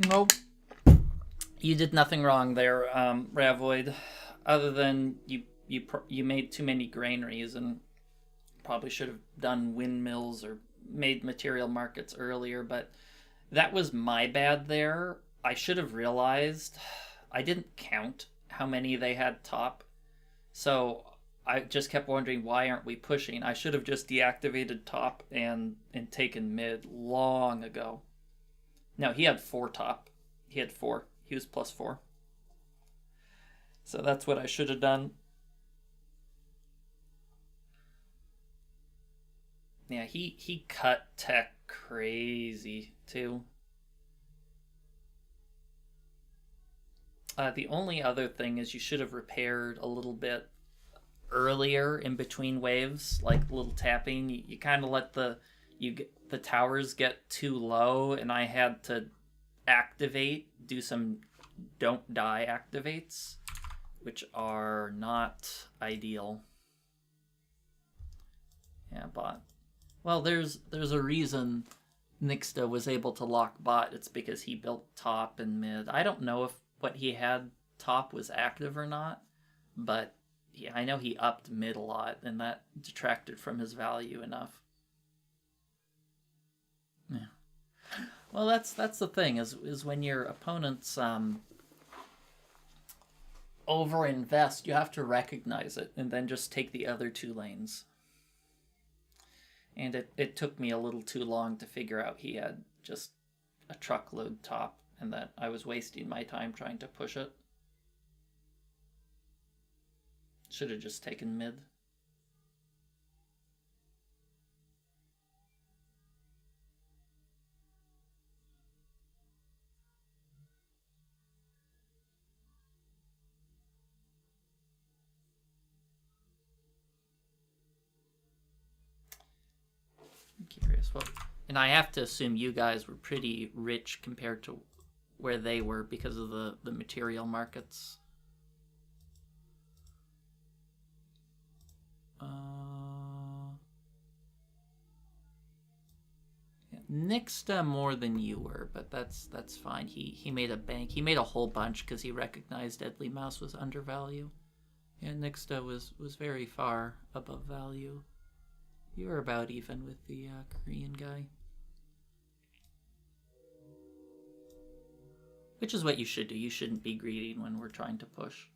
Nope. You did nothing wrong there, Ravoid, other than you made too many granaries and probably should have done windmills or made material markets earlier, but that was my bad there. I should have realized I didn't count how many they had top, so I just kept wondering, why aren't we pushing? I should have just deactivated top and taken mid long ago. No, he had 4 top. He had 4. He was +4. So that's what I should have done. Yeah, he cut tech crazy too. The only other thing is you should have repaired a little bit earlier in between waves, like little tapping. You kind of let the towers get too low, and I had to do some don't die activates, which are not ideal. Yeah, bot. Well, there's a reason Nixta was able to lock bot. It's because he built top and mid. I don't know if what he had top was active or not, but yeah, I know he upped mid a lot, and that detracted from his value enough. Yeah. Well, that's the thing is when your opponents overinvest, you have to recognize it and then just take the other 2 lanes. And it took me a little too long to figure out he had just a truckload top and that I was wasting my time trying to push it. Should have just taken mid. I'm curious. Well, and I have to assume you guys were pretty rich compared to where they were because of the material markets. Yeah, Nixta more than you were, but that's fine. He made a bank. He made a whole bunch because he recognized Deadly Mouse was undervalue. And Nixta was very far above value. You were about even with the Korean guy. Which is what you should do. You shouldn't be greedy when we're trying to push.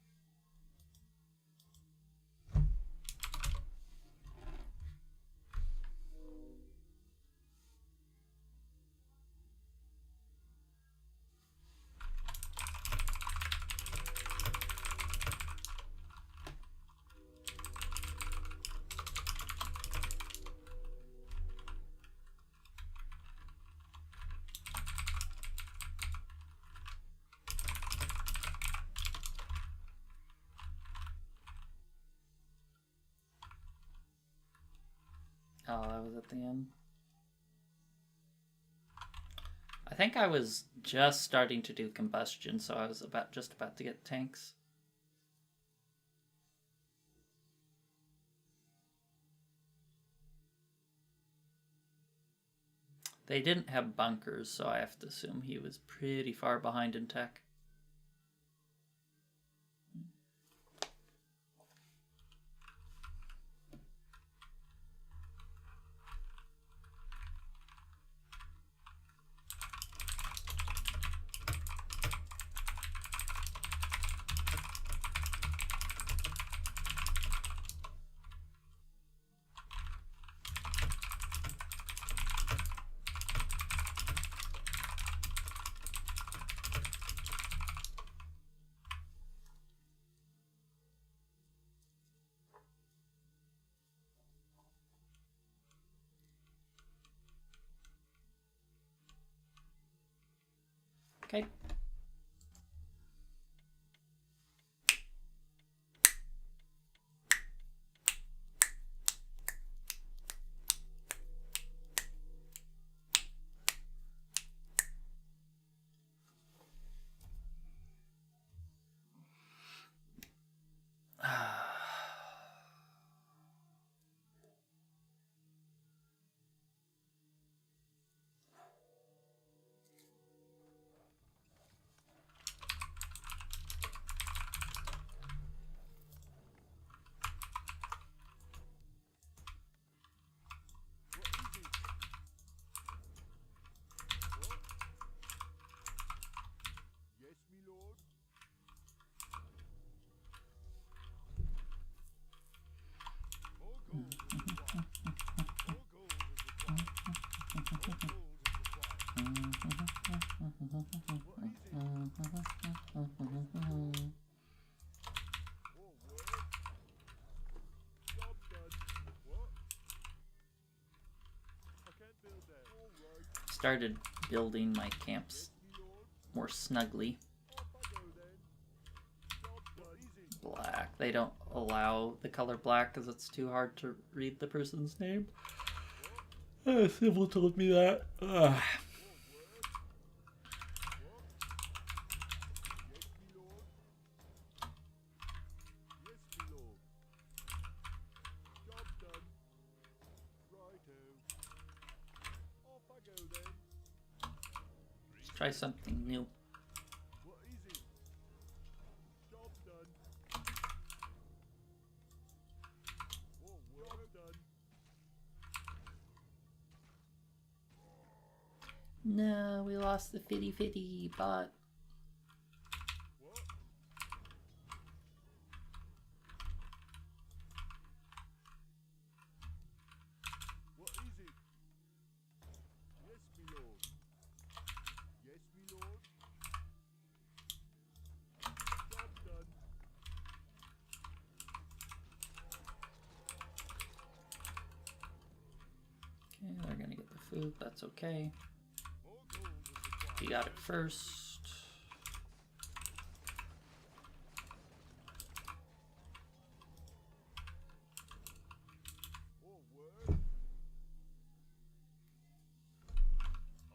Oh, that was at the end. I think I was just starting to do combustion, so I was just about to get tanks. They didn't have bunkers, so I have to assume he was pretty far behind in tech. Okay. Yes, me lord. More gold is required. More gold is required. More gold is required. More work. Job done. What? I can't build that. All right. Started building my camps Me lord. more snugly. Off I go then. Job done. Easy. Black. They don't allow the color black because it's too hard to read the person's name. Civil told me that. Ugh. Yes, me lord. Yes, me lord. Job done. Righto. Off I go then. Let's try something new. What is it? Job done. More work done. No, we lost the fitty bot. What? What is it? Yes, me lord. Yes, me lord. Job done. Okay, they're gonna get the food. That's okay. More gold is required. You got it first. More work.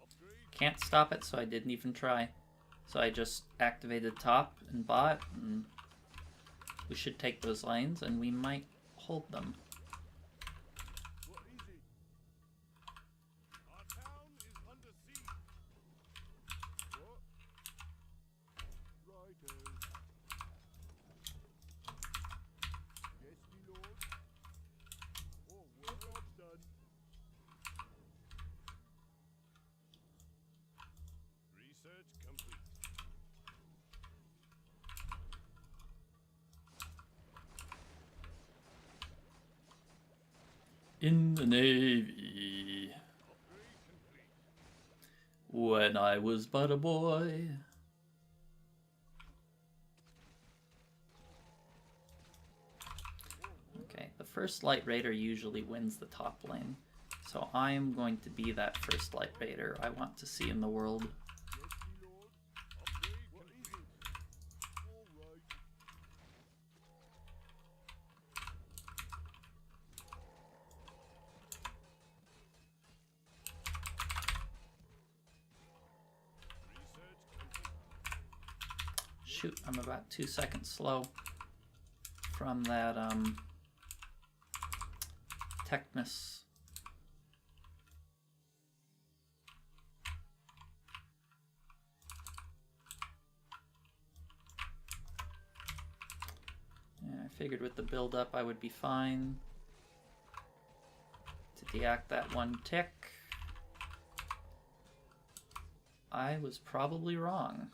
Upgrade. Can't stop it, so I didn't even try. So I just activated top and bot, and we should take those lanes, and we might hold them. What is it? Our town is under siege. What? Righto. Yes, me lord. More work. Job done. Research complete. In the Navy, Upgrade complete. when I was but a boy. Okay, the first light raider usually wins the top lane. So I'm going to be that first light raider I want to see in the world. Yes, me lord. Upgrade. What is it? All right. Shoot, I'm about 2 seconds slow from that Technus. Yeah, I figured with the build up I would be fine to deact that one tick. I was probably wrong.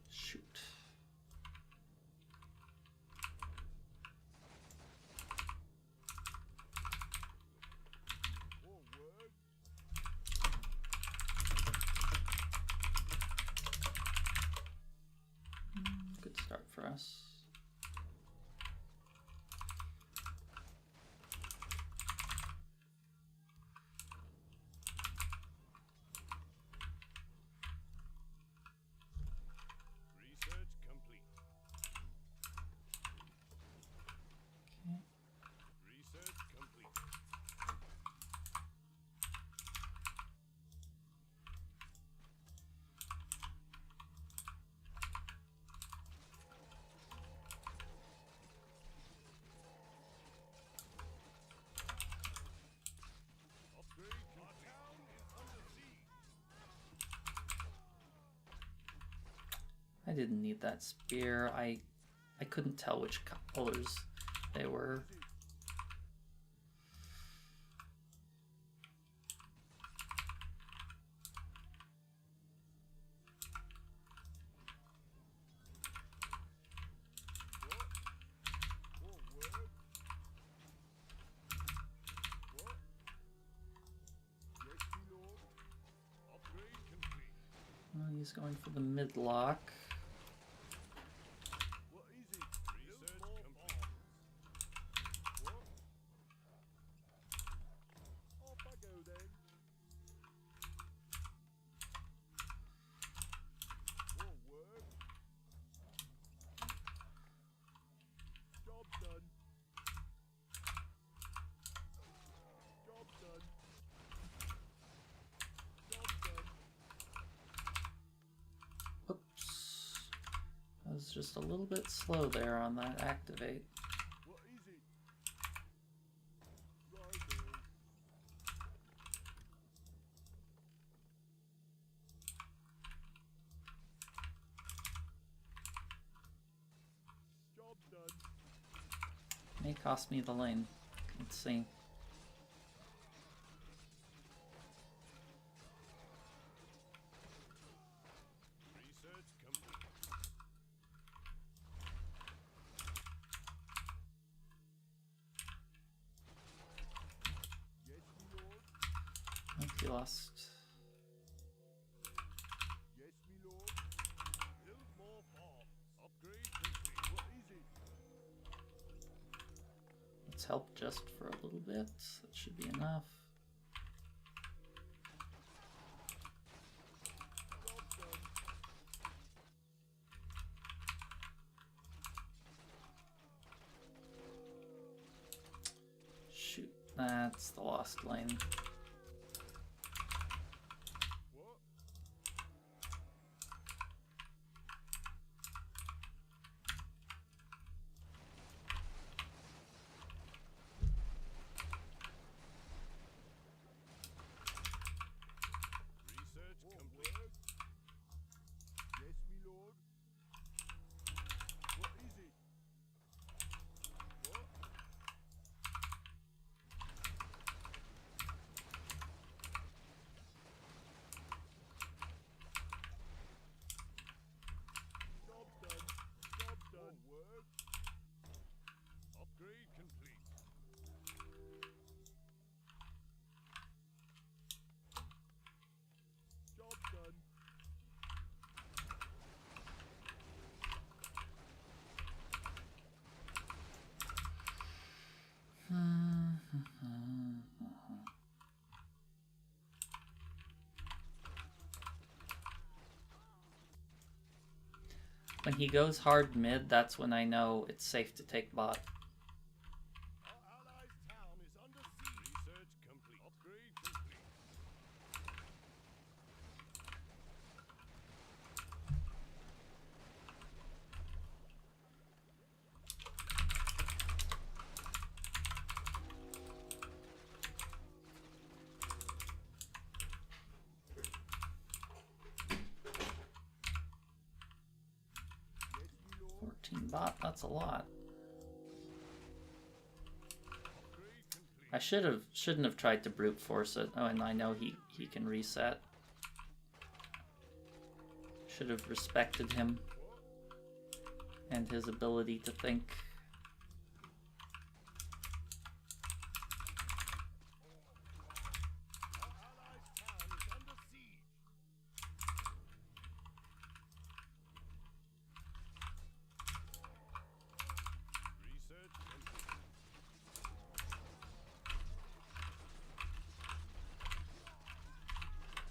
Shoot. Forward. Good start for us. Research complete. Okay. Research complete. Upgrade. Our town is under siege. I didn't need that spear. I couldn't tell which colors they were. Forward. What? Yes, my lord. Upgrade complete. Well, he's going for the mid-lock. What is it? Research complete. What? Off I go then. Forward. Job done. Job done. Job done. Oops. I was just a little bit slow there on that activate. What is it? Righto. Job done. May cost me the lane. Let's see. Research complete. Yes, my lord. I think he lost. Yes, my lord. Build more farms. Upgrade complete. What is it? Let's help just for a little bit. That should be enough. Job done. Shoot, that's the lost lane. What? Research complete. Yes, my lord. What is it? What? When he goes hard mid, that's when I know it's safe to take bot. Our allies' town is under siege. Research complete. Upgrade complete. 14 bot, that's a lot. Upgrade complete. I shouldn't have tried to brute force it. Oh, and I know he can reset. Should have respected him and his ability to think. Our allies' town is under siege. Research complete.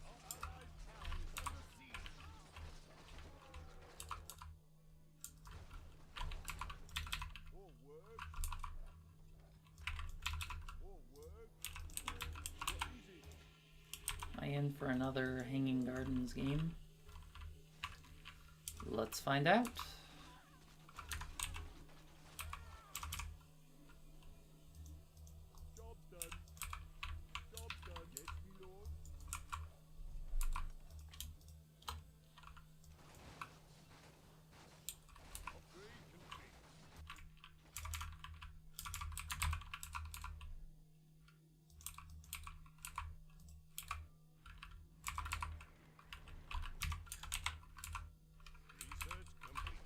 Our allies' town is under siege. More work. More work. What is it? Am I in for another Hanging Gardens game? Let's find out. Job done. Job done. Yes, my lord. Upgrade complete. Research complete.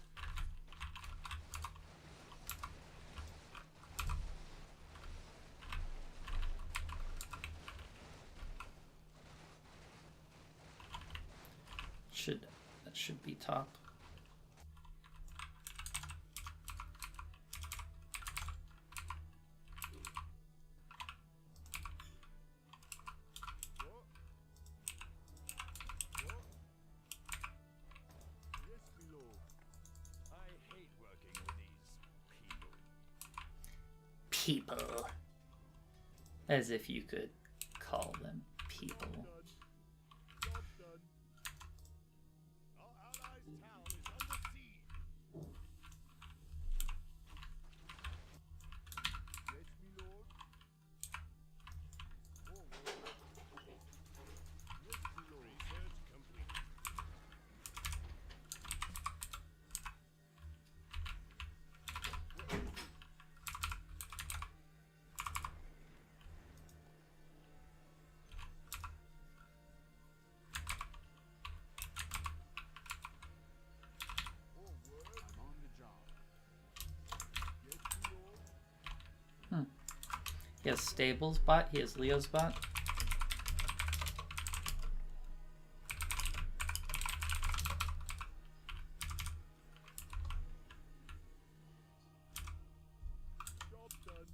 That should be top. What? What? Yes, my lord. I hate working with these people. People. As if you could call them people. Job done. Job done. Our allies' town is under siege. Yes, my lord. Forward. Yes, my lord. Research complete. What is it? Forward. I'm on the job. Yes, my lord. He has Stables bot, he has Leo's bot. Job done.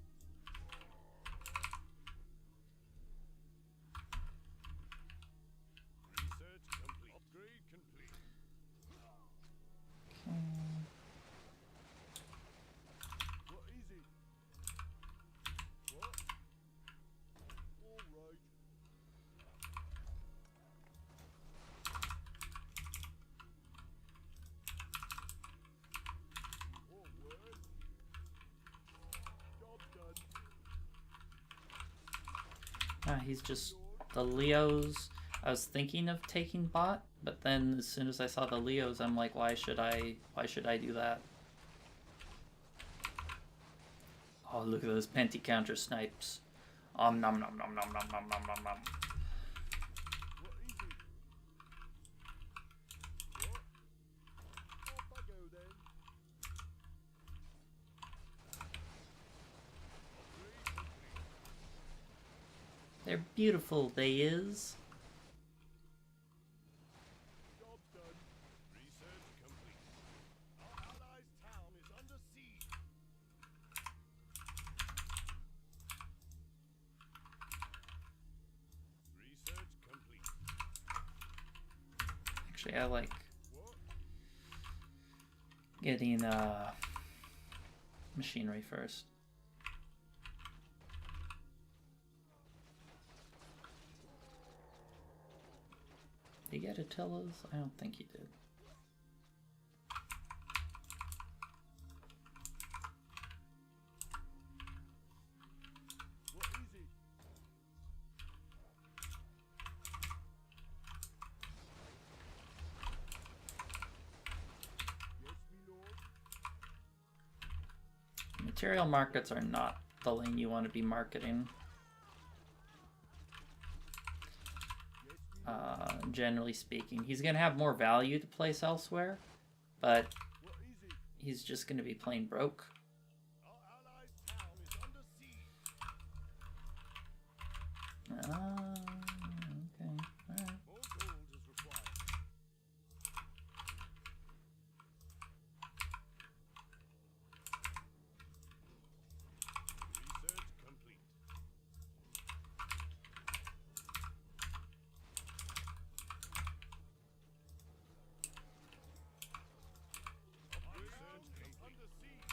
Research complete. Upgrade complete. What is it? What? All right. Forward. Job done. He's just the Leos. I was thinking of taking bot, but then as soon as I saw the Leos, I'm like, why should I do that? Oh, look at those Penti counter snipes. Nom nom nom nom nom nom nom nom nom. What is it? What? Off I go then. Upgrade complete. They're beautiful, they is. Job done. Research complete. Our allies' town is under siege. Research complete. Actually, I like What? getting machinery first. Did he get Attila's? I don't think he did. What is it? Yes, me lord. Material markets are not the lane you want to be marketing. Generally speaking, he's gonna have more value to place elsewhere, but What is it? he's just gonna be plain broke. Our allies' town is under siege. Okay, alright. More gold is required. Research complete. Research is under siege.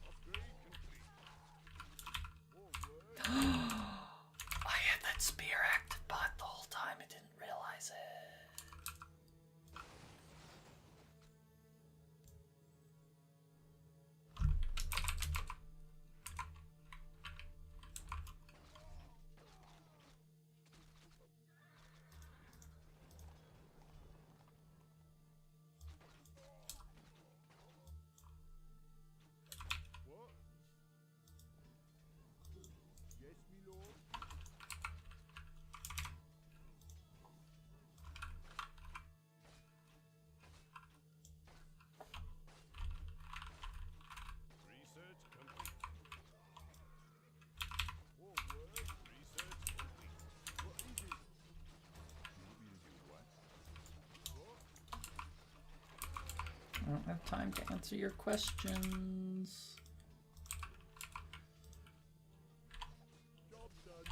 Upgrade complete. Forward. I had that spear active bot the whole time, I didn't realize it. What? Yes, me lord. Research complete. Forward. Research complete. What is it? You want me to do what? I don't have time to answer your questions. Job done.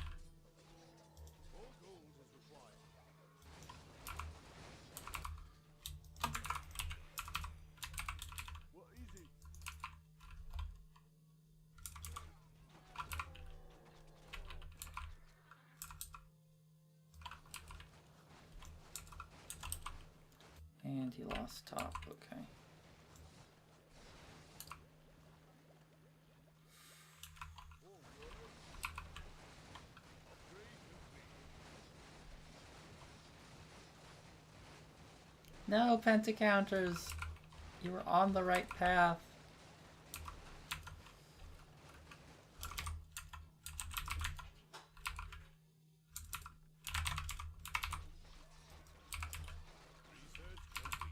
More gold is required. What is it? And he lost top, okay. No, Pentacounters! You were on the right path. Research complete.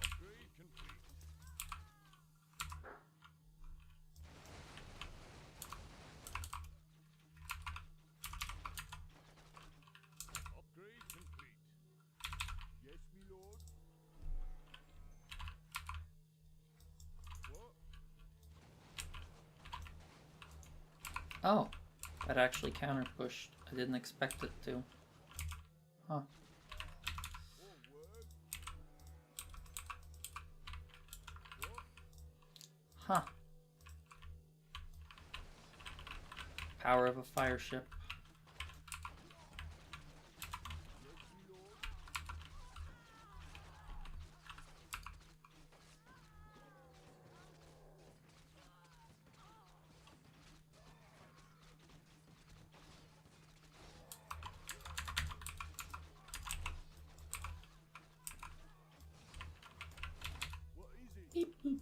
Upgrade complete. Upgrade complete. Yes, me lord. What? Oh, that actually counter pushed. I didn't expect it to. Huh. Forward. What? Huh. Power of a fire ship. Yes, me lord. What is it? Beep, boop.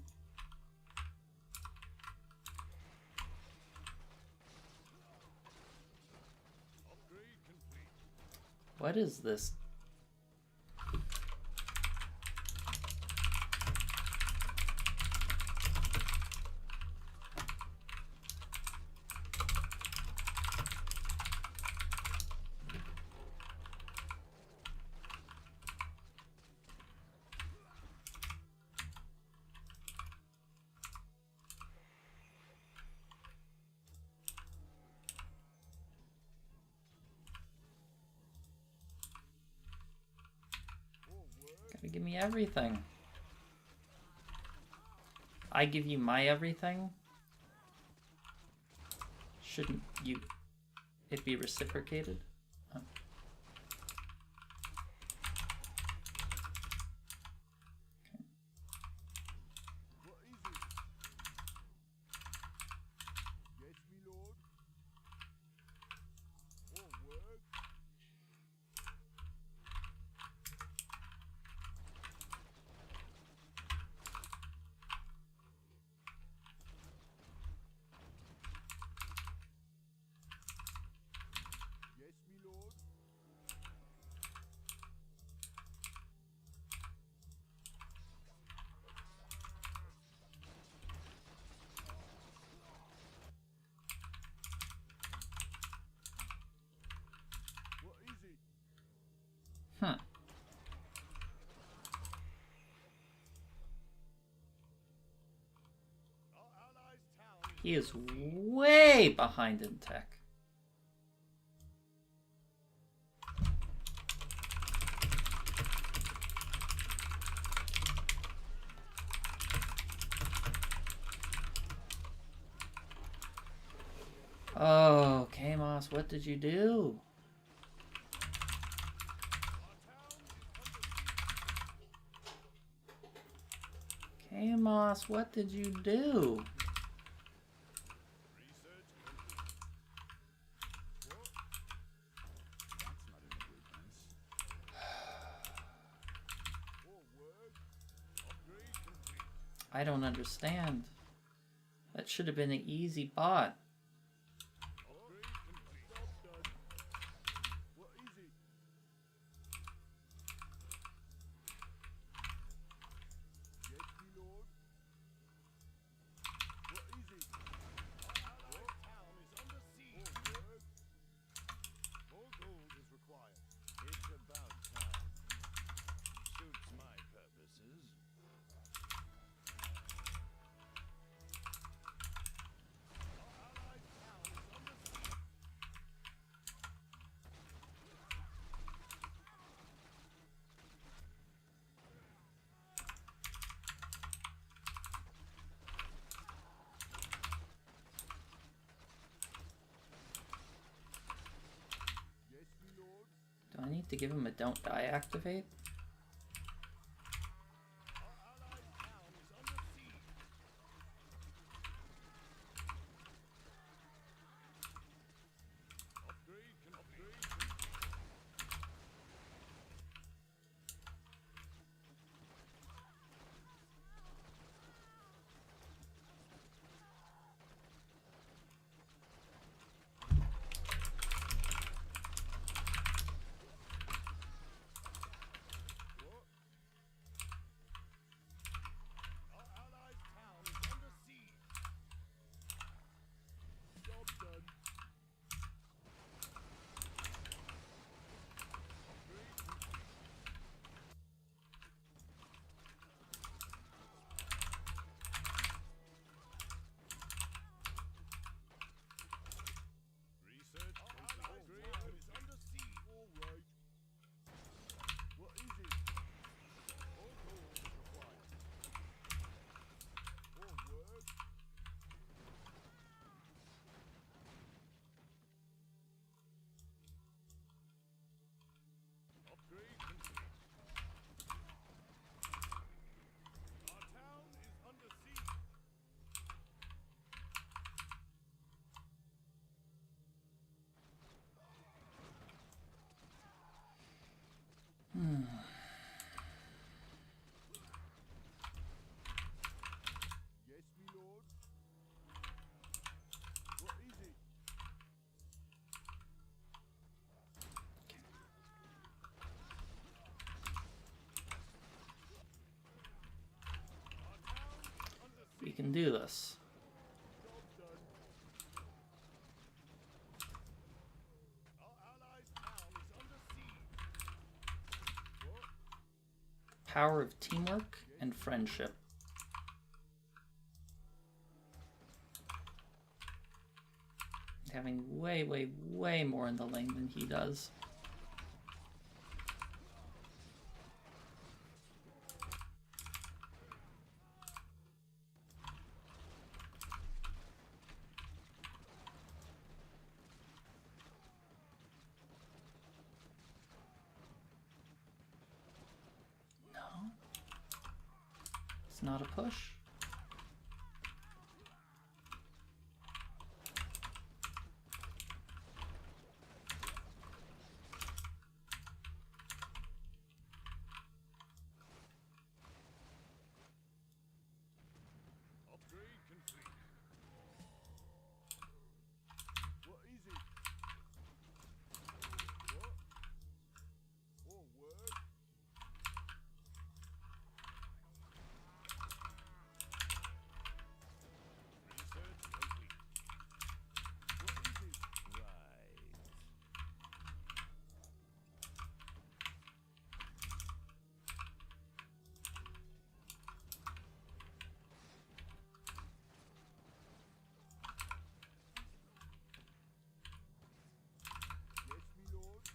Upgrade complete. What is this? Give me everything. I give you my everything. Shouldn't it be reciprocated? Oh. What is it? Yes, me lord. More work? Yes, me lord. What is it? Huh. Our allies' town. He is way behind in tech. Oh, Kamos, what did you do? Kamos, what did you do? Research That's not in the blueprints. more work. Upgrade complete. I don't understand. That should have been an easy bot. Upgrade complete. Job done. What is it? Yes, me lord. What is it? Our allied town is under siege. More work. More gold is required. It's about time. Suits my purposes. Our allied town is under siege. Yes, me lord. Do I need to give him a don't die activate? Our allied town is under siege. Upgrade can upgrade. What? Our allied town is under siege. Job done. Upgrade complete. Research. Our allied town is under siege. All right. What is it? More gold is required. More work. Upgrade complete. Our town is under siege. Yes, me lord. What is it? Our town is under We siege. can do this. Job done. Our allies' town is under siege. What? Power of teamwork and friendship. Having way, way, way more in the lane than he does. It's not a push. Upgrade complete. What is it? What? One word? Research complete. What is it? Right. Yes, me lord.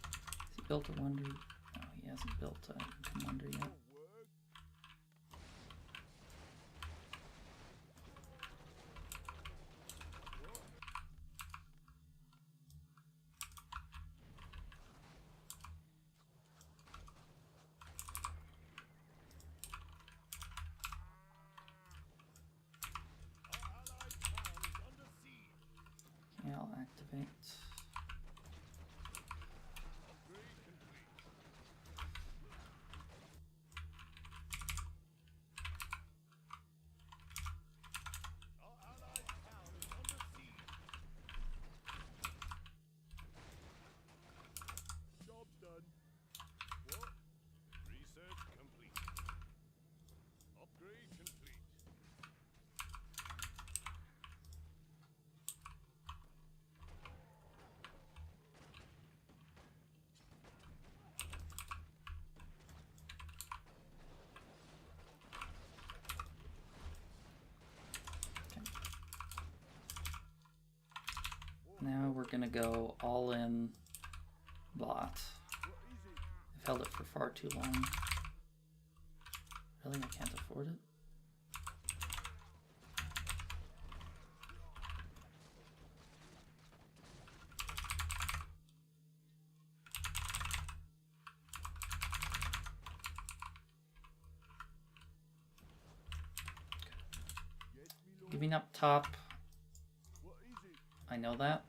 Has he built a wonder? No, he hasn't built a wonder yet. One word? Our allied town is under siege. Okay, I'll activate. Upgrade complete. Our allied town is under siege. Job's done. What? Research complete. Upgrade complete. Now we're gonna go all in bot. What is it? I've held it for far too long. Really, I can't afford it. Yes, me lord. Giving up top. What is it? I know that.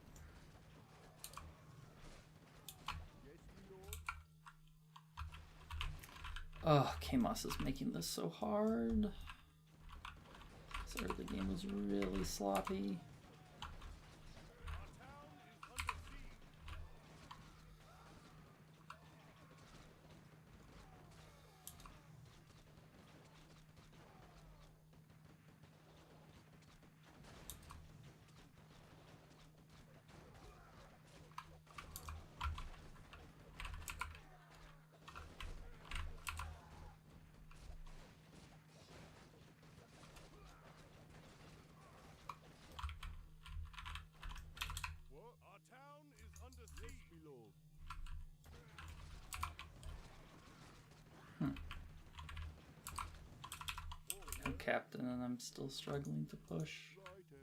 Yes, me lord. Oh, Kamos is making this so hard. This early game was really sloppy. Our town is under siege. What? Our town is under siege. Yes, me lord. No captain, and I'm still struggling to push. Righto.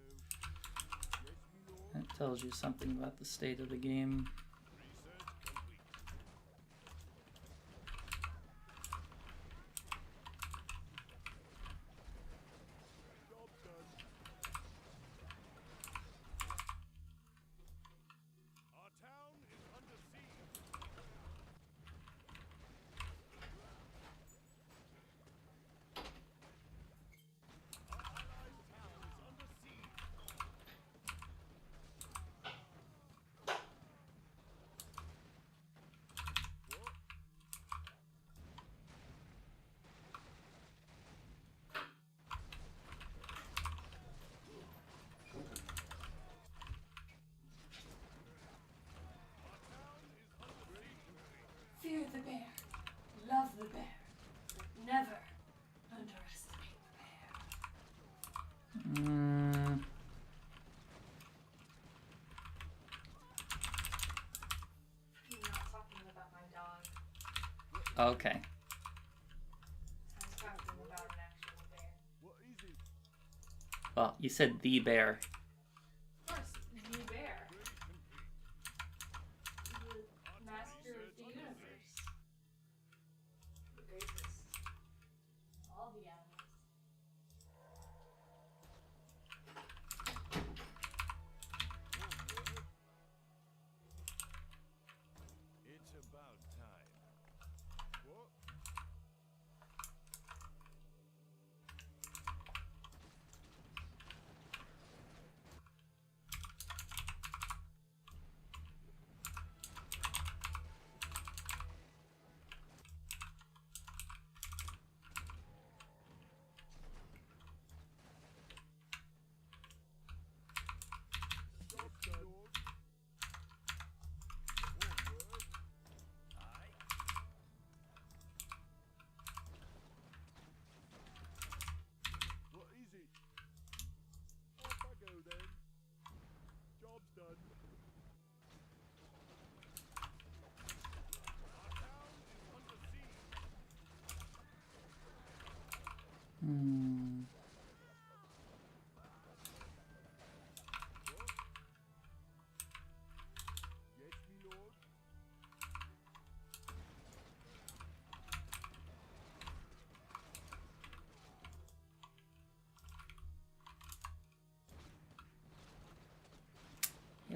Yes, me lord. That tells you something about the state of the game. Research complete. Job's done. Our town is under siege. Our allied town is under siege. What? Our town is under siege. Fear the bear. Love the bear. But never underestimate the bear. I'm not talking about my dog. Okay. I'm talking about an actual bear. What is it? Well, you said the bear. Of course, the bear. Upgrade complete. The master of the universe. The greatest. All the animals.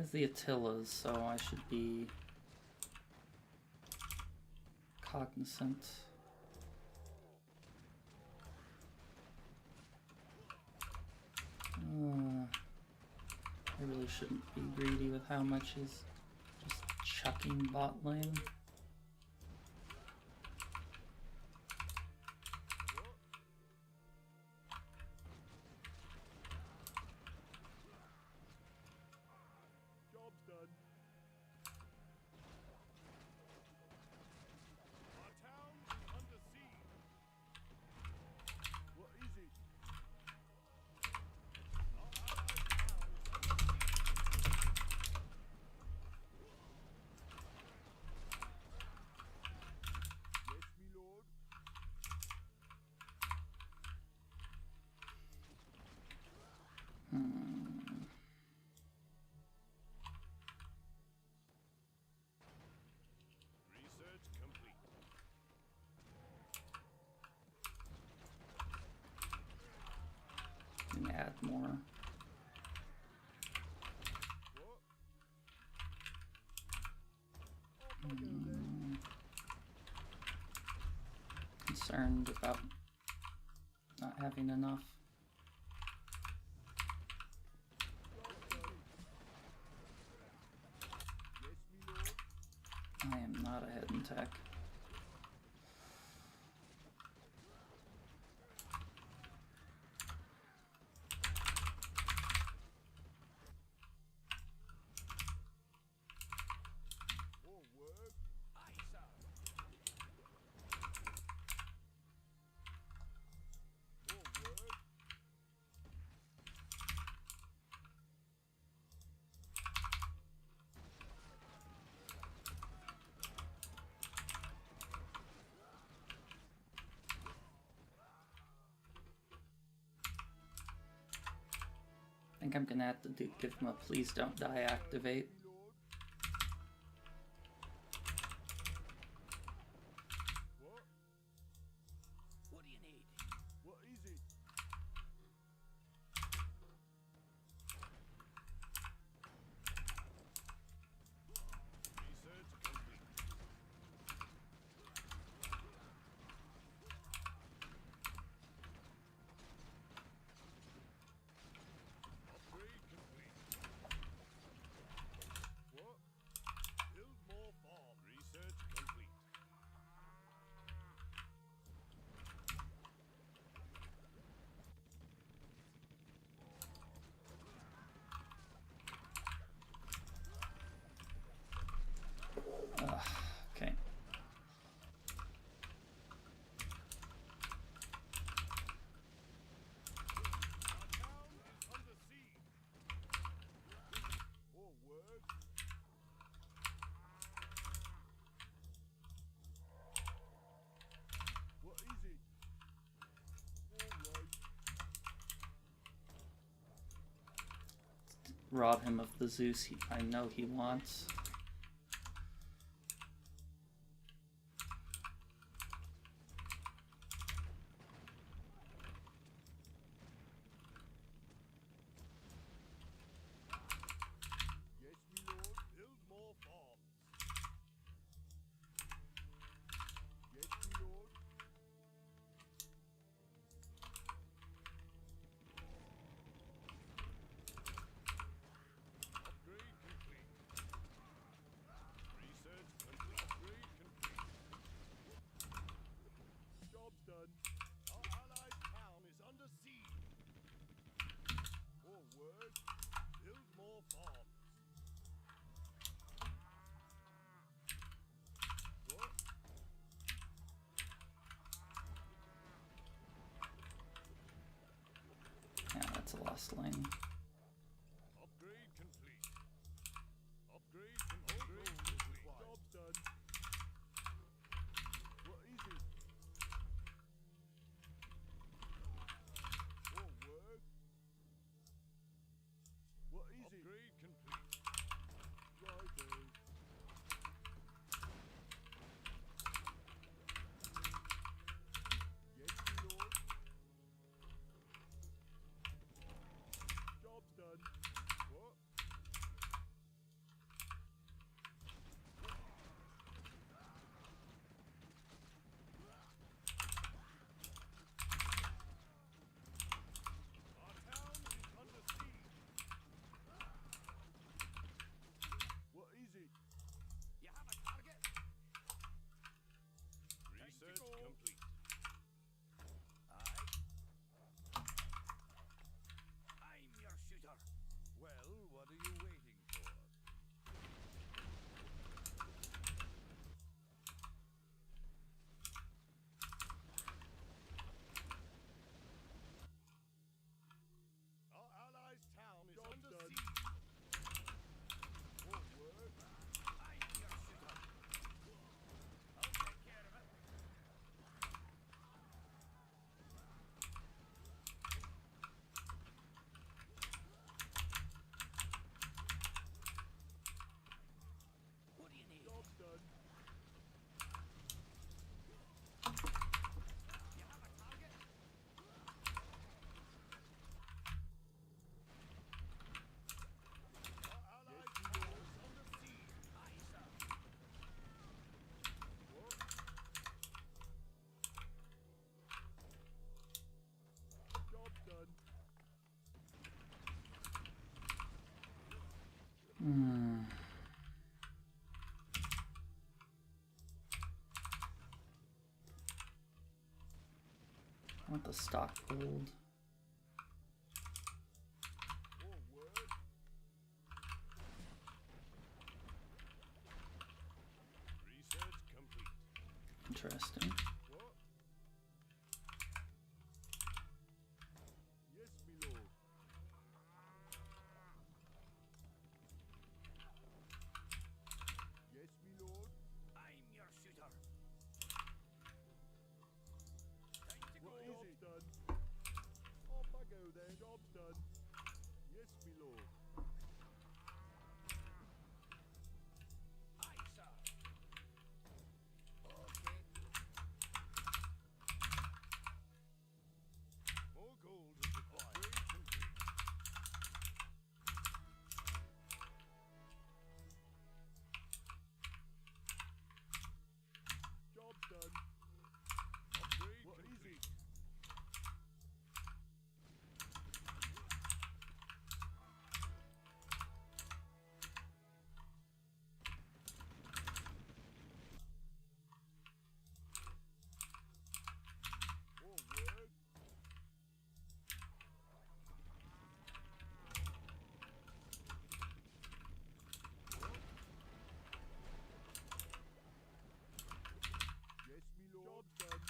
has the Attilas, so I should be cognizant. I really shouldn't be greedy with how much he's just chucking bot lane. Job's done. Our town is under siege. What is it? Our allied town is under siege. Yes, me lord. Research complete. And add more. What? Off I go then. Concerned about not having enough. Job's done. Yes, me lord. I am not ahead in tech. Forward. Aye, sir. Forward. I think I'm gonna have to give him a please don't die activate. Me lord. What? What do you need? What is it? Research complete. Upgrade complete. What? Build more farm. Research complete. Okay. Our town is under siege. Forward. What is it? All right. Rob him of the Zeus I know he wants. Yes, me lord. Build more farms. Yes, me lord. Upgrade complete. Research complete. Upgrade complete. Job's done. Our allied town is under siege. Forward. Build more farms. What? Yeah, that's a lost lane. Upgrade complete. Upgrade complete. Job's done. What is it? Forward. What is it? Upgrade complete. Righto. Yes, my lord. I want the stock gold. Forward. Research complete. Interesting. What? Yes, my lord. Yes, my lord. I'm your shooter. Time to What go. job's done? Off I go then. Job's done. Yes, my lord. Aye, sir. Okay. More gold is required. Upgrade complete. Job's done. Upgrade complete. Forward. Yes, me lord. Job's done.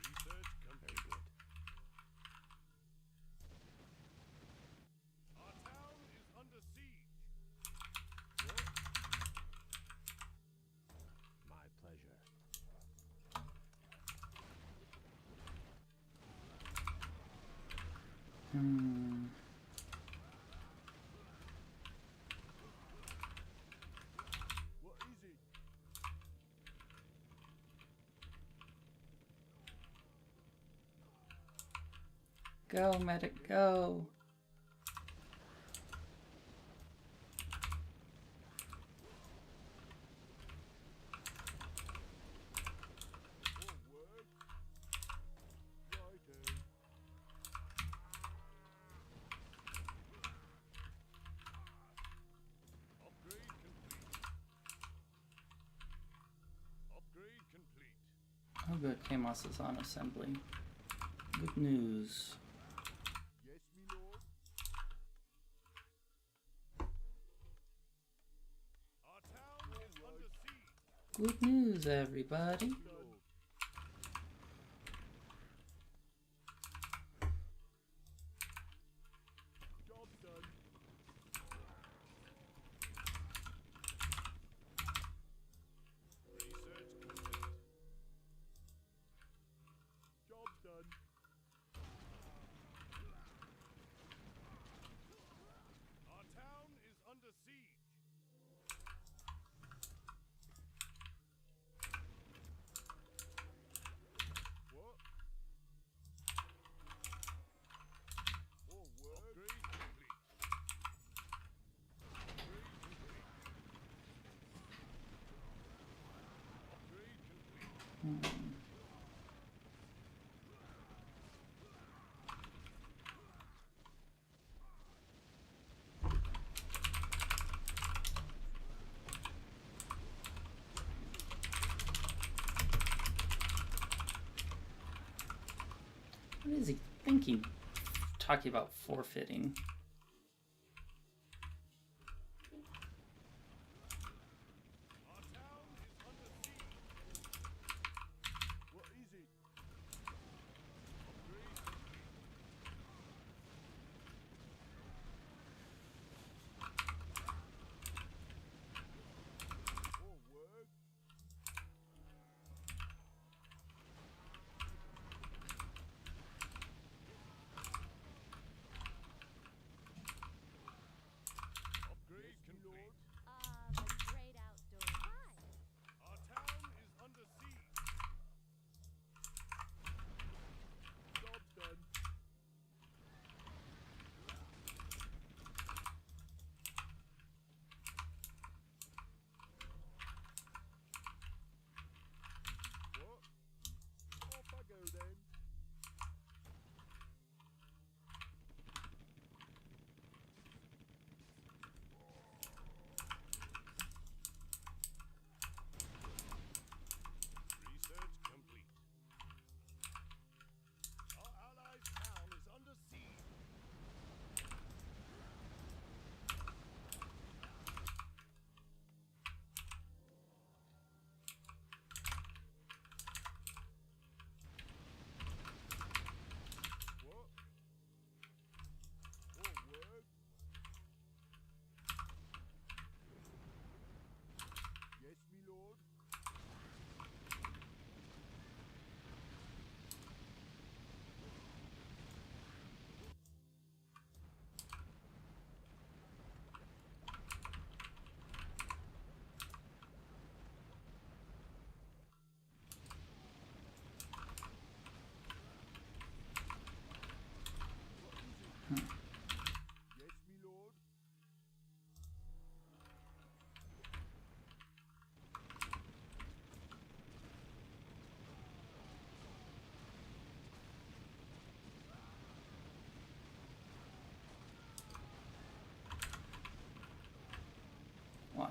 Research complete. Very good. Our town is under siege. What? My pleasure. Hmm. What is it? Go, medic, go. Forward. Righto. Upgrade complete. Upgrade complete. Oh good, Kamos is on assembly. Good news. Yes, me lord. Our town is under siege. Good news, everybody. Me lord. Job's done. Research complete. Job's done. Our town is under siege. What? Forward. Upgrade complete. Upgrade complete. Upgrade complete. What is he thinking? Talking about forfeiting. Our town is under siege. What is it? Upgrade complete. Forward.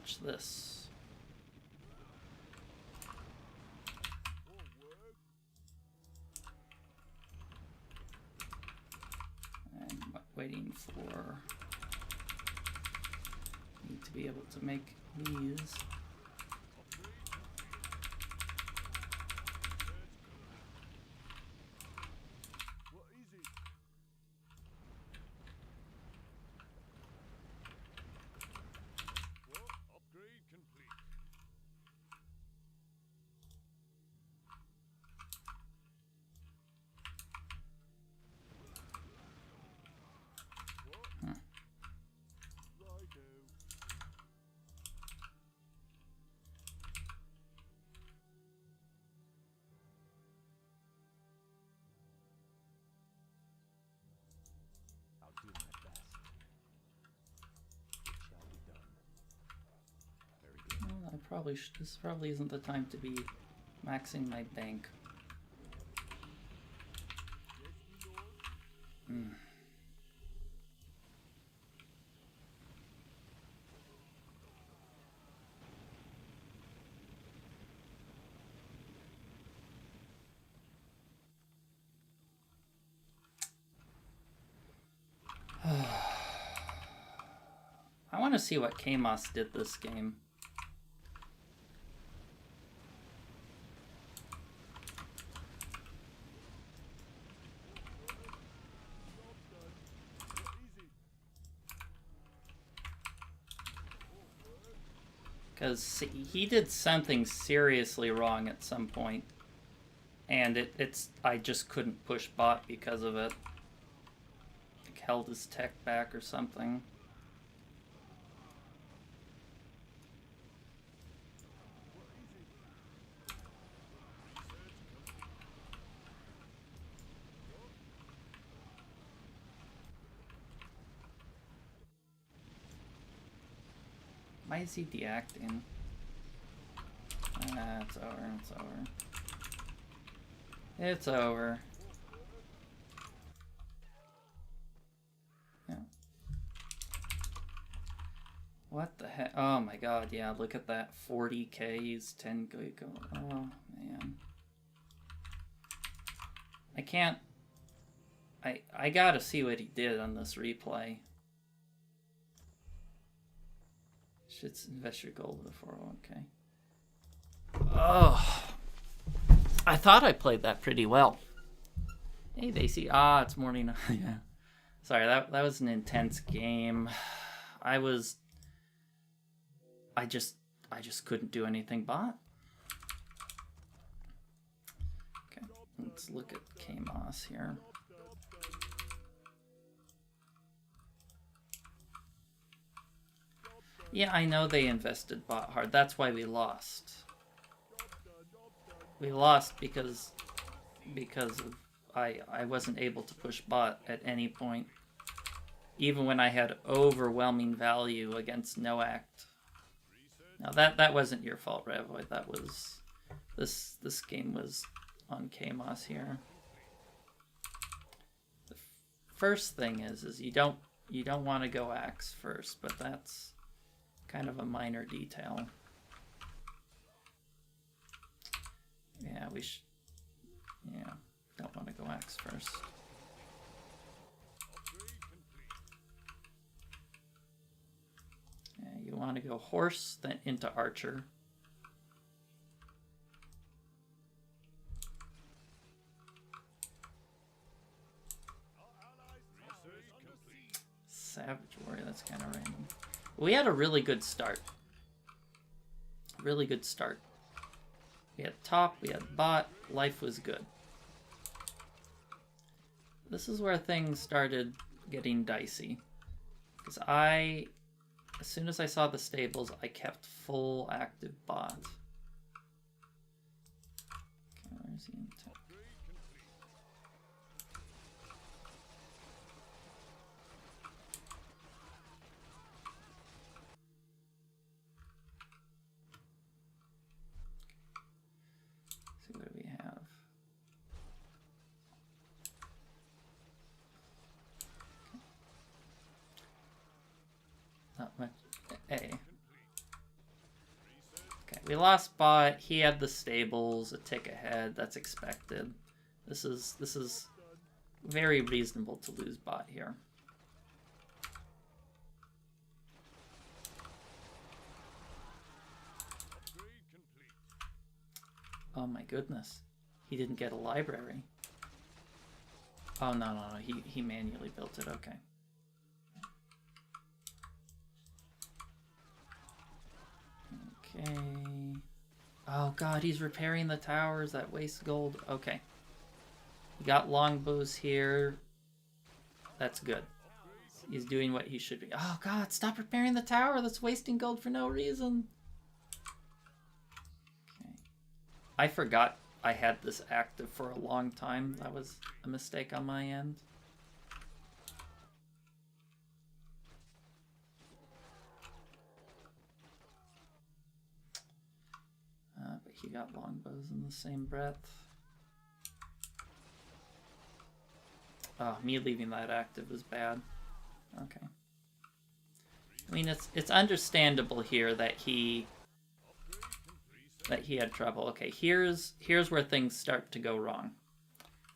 watch this. I'm waiting for me to be able to make these. What is it? Well, upgrade complete. What? Righto. I'll do my best. It shall be done. Very good. Well, I probably this probably isn't the time to be maxing my bank. Yes, my lord. I want to see what Kamos did this game. What is it? Because he did something seriously wrong at some point, and I just couldn't push bot because of it. Like held his tech back or something. Why is he deacting? It's over, it's over. It's over. Yeah. What the heck? Oh my god, yeah, look at that. 40k, he's 10 go. Oh, man. I can't... I gotta see what he did on this replay. Should invest your gold before, okay. Oh, I thought I played that pretty well. Hey, Daisy. Ah, it's morning. Yeah. Sorry, that was an intense game. I just couldn't do anything bot. Okay, let's look at Kamos here. Yeah, I know they invested bot hard. That's why we lost. We lost because of I wasn't able to push bot at any point, even when I had overwhelming value against Noact. Now that wasn't your fault, Revoid. That was this game was on Kamos here. The first thing is you don't want to go axe first, but that's kind of a minor detail. Yeah, don't want to go axe first. Yeah, you want to go horse, then into archer. Savage warrior, that's kind of random. We had a really good start. Really good start. We had top, we had bot, life was good. This is where things started getting dicey. Because as soon as I saw the stables, I kept full active bot. Okay, where's the intent? See what we have. Not much. A. We lost bot. He had the stables a tick ahead. That's expected. This is very reasonable to lose bot here. Upgrade complete. Oh my goodness. He didn't get a library. Oh, no. He manually built it. Okay. Okay. Oh god, he's repairing the towers. That wastes gold. Okay. We got longbows here. That's good. He's doing what he should be. Oh god, stop repairing the tower. That's wasting gold for no reason. Okay. I forgot I had this active for a long time. That was a mistake on my end. But he got longbows in the same breath. Oh, me leaving that active was bad. Okay. I mean, it's understandable here that he had trouble. Okay, here's where things start to go wrong.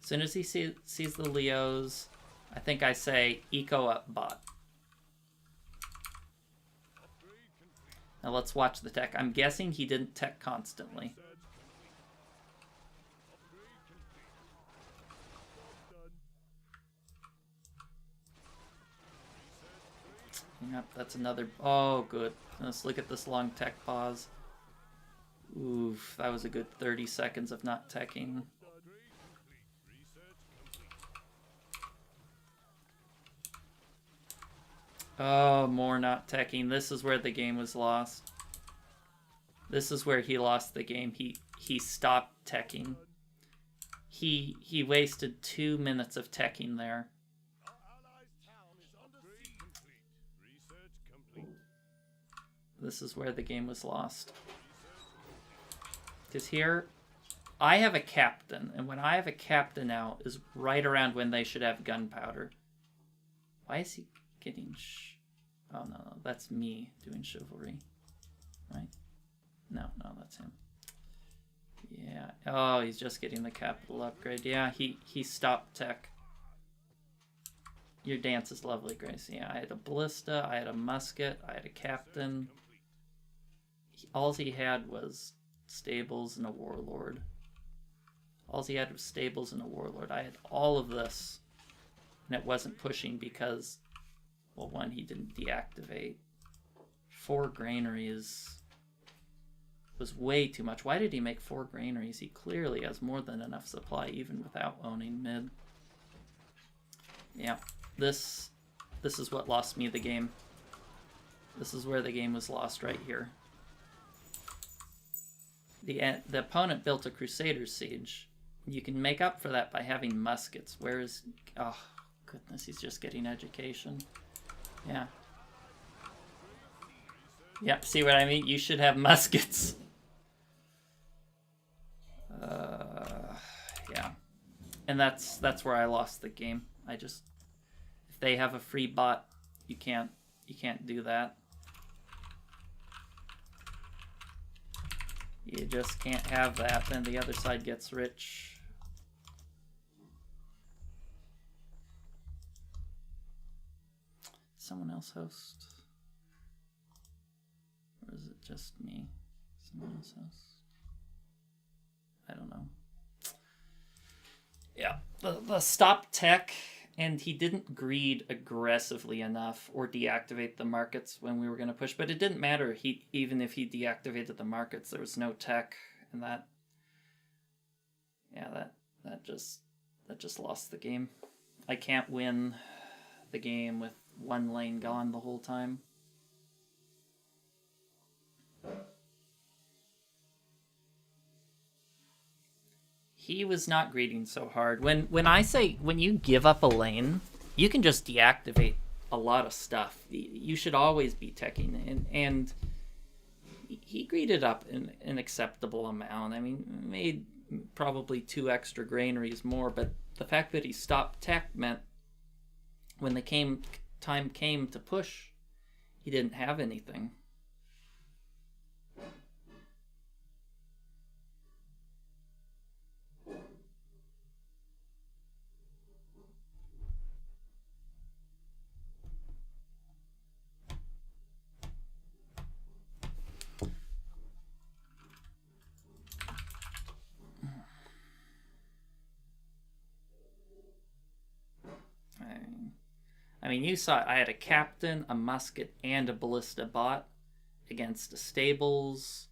As soon as he sees the Leos, I think I say eco up bot. Now let's watch the tech. I'm guessing he didn't tech constantly. Yep, that's another... Oh, good. Let's look at this long tech pause. Oof, that was a good 30 seconds of not teching. Oh, more not teching. This is where the game was lost. This is where he lost the game. He stopped teching. He wasted 2 minutes of teching there. Our allies' town is under siege. Research complete. This is where the game was lost. Because here, I have a captain, and when I have a captain out is right around when they should have gunpowder. Why is he getting Oh, no, that's me doing chivalry. Right? No, that's him. Yeah. Oh, he's just getting the capital upgrade. Yeah, he stopped tech. Your dance is lovely, Grace. Yeah, I had a ballista, I had a musket, I had a captain. All he had was stables and a warlord. All he had was stables and a warlord. I had all of this, and it wasn't pushing because, well, one, he didn't deactivate. 4 granaries was way too much. Why did he make 4 granaries? He clearly has more than enough supply even without owning mid. Yeah, this is what lost me the game. This is where the game was lost, right here. The opponent built a Crusader Siege. You can make up for that by having muskets. Whereas, oh goodness, he's just getting education. Yeah. Yep, see what I mean? You should have muskets. Yeah. And that's where I lost the game. I just, if they have a free bot, you can't do that. You just can't have that, then the other side gets rich. Someone else host? Or is it just me? Someone else host? I don't know. Yeah, the stop tech, and he didn't greed aggressively enough or deactivate the markets when we were going to push, but it didn't matter. Even if he deactivated the markets, there was no tech, and that just lost the game. I can't win the game with one lane gone the whole time. He was not greeting so hard. When I say, when you give up a lane, you can just deactivate a lot of stuff. You should always be teching, and he greeted up an acceptable amount. I mean, made probably 2 extra granaries more, but the fact that he stopped tech meant when the time came to push, he didn't have anything. I mean, you saw I had a captain, a musket, and a ballista bot against a stables,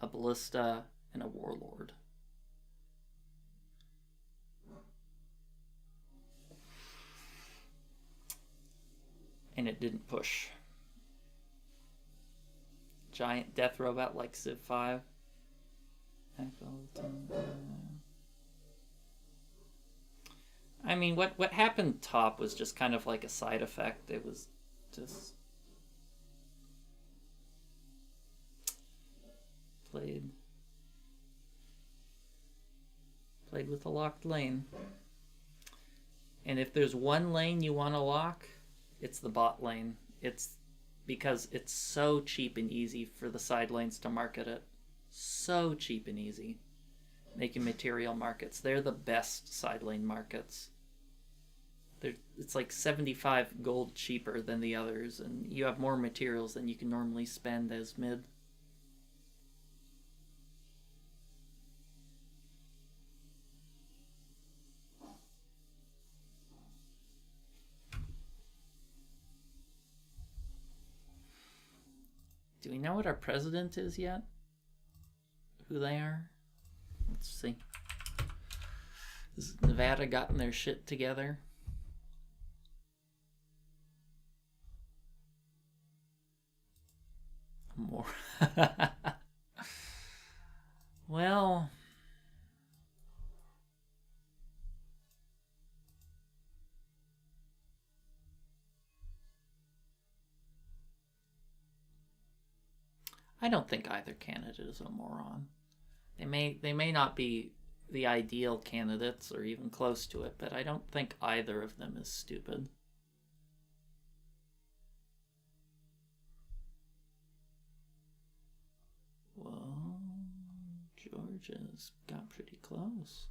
a ballista, and a warlord. And it didn't push. Giant death robot like Civ 5. I mean, what happened top was just kind of like a side effect. It was just played with a locked lane. And if there's one lane you want to lock, it's the bot lane. It's because it's so cheap and easy for the side lanes to market it. So cheap and easy. Making material markets. They're the best side lane markets. It's like 75 gold cheaper than the others, and you have more materials than you can normally spend as mid. Do we know what our president is yet? Who they are? Let's see. Has Nevada gotten their shit together? More. Well, I don't think either candidate is a moron. They may not be the ideal candidates or even close to it, but I don't think either of them is stupid. Well, Georgia's got pretty close.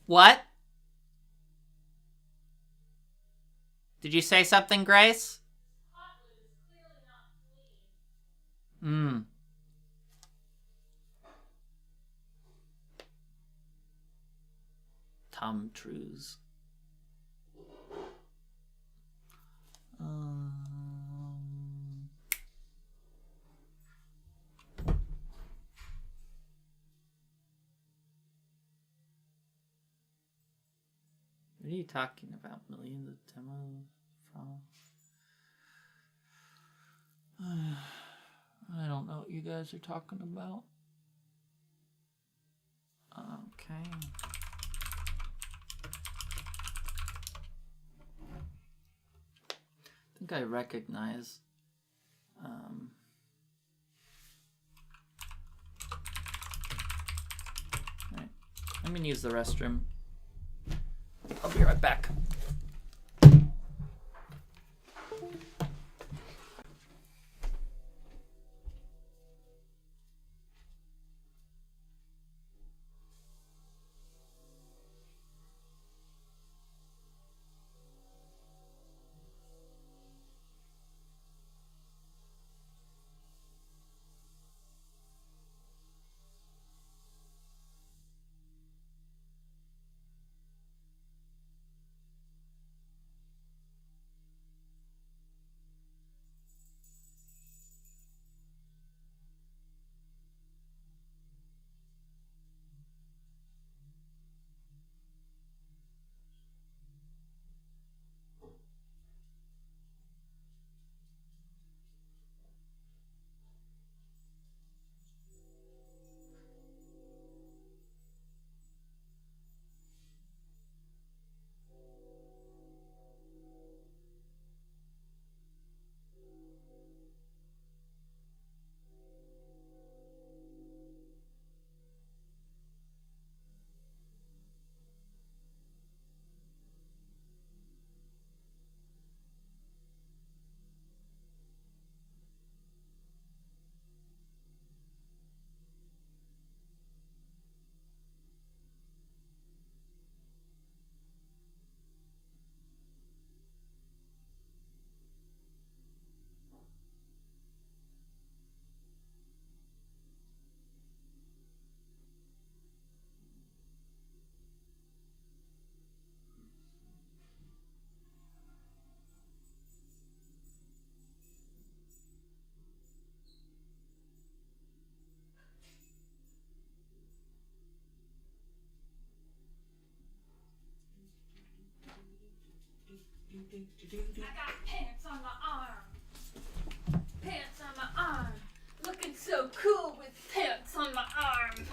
What? Did you say something, Grace? Tom Trues. What are you talking about? Millions of demos from? I don't know what you guys are talking about. Okay. I think I recognize. Alright. I'm gonna use the restroom. I'll be right back. I got pants on my arm. Pants on my arm. Looking so cool with pants on my arm.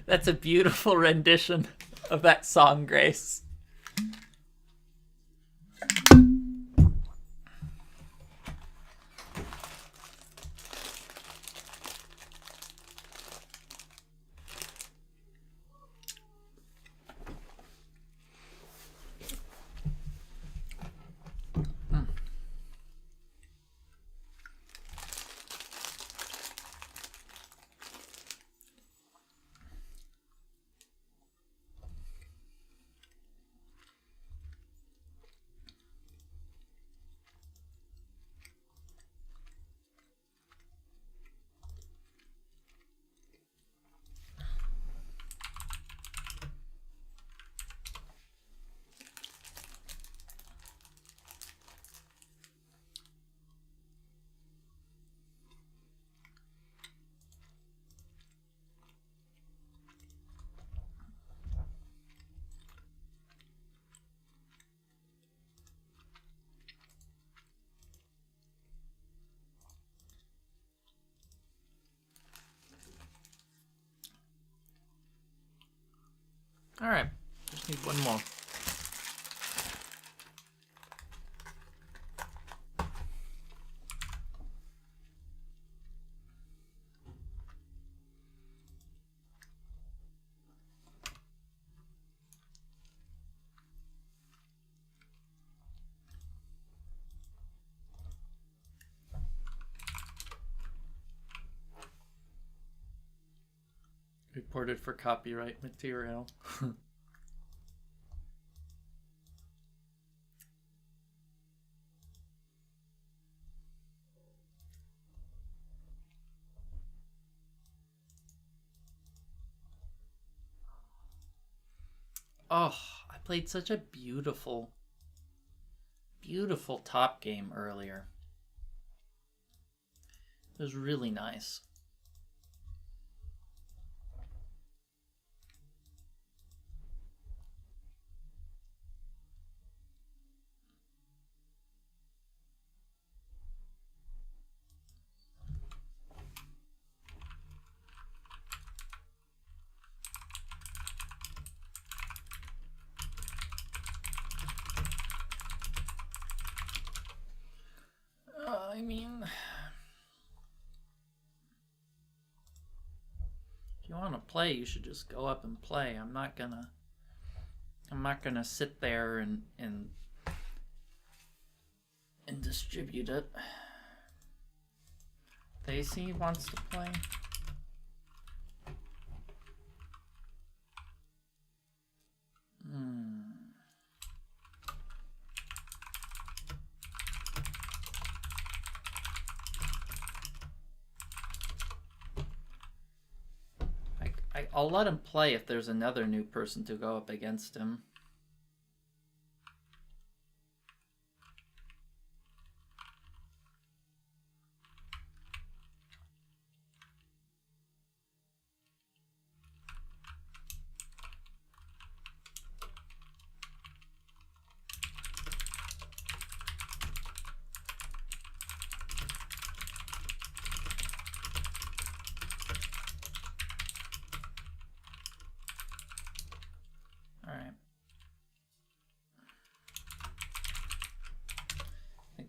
That's a beautiful rendition of that song, Grace. All right, just need one more. Reported for copyright material. Oh, I played such a beautiful, beautiful top game earlier. It was really nice. I mean, if you want to play, you should just go up and play. I'm not gonna sit there and distribute it. Daisy wants to play. I'll let him play if there's another new person to go up against him.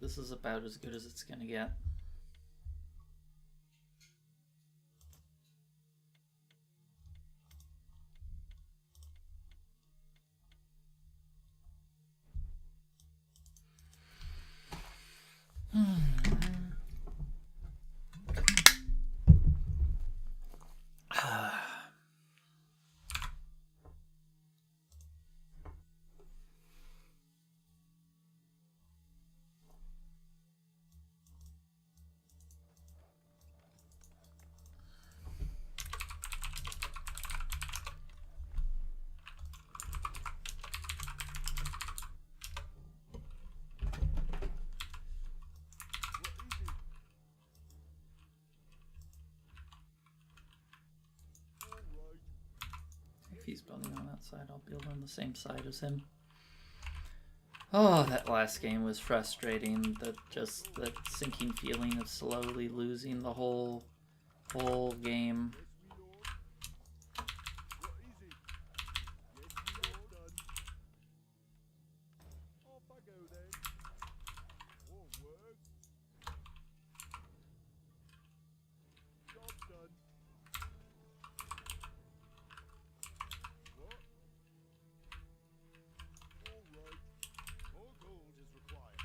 This is about as good as it's gonna get. If he's building on that side, I'll build on the same side as him. Oh, that last game was frustrating. That sinking feeling of slowly losing the whole game. What is it? Yes, me lord. Done. Off I go then. Onward. Job done. What? All right. More gold is required.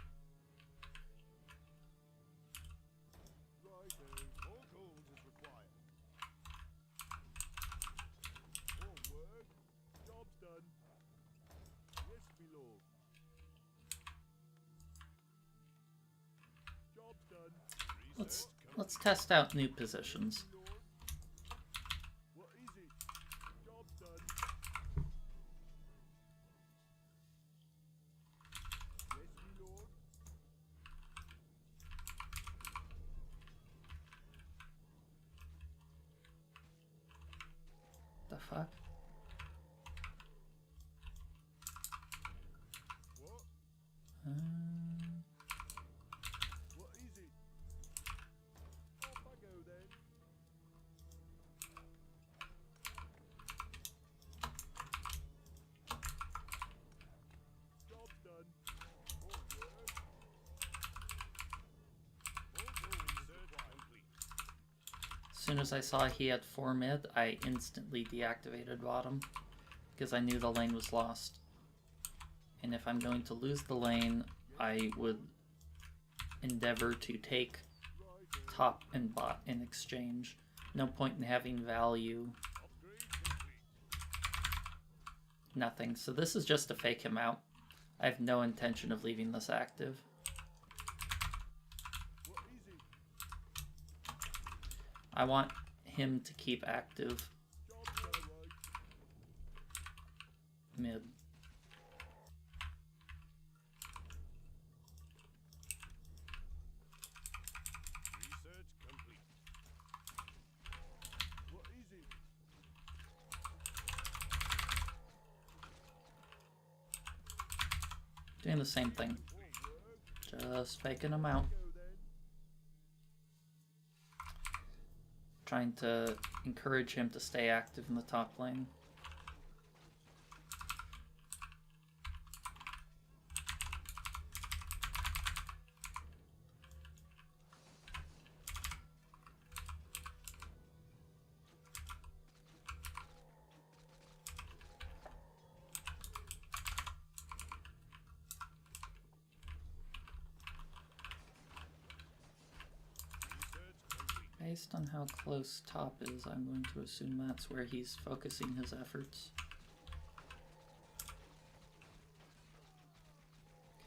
Righto. More gold is required. Onward. Job's done. Yes, me lord. Job's done. Let's test out new positions. Lord. What is it? Job's done. Yes, me lord. The fuck? What? Um, What is it? Off I go then. Job's done. Onward. More gold is required. as soon as I saw he had 4 mid, I instantly deactivated bottom because I knew the lane was lost. And if I'm going to lose the lane, I would endeavor to take top and bot in exchange. No point in having value. Nothing. So this is just to fake him out. I have no intention of leaving this active. What is it? I want him to keep active Job's done. Right. mid. Research complete. What is it? Doing the same thing. Just faking him out. Go then. Trying to encourage him to stay active in the top lane. Based on how close top is, I'm going to assume that's where he's focusing his efforts.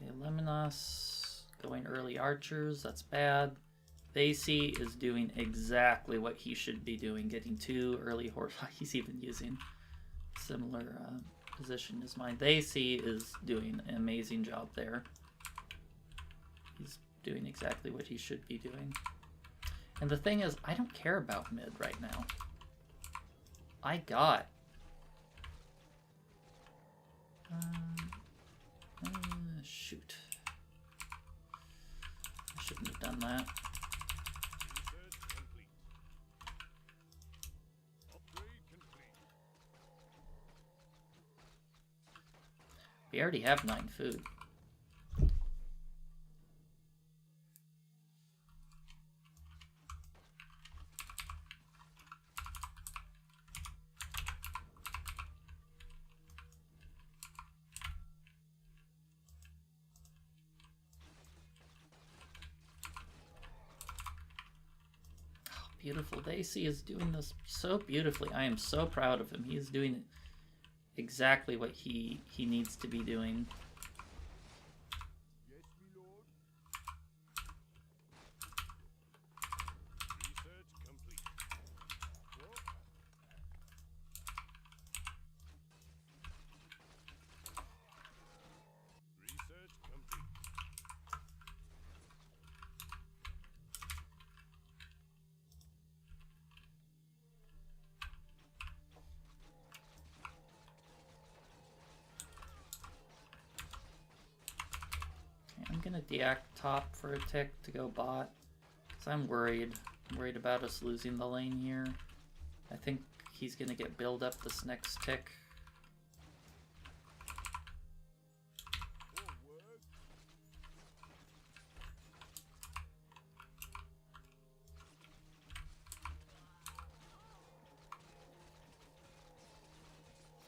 Okay, Lemonos going early archers, that's bad. Basie is doing exactly what he should be doing, getting 2 early horse. He's even using similar position as mine. Basie is doing an amazing job there. He's doing exactly what he should be doing. And the thing is, I don't care about mid right now. I got... shoot. I shouldn't have done that. Research complete. Upgrade complete. We already have 9 food. Beautiful. Daisy is doing this so beautifully. I am so proud of him. He is doing exactly what he needs to be doing. Yes, me lord. Research complete. What? Research complete. gonna deact top for a tick to go bot. Cause I'm worried. I'm worried about us losing the lane here. I think he's gonna get build up this next tick.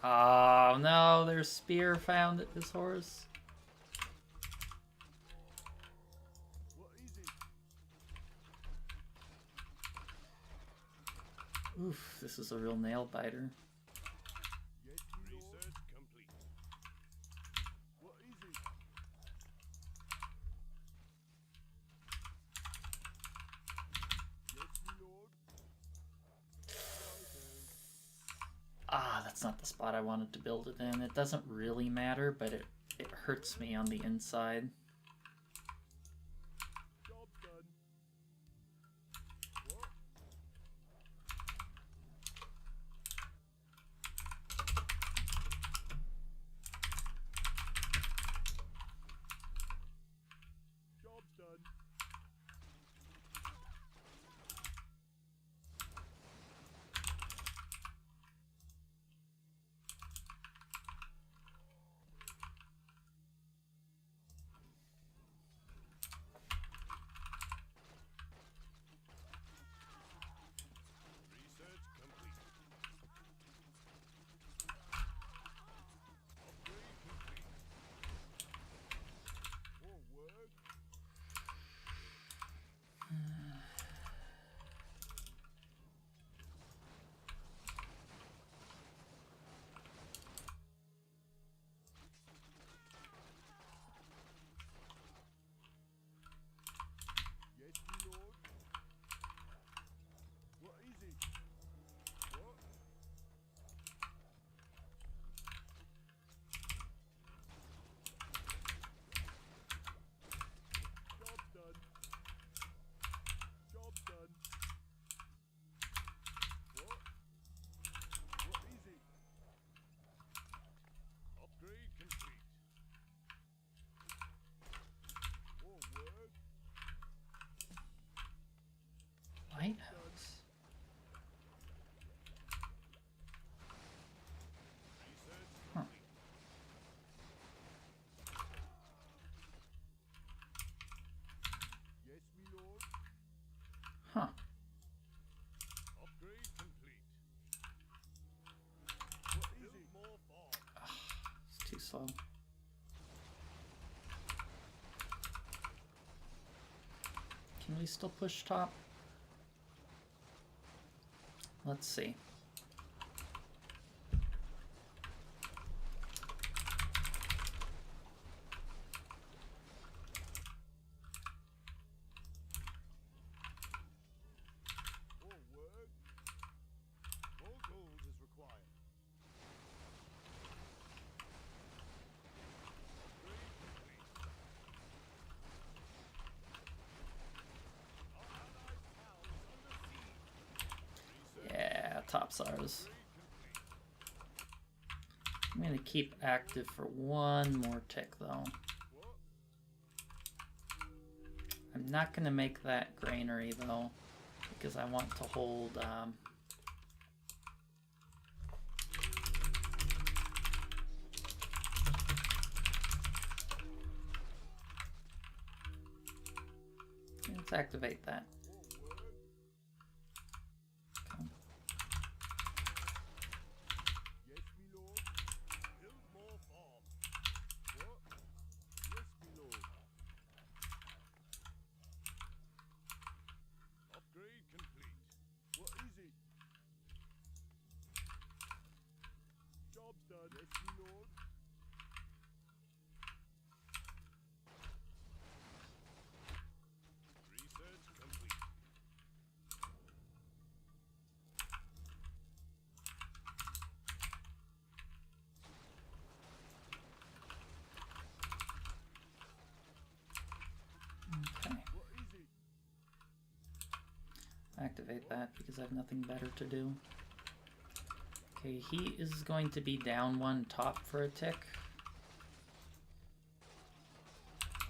Oh no, there's spear found at this horse. Oof, this is a real nail biter. Research complete. What is it? Yes, my lord. Ah, that's not the spot I wanted to build it in. It doesn't really matter, but it hurts me on the inside. Job done. What? Job's done. Research complete. Upgrade complete. Forward. Yes, my lord. What is it? What? Job done. Job done. What? What is it? Upgrade complete. Forward. Lighthouse. Research Huh. complete. Yes, my lord. Huh. Upgrade complete. What is it? More farm. It's too slow. Can we still push top? Let's see. Forward. More gold is required. Upgrade complete. Our allied town is under siege. Research Yeah, top's ours. complete. I'm gonna keep active for one more tick though. What? I'm not gonna make that granary though, because I want to hold let's activate that. Forward. Okay. Yes, my lord. Build more farm. What? Yes, my lord. Upgrade complete. What is it? Job's done. Yes, my lord. Research complete. Okay. What is it? Activate that because I have nothing better to do. Okay, he is going to be down one top for a tick.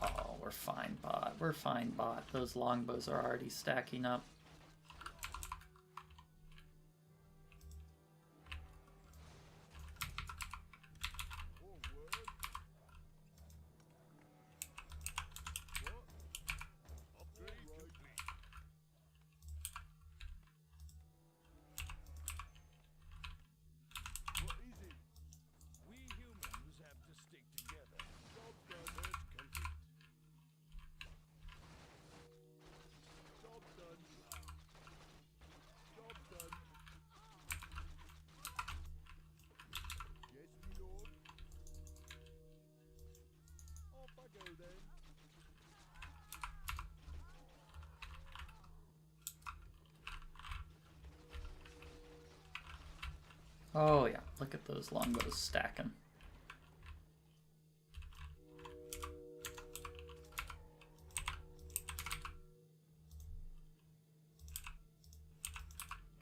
Oh, we're fine, bot. We're fine, bot. Those longbows are already stacking up. We humans have to stick together. Job done. Search complete. Job done. Job done. Yes, my lord. Off I go then. Oh yeah, look at those longbows stacking.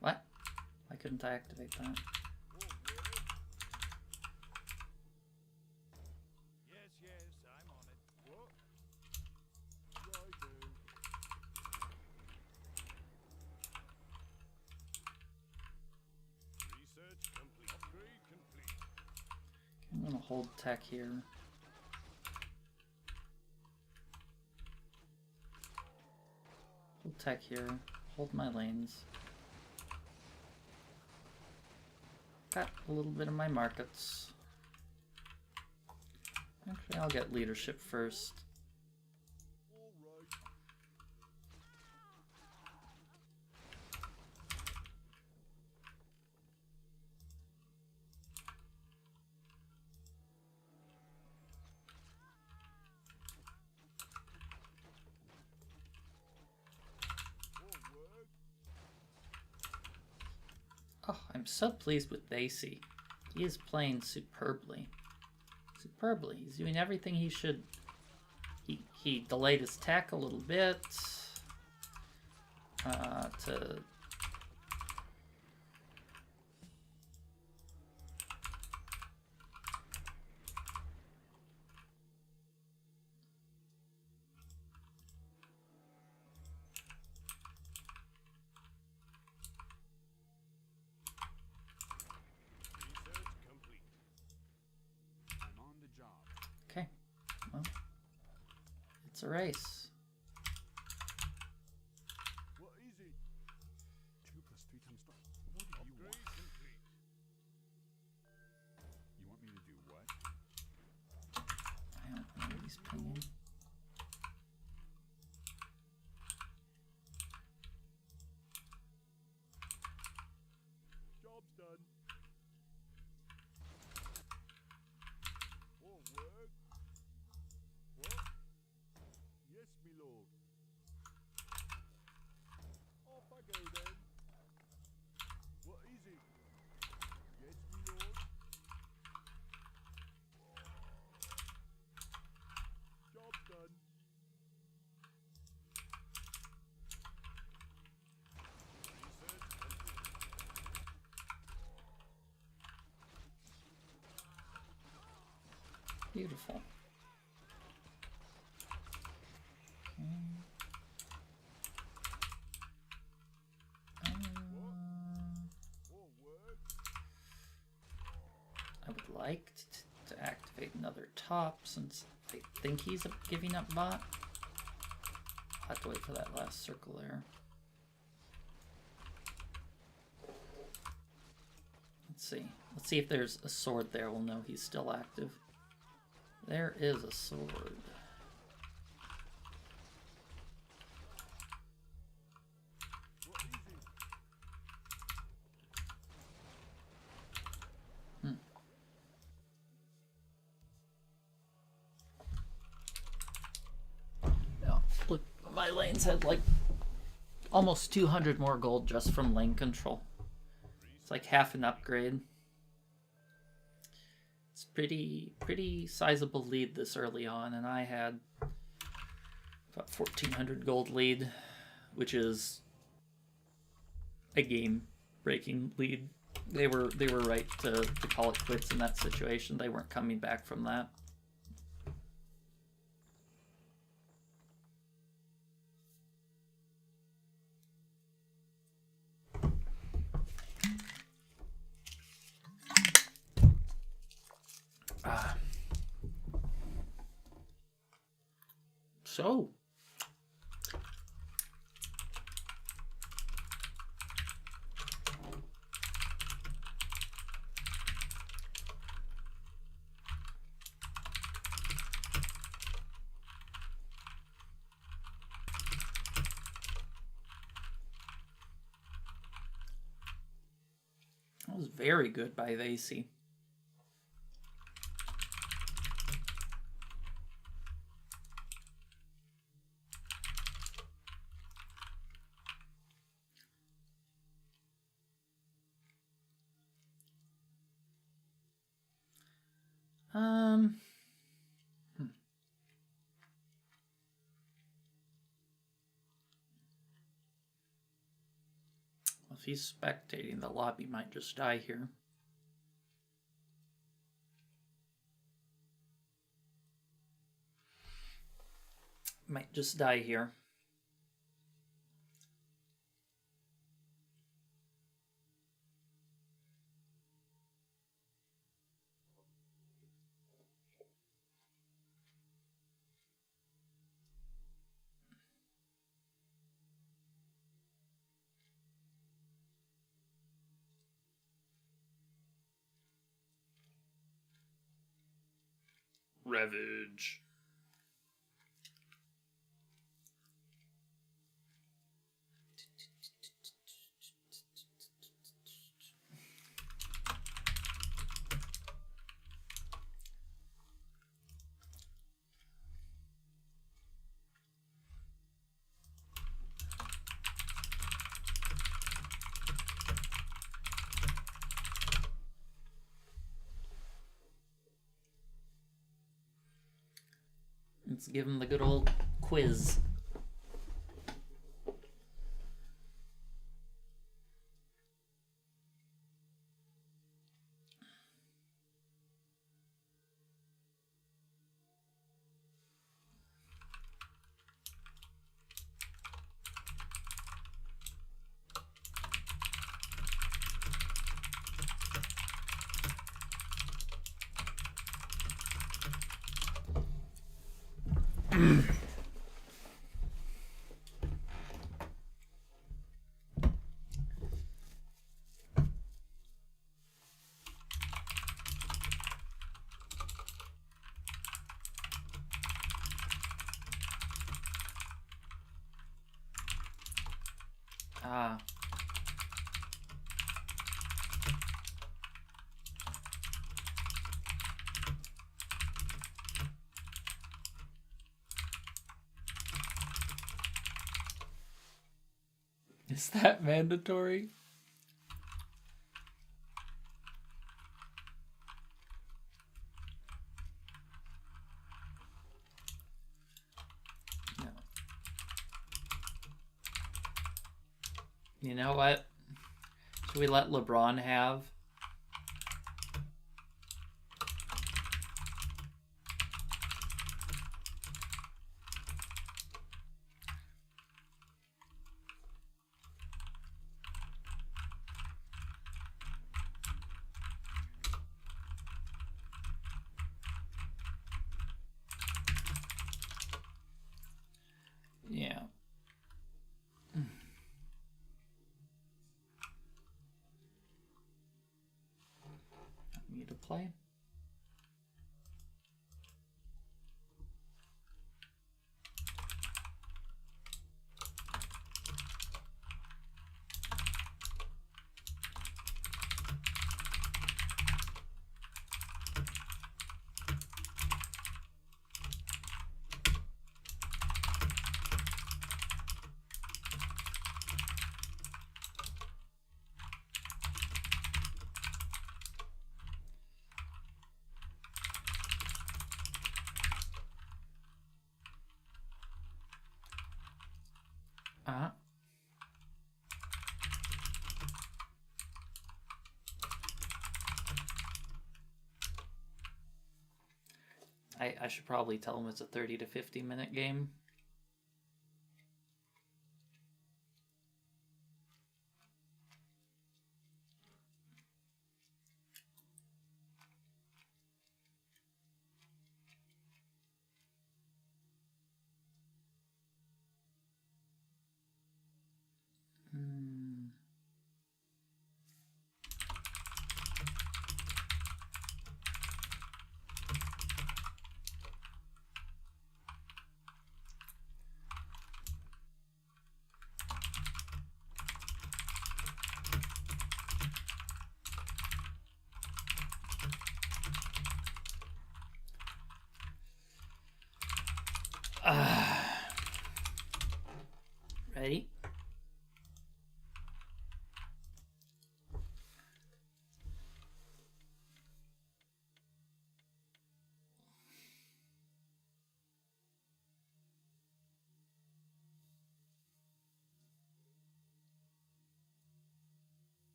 What? Why couldn't I activate that? Yes, yes, I'm on it. What? Righto. Research complete. Upgrade complete. I'm gonna hold tech here. Hold tech here. Hold my lanes. Got a little bit of my markets. Actually, I'll get leadership first. All right. Forward. Oh, I'm so pleased with Basie. He is playing superbly. Superbly. He's doing everything he should. He delayed his tech a little bit. To Research complete. I'm on the job. okay. Well, it's a race. What is it? 2 plus 3 times 12. What do you Upgrade want? complete. You want me to do what? I don't know what he's pinging. Job's done. Forward. What? Yes, my lord. Off I go then. What is it? Yes, my lord. Job's done. Research complete. Beautiful. Okay. Forward. I would like to activate another top since I think he's giving up bot. I'll have to wait for that last circle there. Let's see. Let's see if there's a sword there. We'll know he's still active. There is a sword. What is it? Yeah, look, my lanes had like almost 200 more gold just from lane control. It's like half an upgrade. It's pretty sizable lead this early on, and I had about 1,400 gold lead, which is a game-breaking lead. They were right to call it quits in that situation. They weren't coming back from that. So. That was very good by Vasey. If he's spectating, the lobby might just die here. Might just die here. Ravage. Let's give him the good old quiz. Ah. Is that mandatory? No. You know what? Should we let LeBron have? Yeah. Me to play. Uh-huh. I should probably tell him it's a 30 to 50 minute game.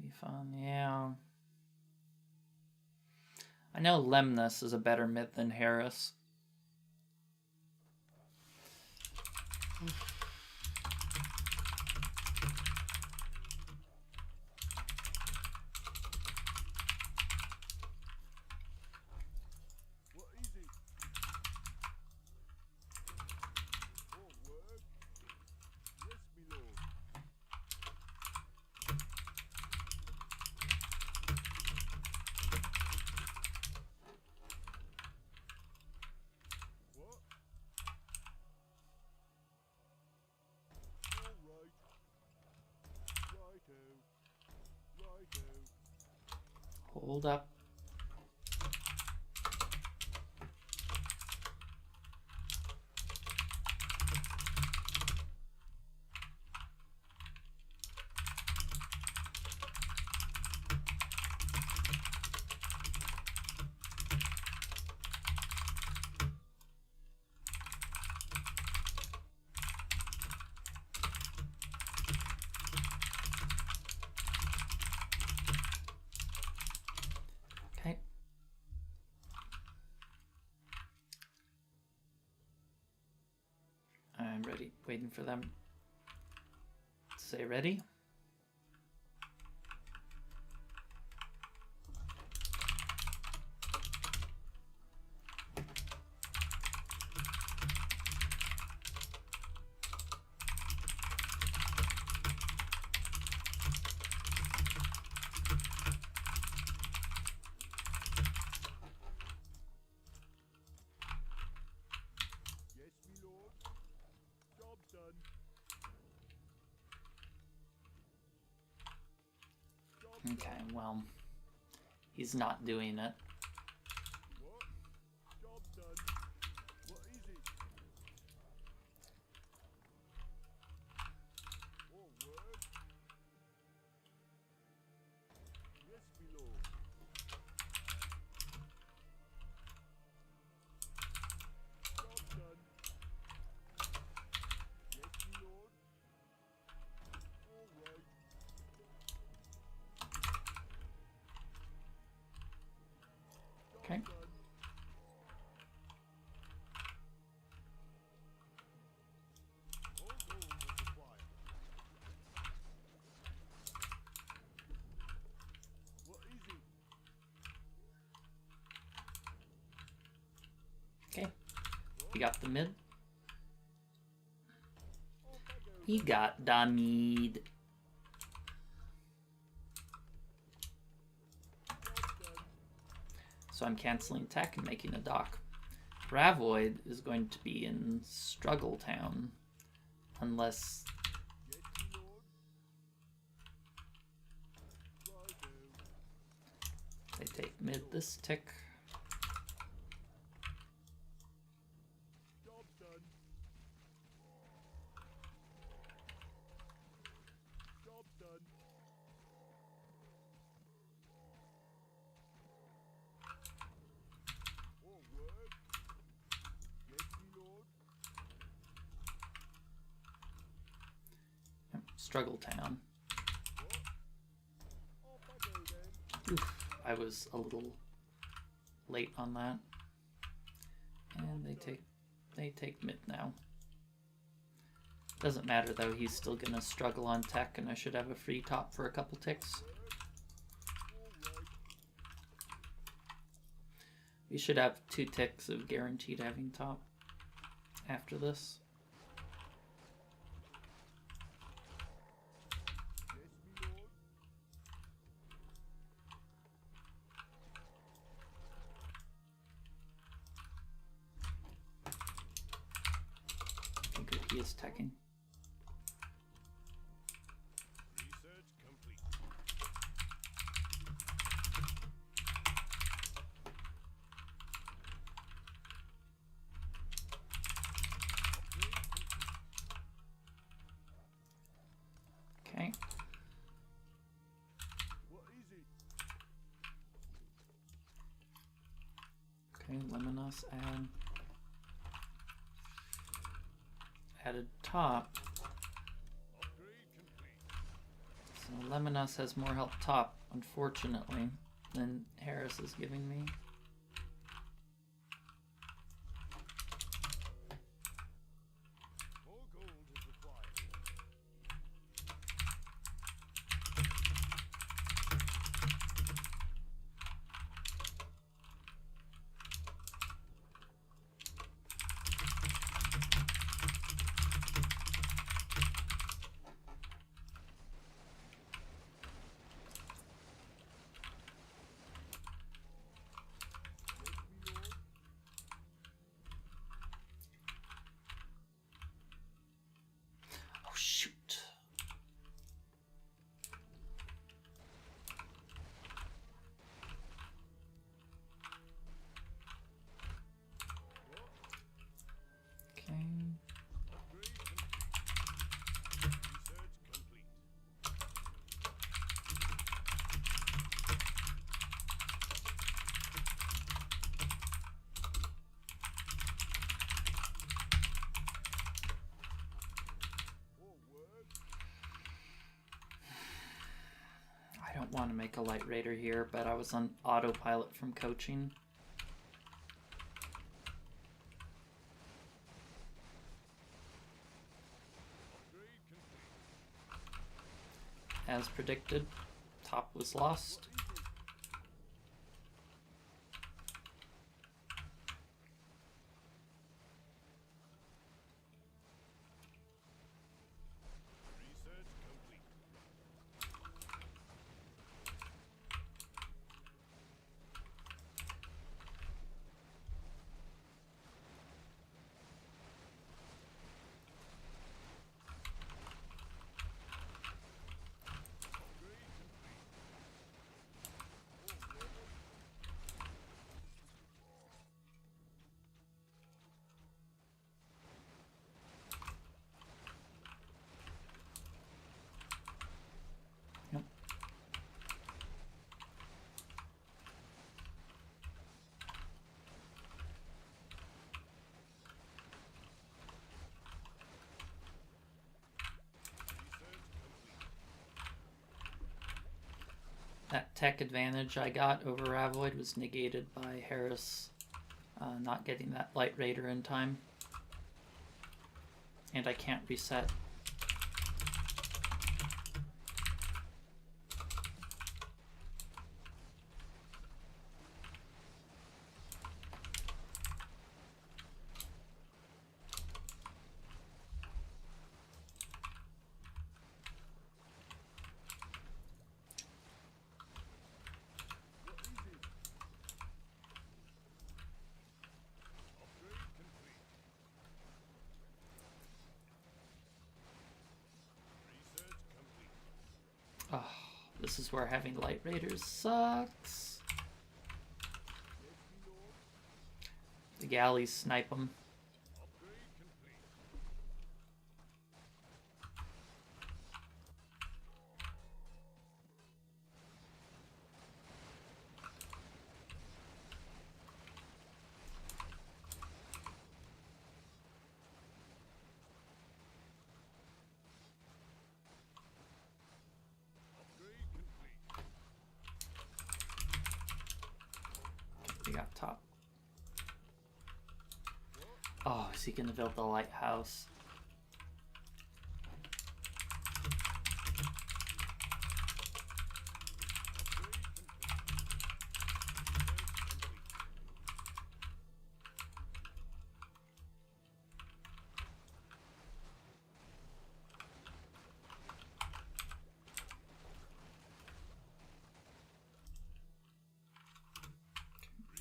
be fun, yeah. I know Lemnis is a better myth than Harris. What is it? Forward. Yes, my lord. What? All right. Righto. Righto. Hold up. Okay. I'm ready, waiting for them to say ready. Yes, my lord. Job done. Job Okay, well, he's not doing it. What? Job done. What is it? Forward. Yes, my lord. Job done. Yes, my lord. All right. Job Okay. done. All gold is required. What is it? Okay. He got the mid. Off I go. He got the mid. Job done. So I'm canceling tech and making a dock. Ravoid is going to be in Struggle Town. Unless Yes, my lord. Righto. they take mid this tick. Job done. Job done. Forward. Yes, my lord. Yep, Struggle Town. What? Off I go then. Oof, I was a little late on that. And they take mid now. Doesn't matter though, he's still gonna struggle on tech and I should have a free top for a couple ticks. All right. We should have 2 ticks of guaranteed having top after this. Yes, my lord. Okay, good, he is teching. Research complete. Upgrade complete. Okay, What is it? okay, Lemonos added top. Upgrade complete. So Lemonas has more help top, unfortunately, than Harris is giving me. More gold is required. Oh shoot. Okay. Upgrade complete. Research complete. Forward. I don't want to make a light raider here, but I was on autopilot from coaching. Upgrade complete. As predicted, top was lost. Research complete. Upgrade complete. Forward. Yep. Research complete. That tech advantage I got over Ravoid was negated by Harris not getting that light raider in time. And I can't reset. Upgrade complete. Research complete. Oh, this is where having light raiders sucks. Yes, my lord. The galleys snipe them. Upgrade complete. Upgrade complete. We got top. Oh, is he gonna build the lighthouse? Upgrade complete.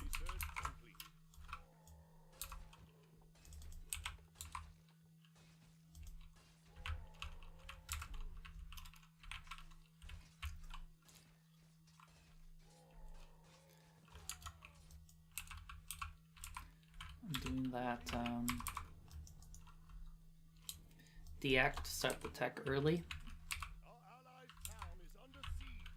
Research complete. Research complete. I'm doing that deact to start the tech early. Our allied town is under siege.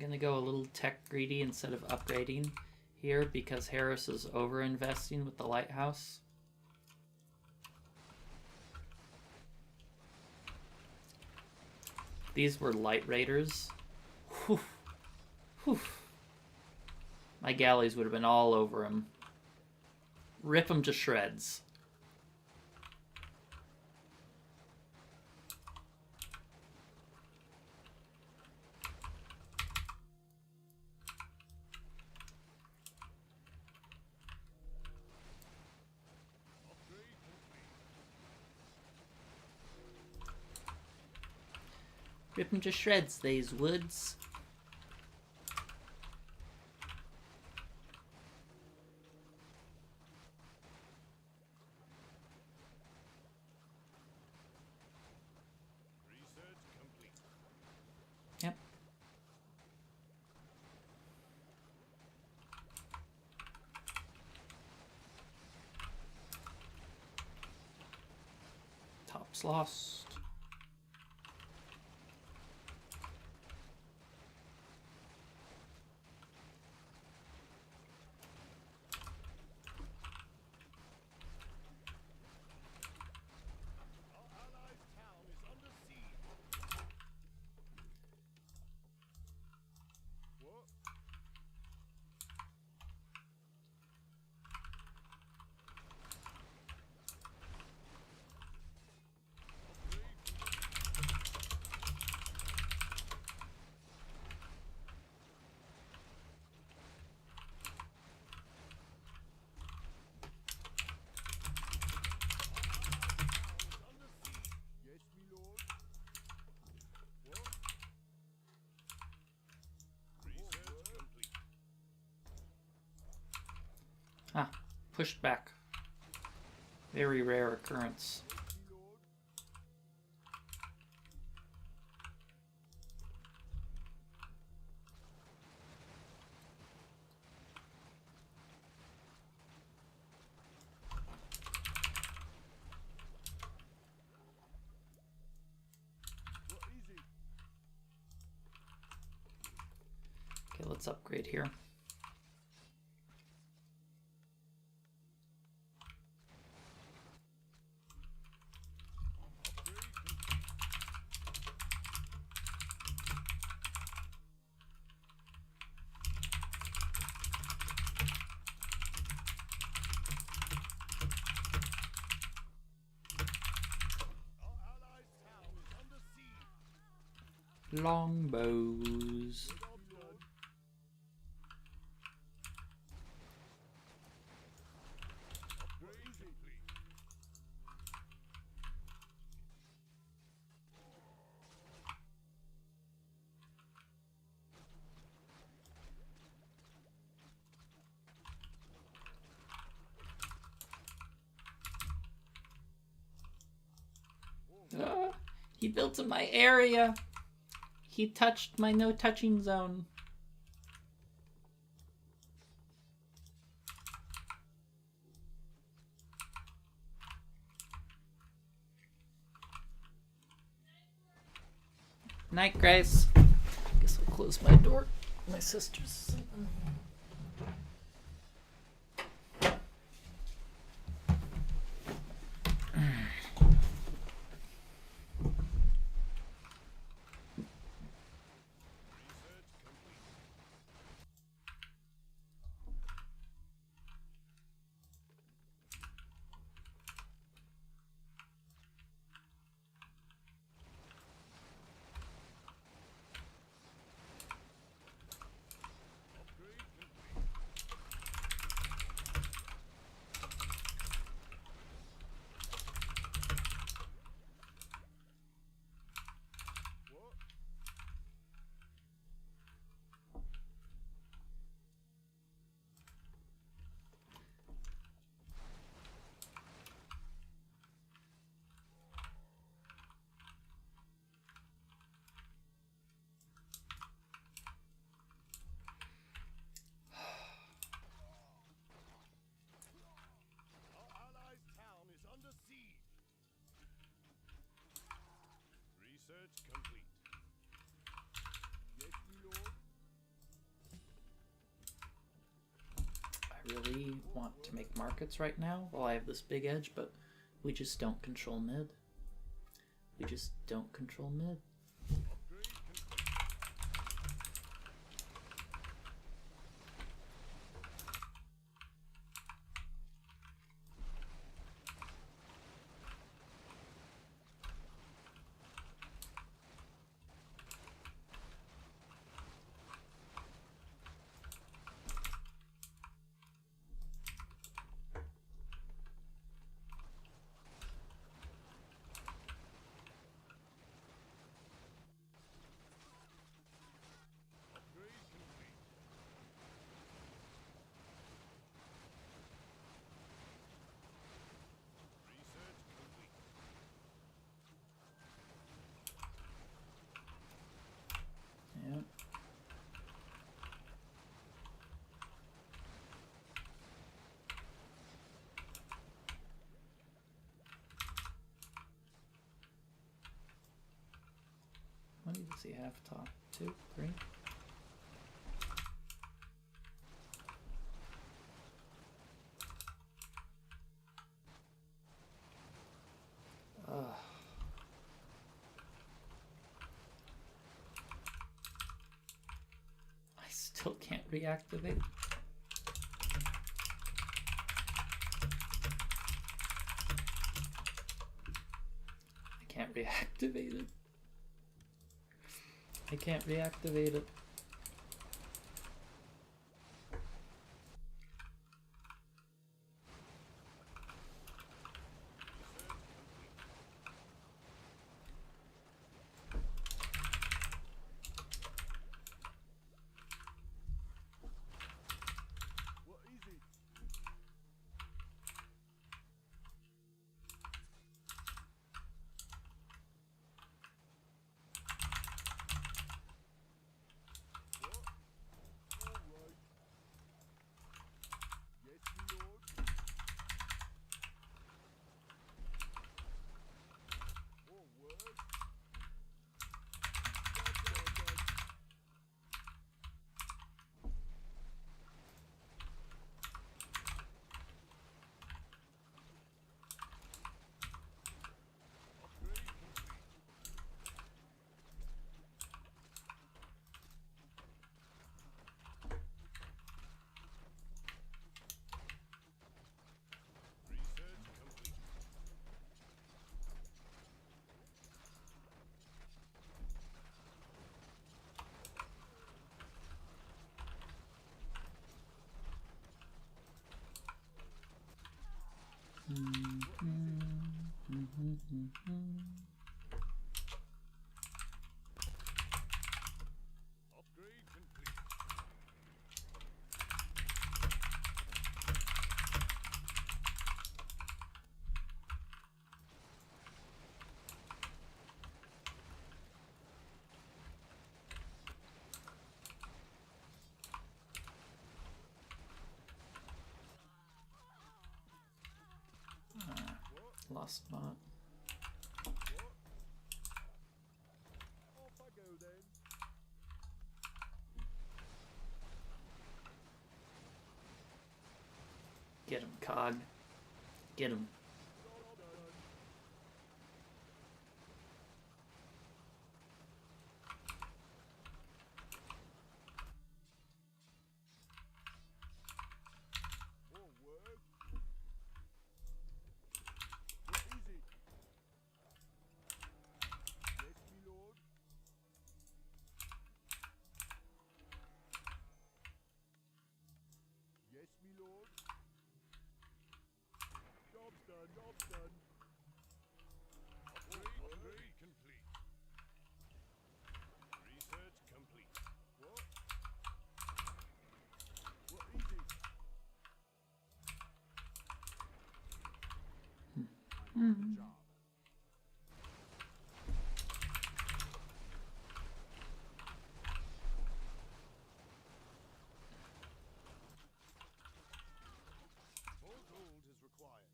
gonna go a little tech greedy instead of upgrading here because Harris is over investing with the lighthouse. These were light raiders. Whew. Whew. My galleys would have been all over him. Rip him to shreds. Rip 'em to shreds, these woods. Research complete. Yep. Top's lost. Our allied town is under siege. What? Under siege. Yes, my lord. What? Research complete. Ah, pushed back. Very rare occurrence. Yes, my lord. What is it? Okay, let's upgrade here. Our allied town is under siege. Longbows. Job done. Upgrade complete. Ah, he built in my area. He touched my no touching zone. Night, Grace. Guess I'll close my door. My sister's sleeping. Research complete. Upgrade really want to make markets right now while I have this big edge, but we just don't control mid. We just don't control mid. Yeah. What does he have top? 2, 3? I still can't reactivate. I can't reactivate it. I can't reactivate it. What is it? What? All right. Yes, my lord. Forward. Done. Upgrade complete. Research complete. Upgrade complete. Lost spot. What? Off I go then. Get him, Cog. Get him. Job done. Forward. What is it? Yes, my lord. Yes, my lord. Job's done. Job's done. Upgrade complete. Research complete. What? What is it? Good job. More gold is required.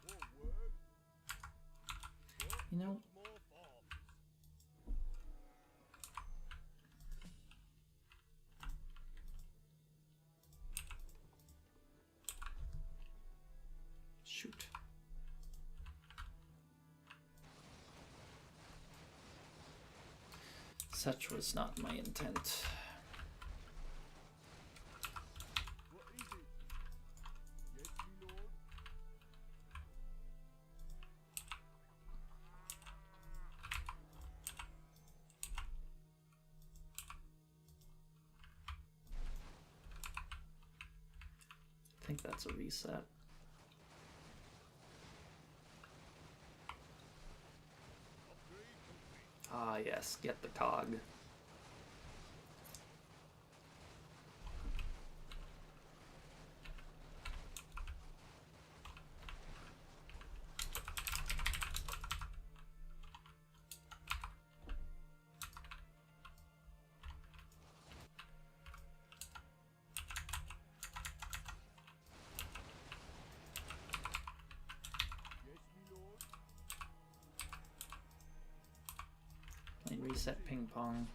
Forward. You know, More farms. shoot. Such was not my intent. What is it? Yes, my lord. I think that's a reset. Upgrade complete. Ah, yes, get the cog. Yes, my lord. Playing reset ping pong.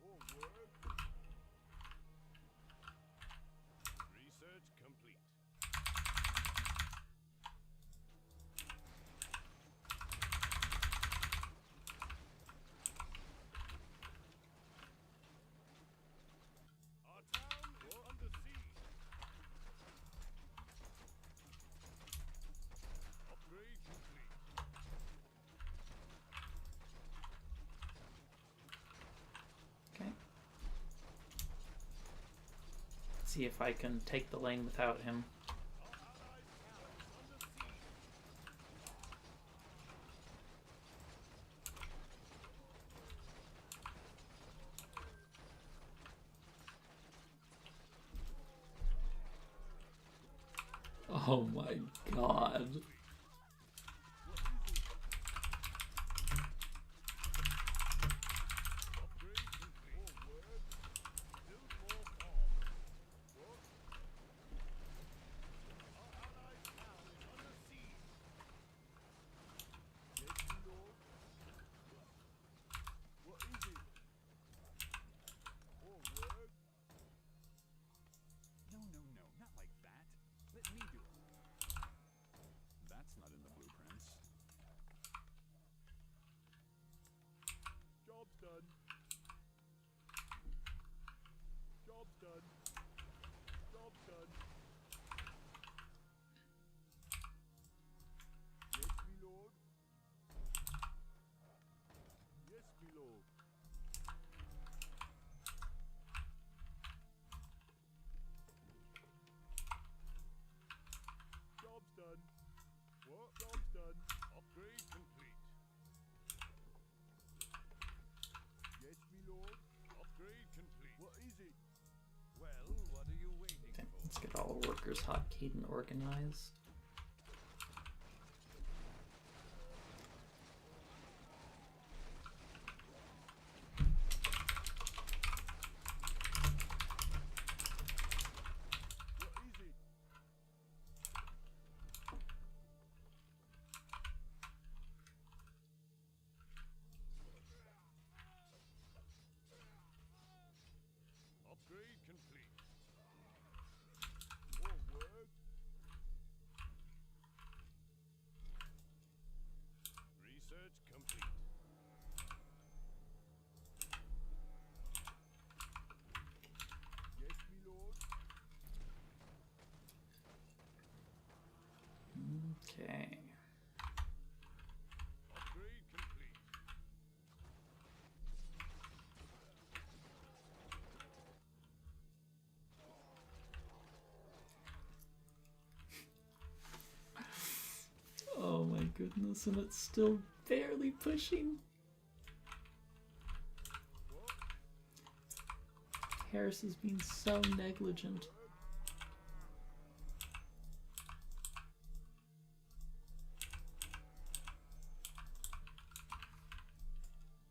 More work. Research complete. Our town is under siege. Upgrade complete. Okay. See if I can take the lane without him. Our allied town is under siege. Oh my god. Upgrade complete. More work. Build more farms. What? Our allied town is under siege. Yes, my lord. What is it? More work. No, no, no, not like that. Let me do it. That's not in the blueprints. Job's done. Job's done. Job's done. Yes, my lord. Yes, my lord. Job's done. What? Job's done. Upgrade complete. Yes, my lord. Upgrade complete. What is it? Well, what are you waiting Okay, for? let's get all the workers hotkeyed and organized. What is it? Upgrade complete. More work. Research complete. Yes, my lord. Okay. Upgrade complete. Oh my goodness, and it's still barely pushing. What? Harris is being so negligent.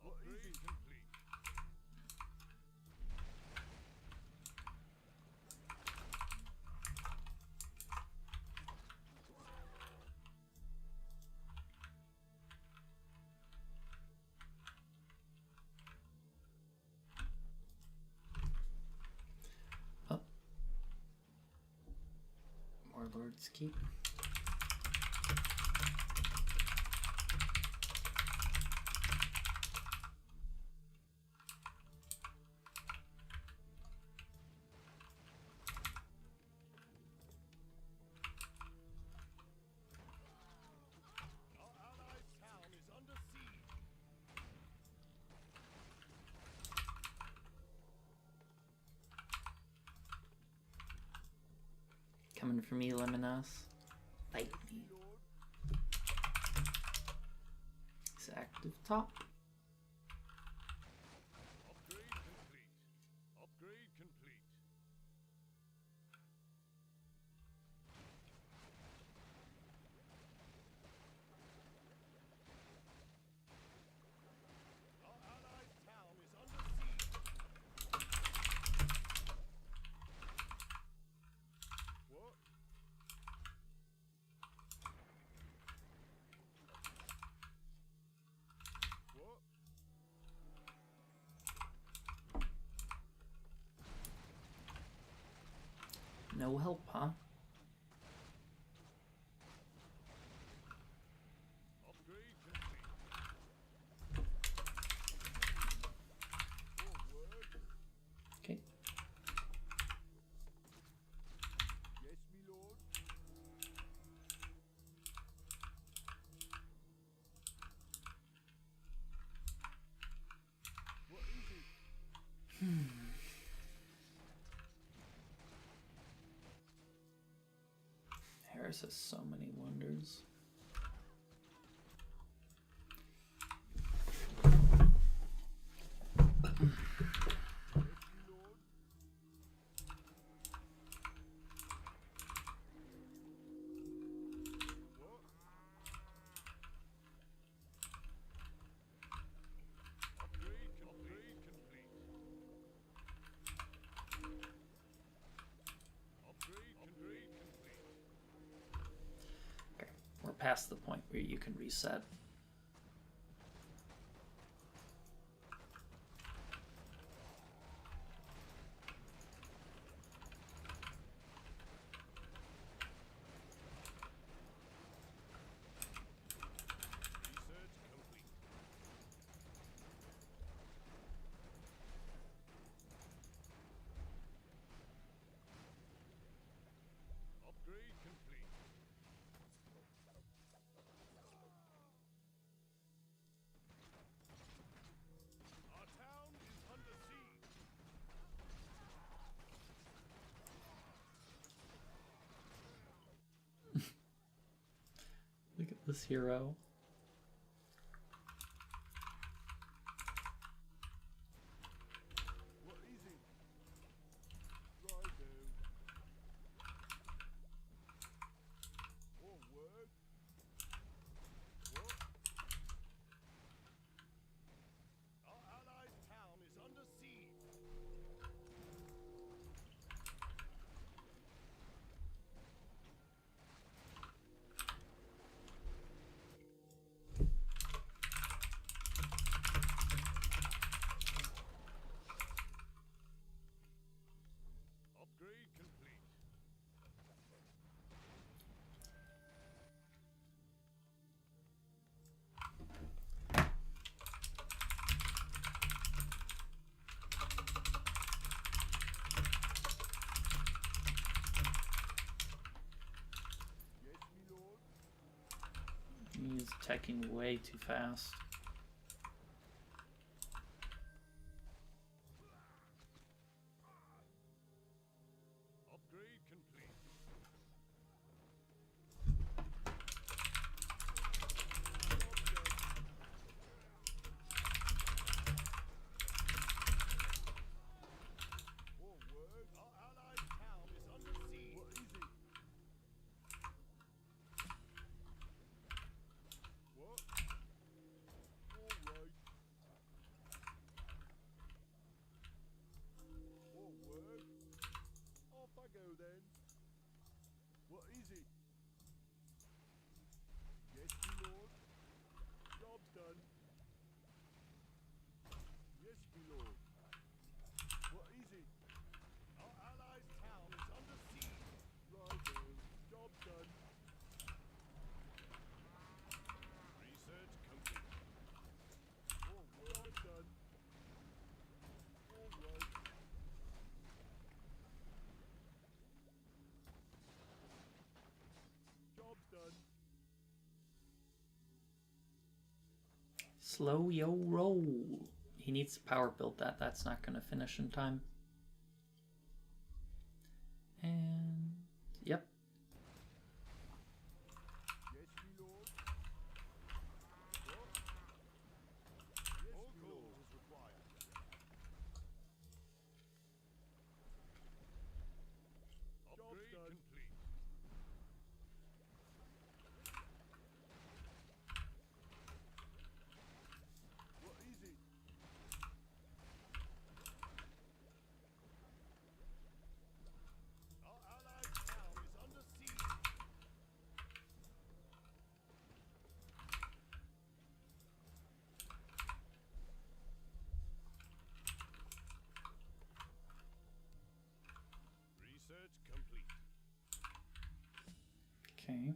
Upgrade complete. Warlord's Keep. Our allied town is under siege. Coming for me, Lemonas. Fight me. He's active top. Upgrade complete. Upgrade complete. Our allied town is under siege. What? What? No help, huh? Upgrade complete. Forward. Okay. Yes, me lord. What is it? Harris has so many wonders. What? Upgrade complete. Upgrade complete. Okay. We're past the point where you can reset. Research complete. Upgrade complete. Our town is under siege. Look at this hero. What is it? Righto. Forward. What? Our allied town is under siege. Upgrade complete. Yes, me lord. He's attacking way too fast. Upgrade complete. Forward. Our allied town is under siege. What is it? What? Slow yo roll. He needs to power build that. That's not going to finish in time. And yep. Yes, my lord. What? Yes, my lord is required. Upgrade done. complete. What is it? Our allied town is under siege. Research complete. Okay.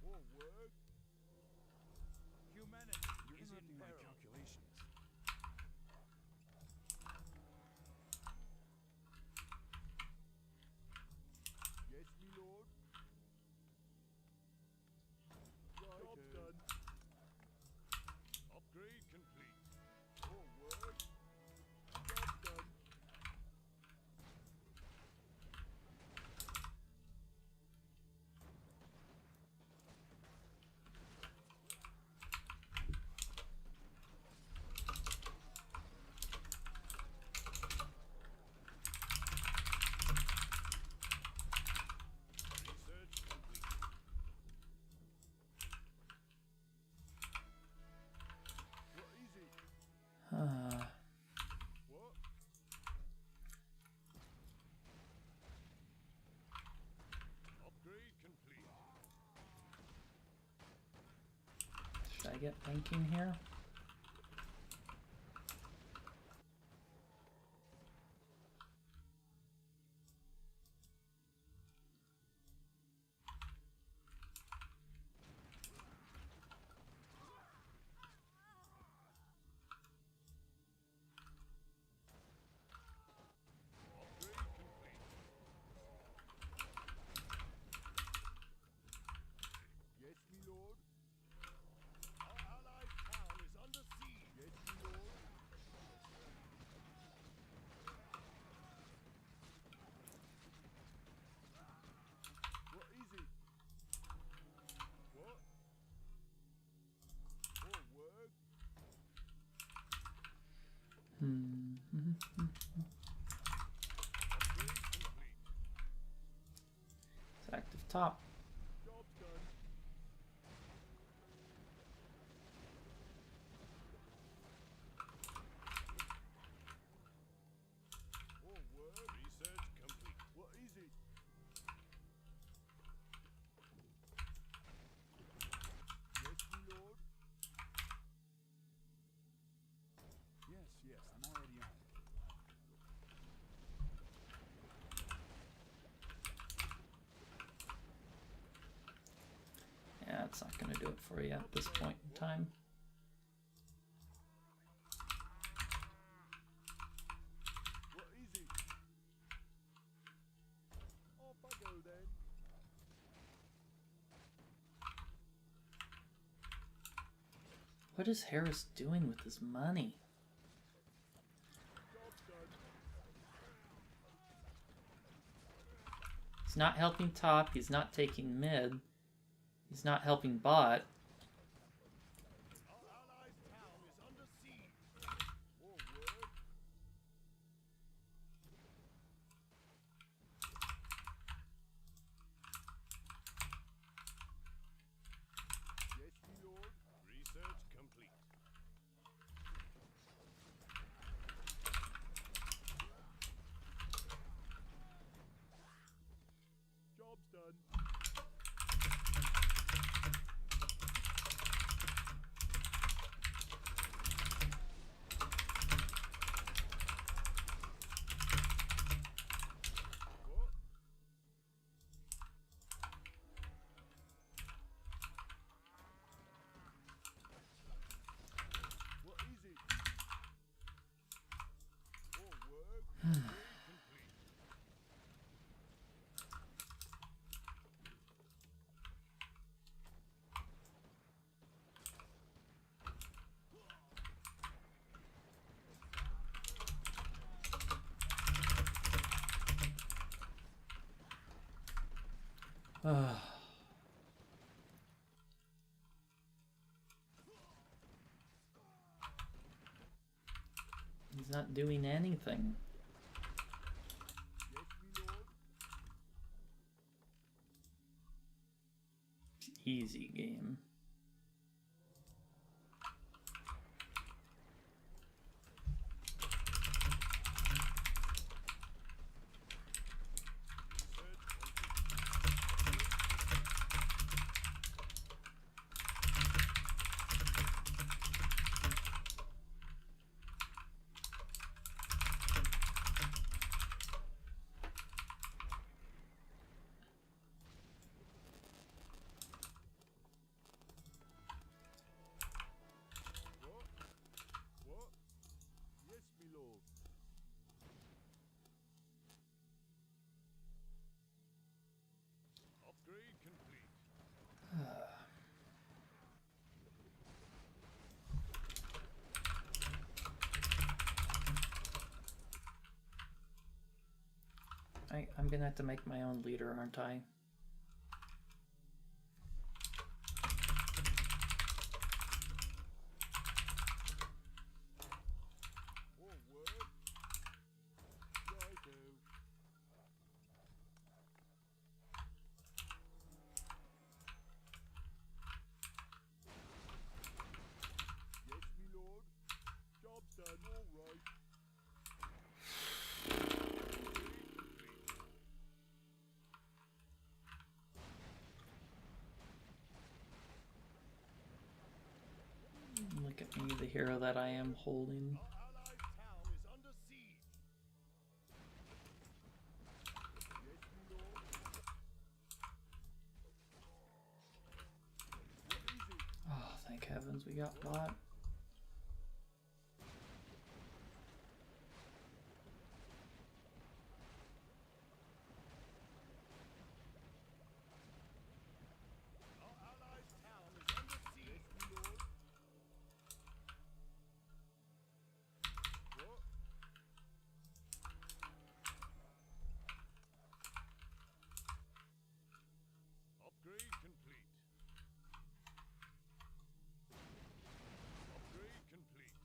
Forward. Humanity You're is in interrupting my peril. calculations. Yes, my lord. Job done. Upgrade complete. Forward. Job done. Research complete. What is it? Uh, What? Upgrade complete. should I get banking here? Upgrade complete. Yes, my lord. Our allied town is under siege. Yes, my lord. What is it? What? Forward. Hmm. Upgrade complete. It's active top. Job done. Forward. Research complete. What is it? Yes, my lord. Yes, yes, I'm already on it. Yeah, it's not going to do it for you at this point in time. What is it? Off I go then. What is Harris doing with his money? Job done. He's not helping top. He's not taking mid. He's not helping bot. Our allied town is under siege. Forward. Yes, my lord. Research complete. He's not doing anything. Yes, me lord. Easy game. What? Yes, me lord. Upgrade complete. I'm gonna have to make my own leader, aren't I? Oh, word. Righto. Yes, me lord. Job's done. All right. Look at me, the hero that I am holding. Our allied town is under siege. Yes, me lord. What is it? Oh, thank heavens we got bought. Our allied town is under siege. Yes, me lord. What? Upgrade complete. Upgrade complete.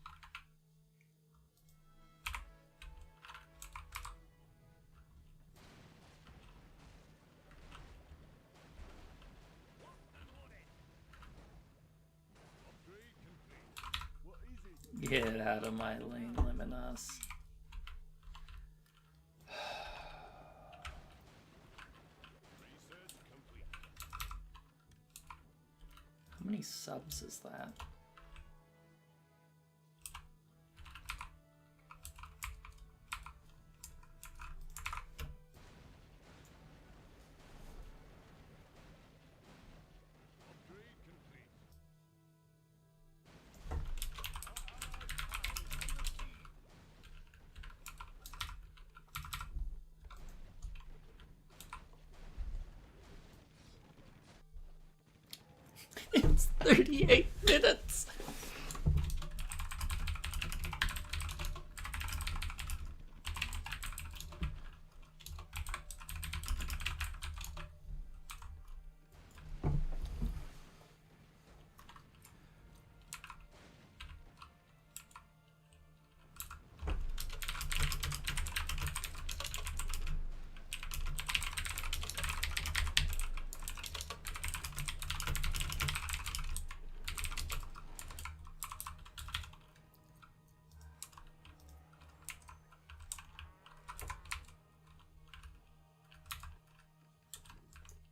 Upgrade complete. What is it? Get out of my lane, Liminos. Research complete. How many subs is that? Upgrade complete. It's 38 minutes!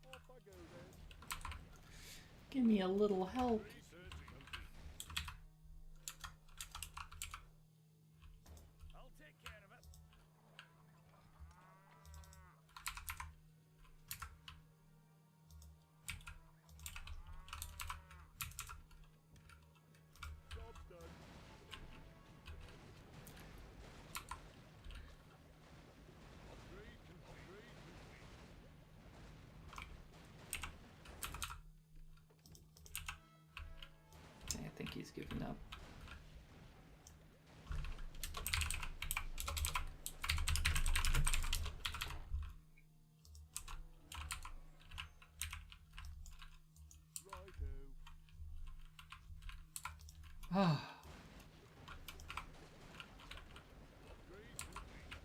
Off I go then. Give me a little help. Research complete. I'll take care of it. Job's done. giving up. Righto. Ah. Upgrade complete.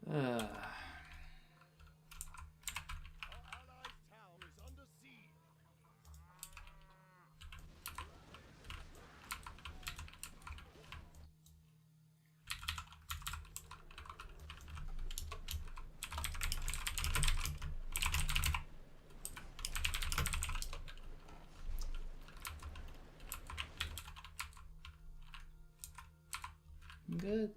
Ugh. Our allies' town is under siege. I'm good.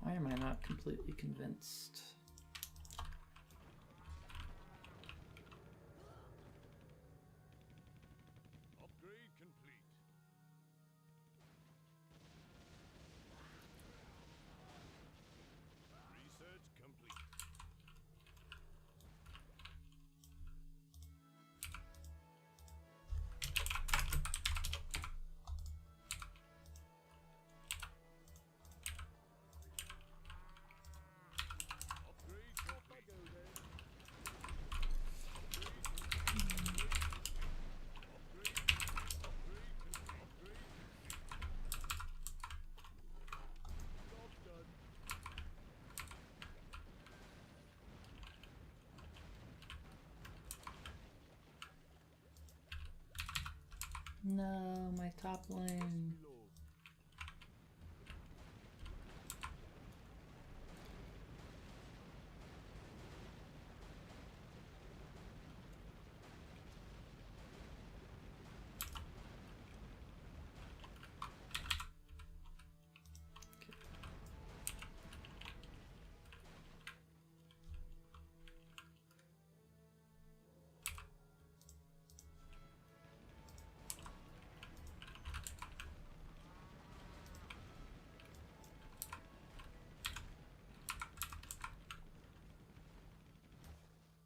Why am I not completely convinced? Upgrade complete. Research complete. Upgrade complete. Job done. No, my top lane. My lord.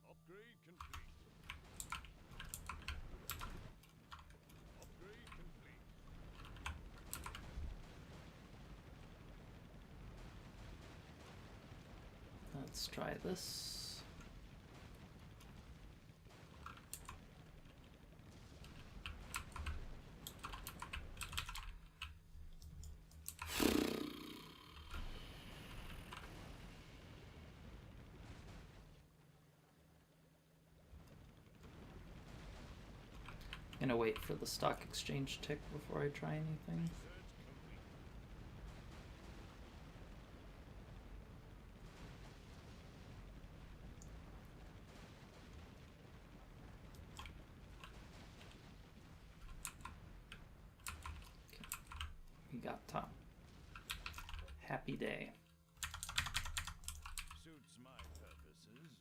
Upgrade complete. Upgrade complete. Let's try this. Gonna wait for the stock exchange tick before I try anything. Research complete. We got top. Happy day. Suits my purposes.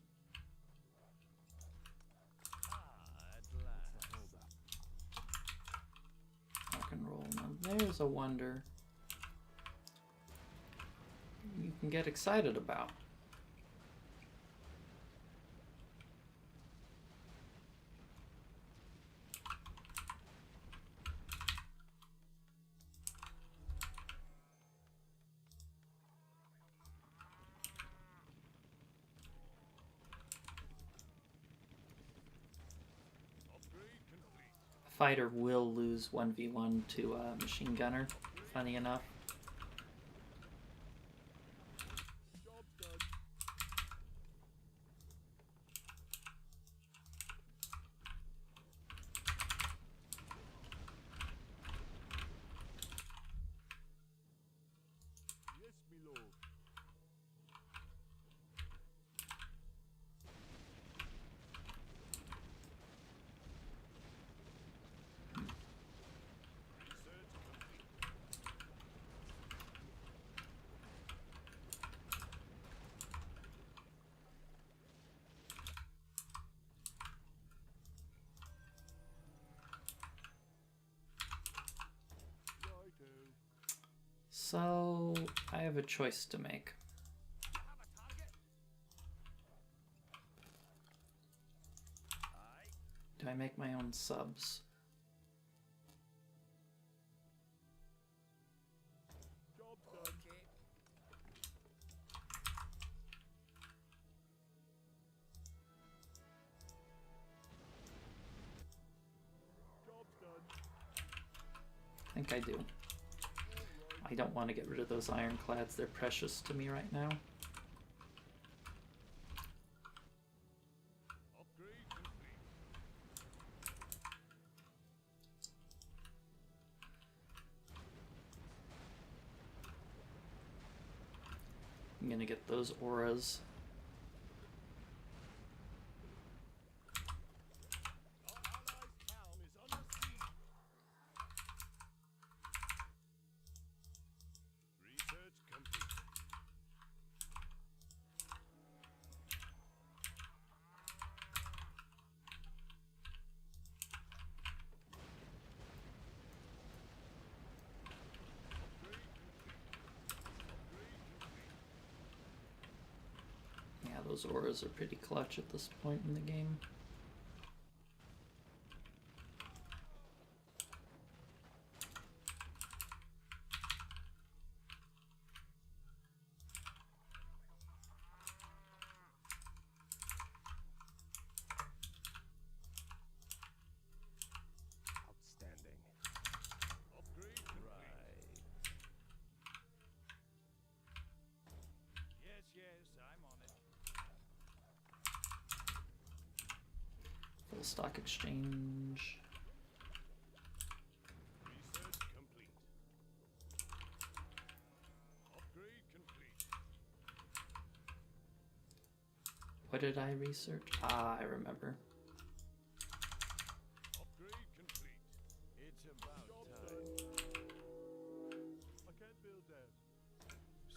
At last. Hold up. Rock and roll. Now there's a wonder you can get excited about. Upgrade complete. Fighter will lose 1v1 to a machine gunner, funny enough. Job done. Yes, my lord. Research complete. So I have a choice to make. Do I make my own subs? Job's done. Job's done. I think I do. I don't want to get rid of those ironclads. They're precious to me right now. Upgrade complete. I'm gonna get those auras. Our allies' town is under siege. Research complete. Yeah, those auras are pretty clutch at this point in the game. Outstanding. Upgrade complete. Right. Yes, yes, I'm on it. Full stock exchange. Research complete. Upgrade complete. What did I research? Ah, I remember. Upgrade complete. It's about Job's time. done. I can't build that.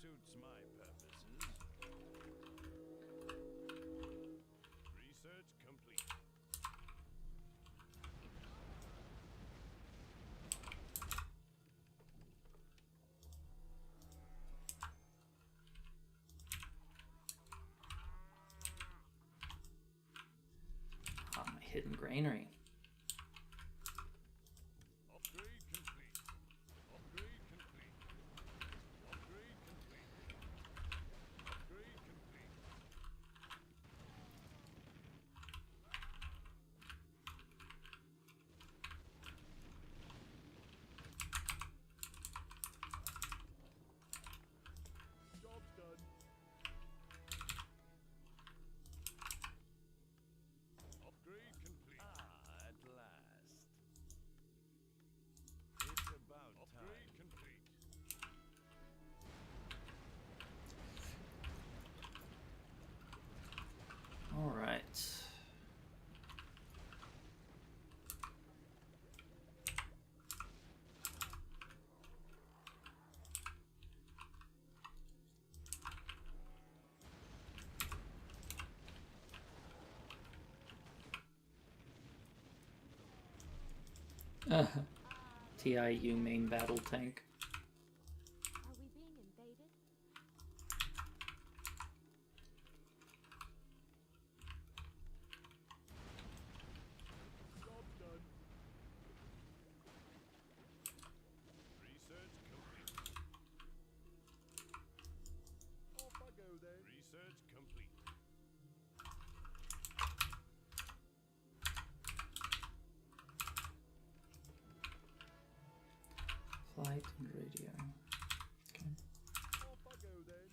Suits my purposes. Research complete. Ah, my hidden granary. Upgrade complete. Upgrade complete. Upgrade complete. Upgrade complete. Job's done. Upgrade complete. Ah, at last. It's about Upgrade time. complete. All right. TIU main battle tank. Are we being invaded? Job's done. Research complete. Off I go then. Research complete. Flight and radio. Okay. Off I go then.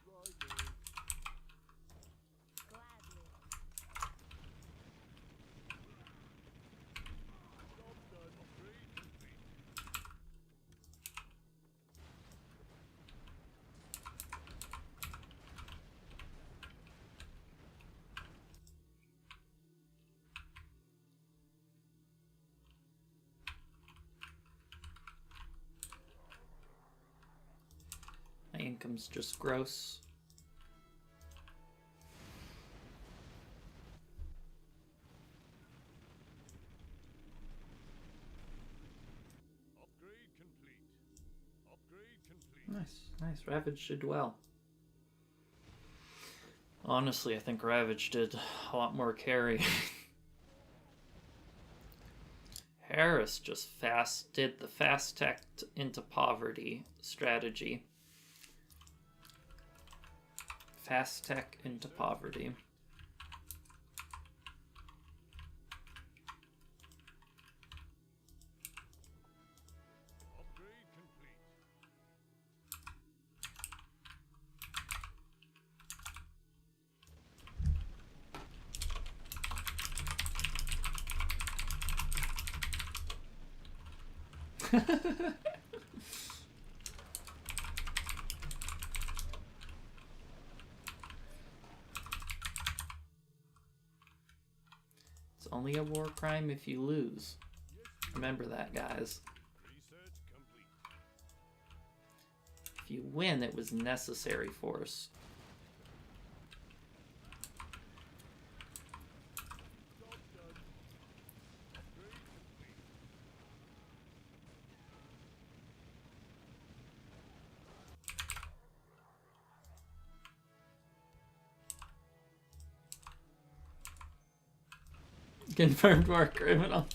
Righto. Gladly. Job's done. Upgrade complete. income's just gross. Upgrade complete. Upgrade complete. Nice. Ravage did well. Honestly, I think Ravage did a lot more carry. Harris just did the fast tech into poverty strategy. Fast tech into poverty. Upgrade complete. It's only a war crime if you lose. Remember that, guys. Research complete. If you win, it was necessary force. Job done. Upgrade complete. Confirmed war criminal.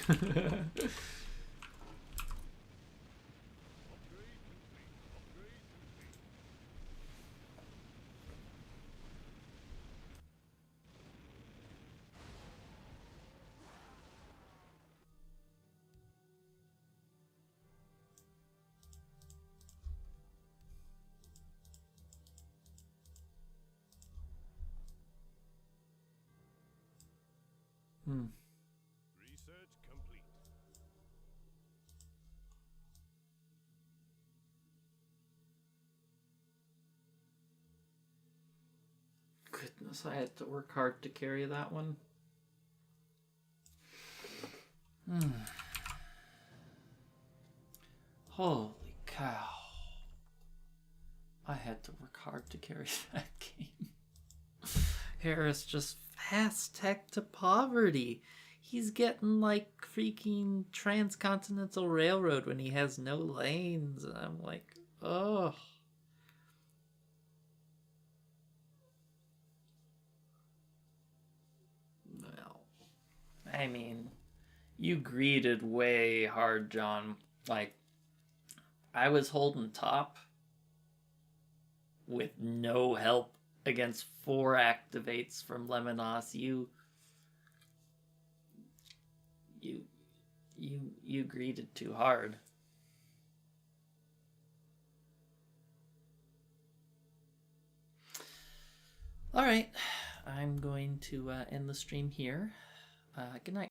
Upgrade complete. Upgrade complete. Research complete. Goodness, I had to work hard to carry that one. Holy cow. I had to work hard to carry that game. Harris just fast tech to poverty. He's getting like freaking transcontinental railroad when he has no lanes. And I'm like, oh. Well, I mean, you greeted way hard, John. Like, I was holding top with no help against 4 activates from Lemonos. You greeted too hard. All right, I'm going to end the stream here. Good night.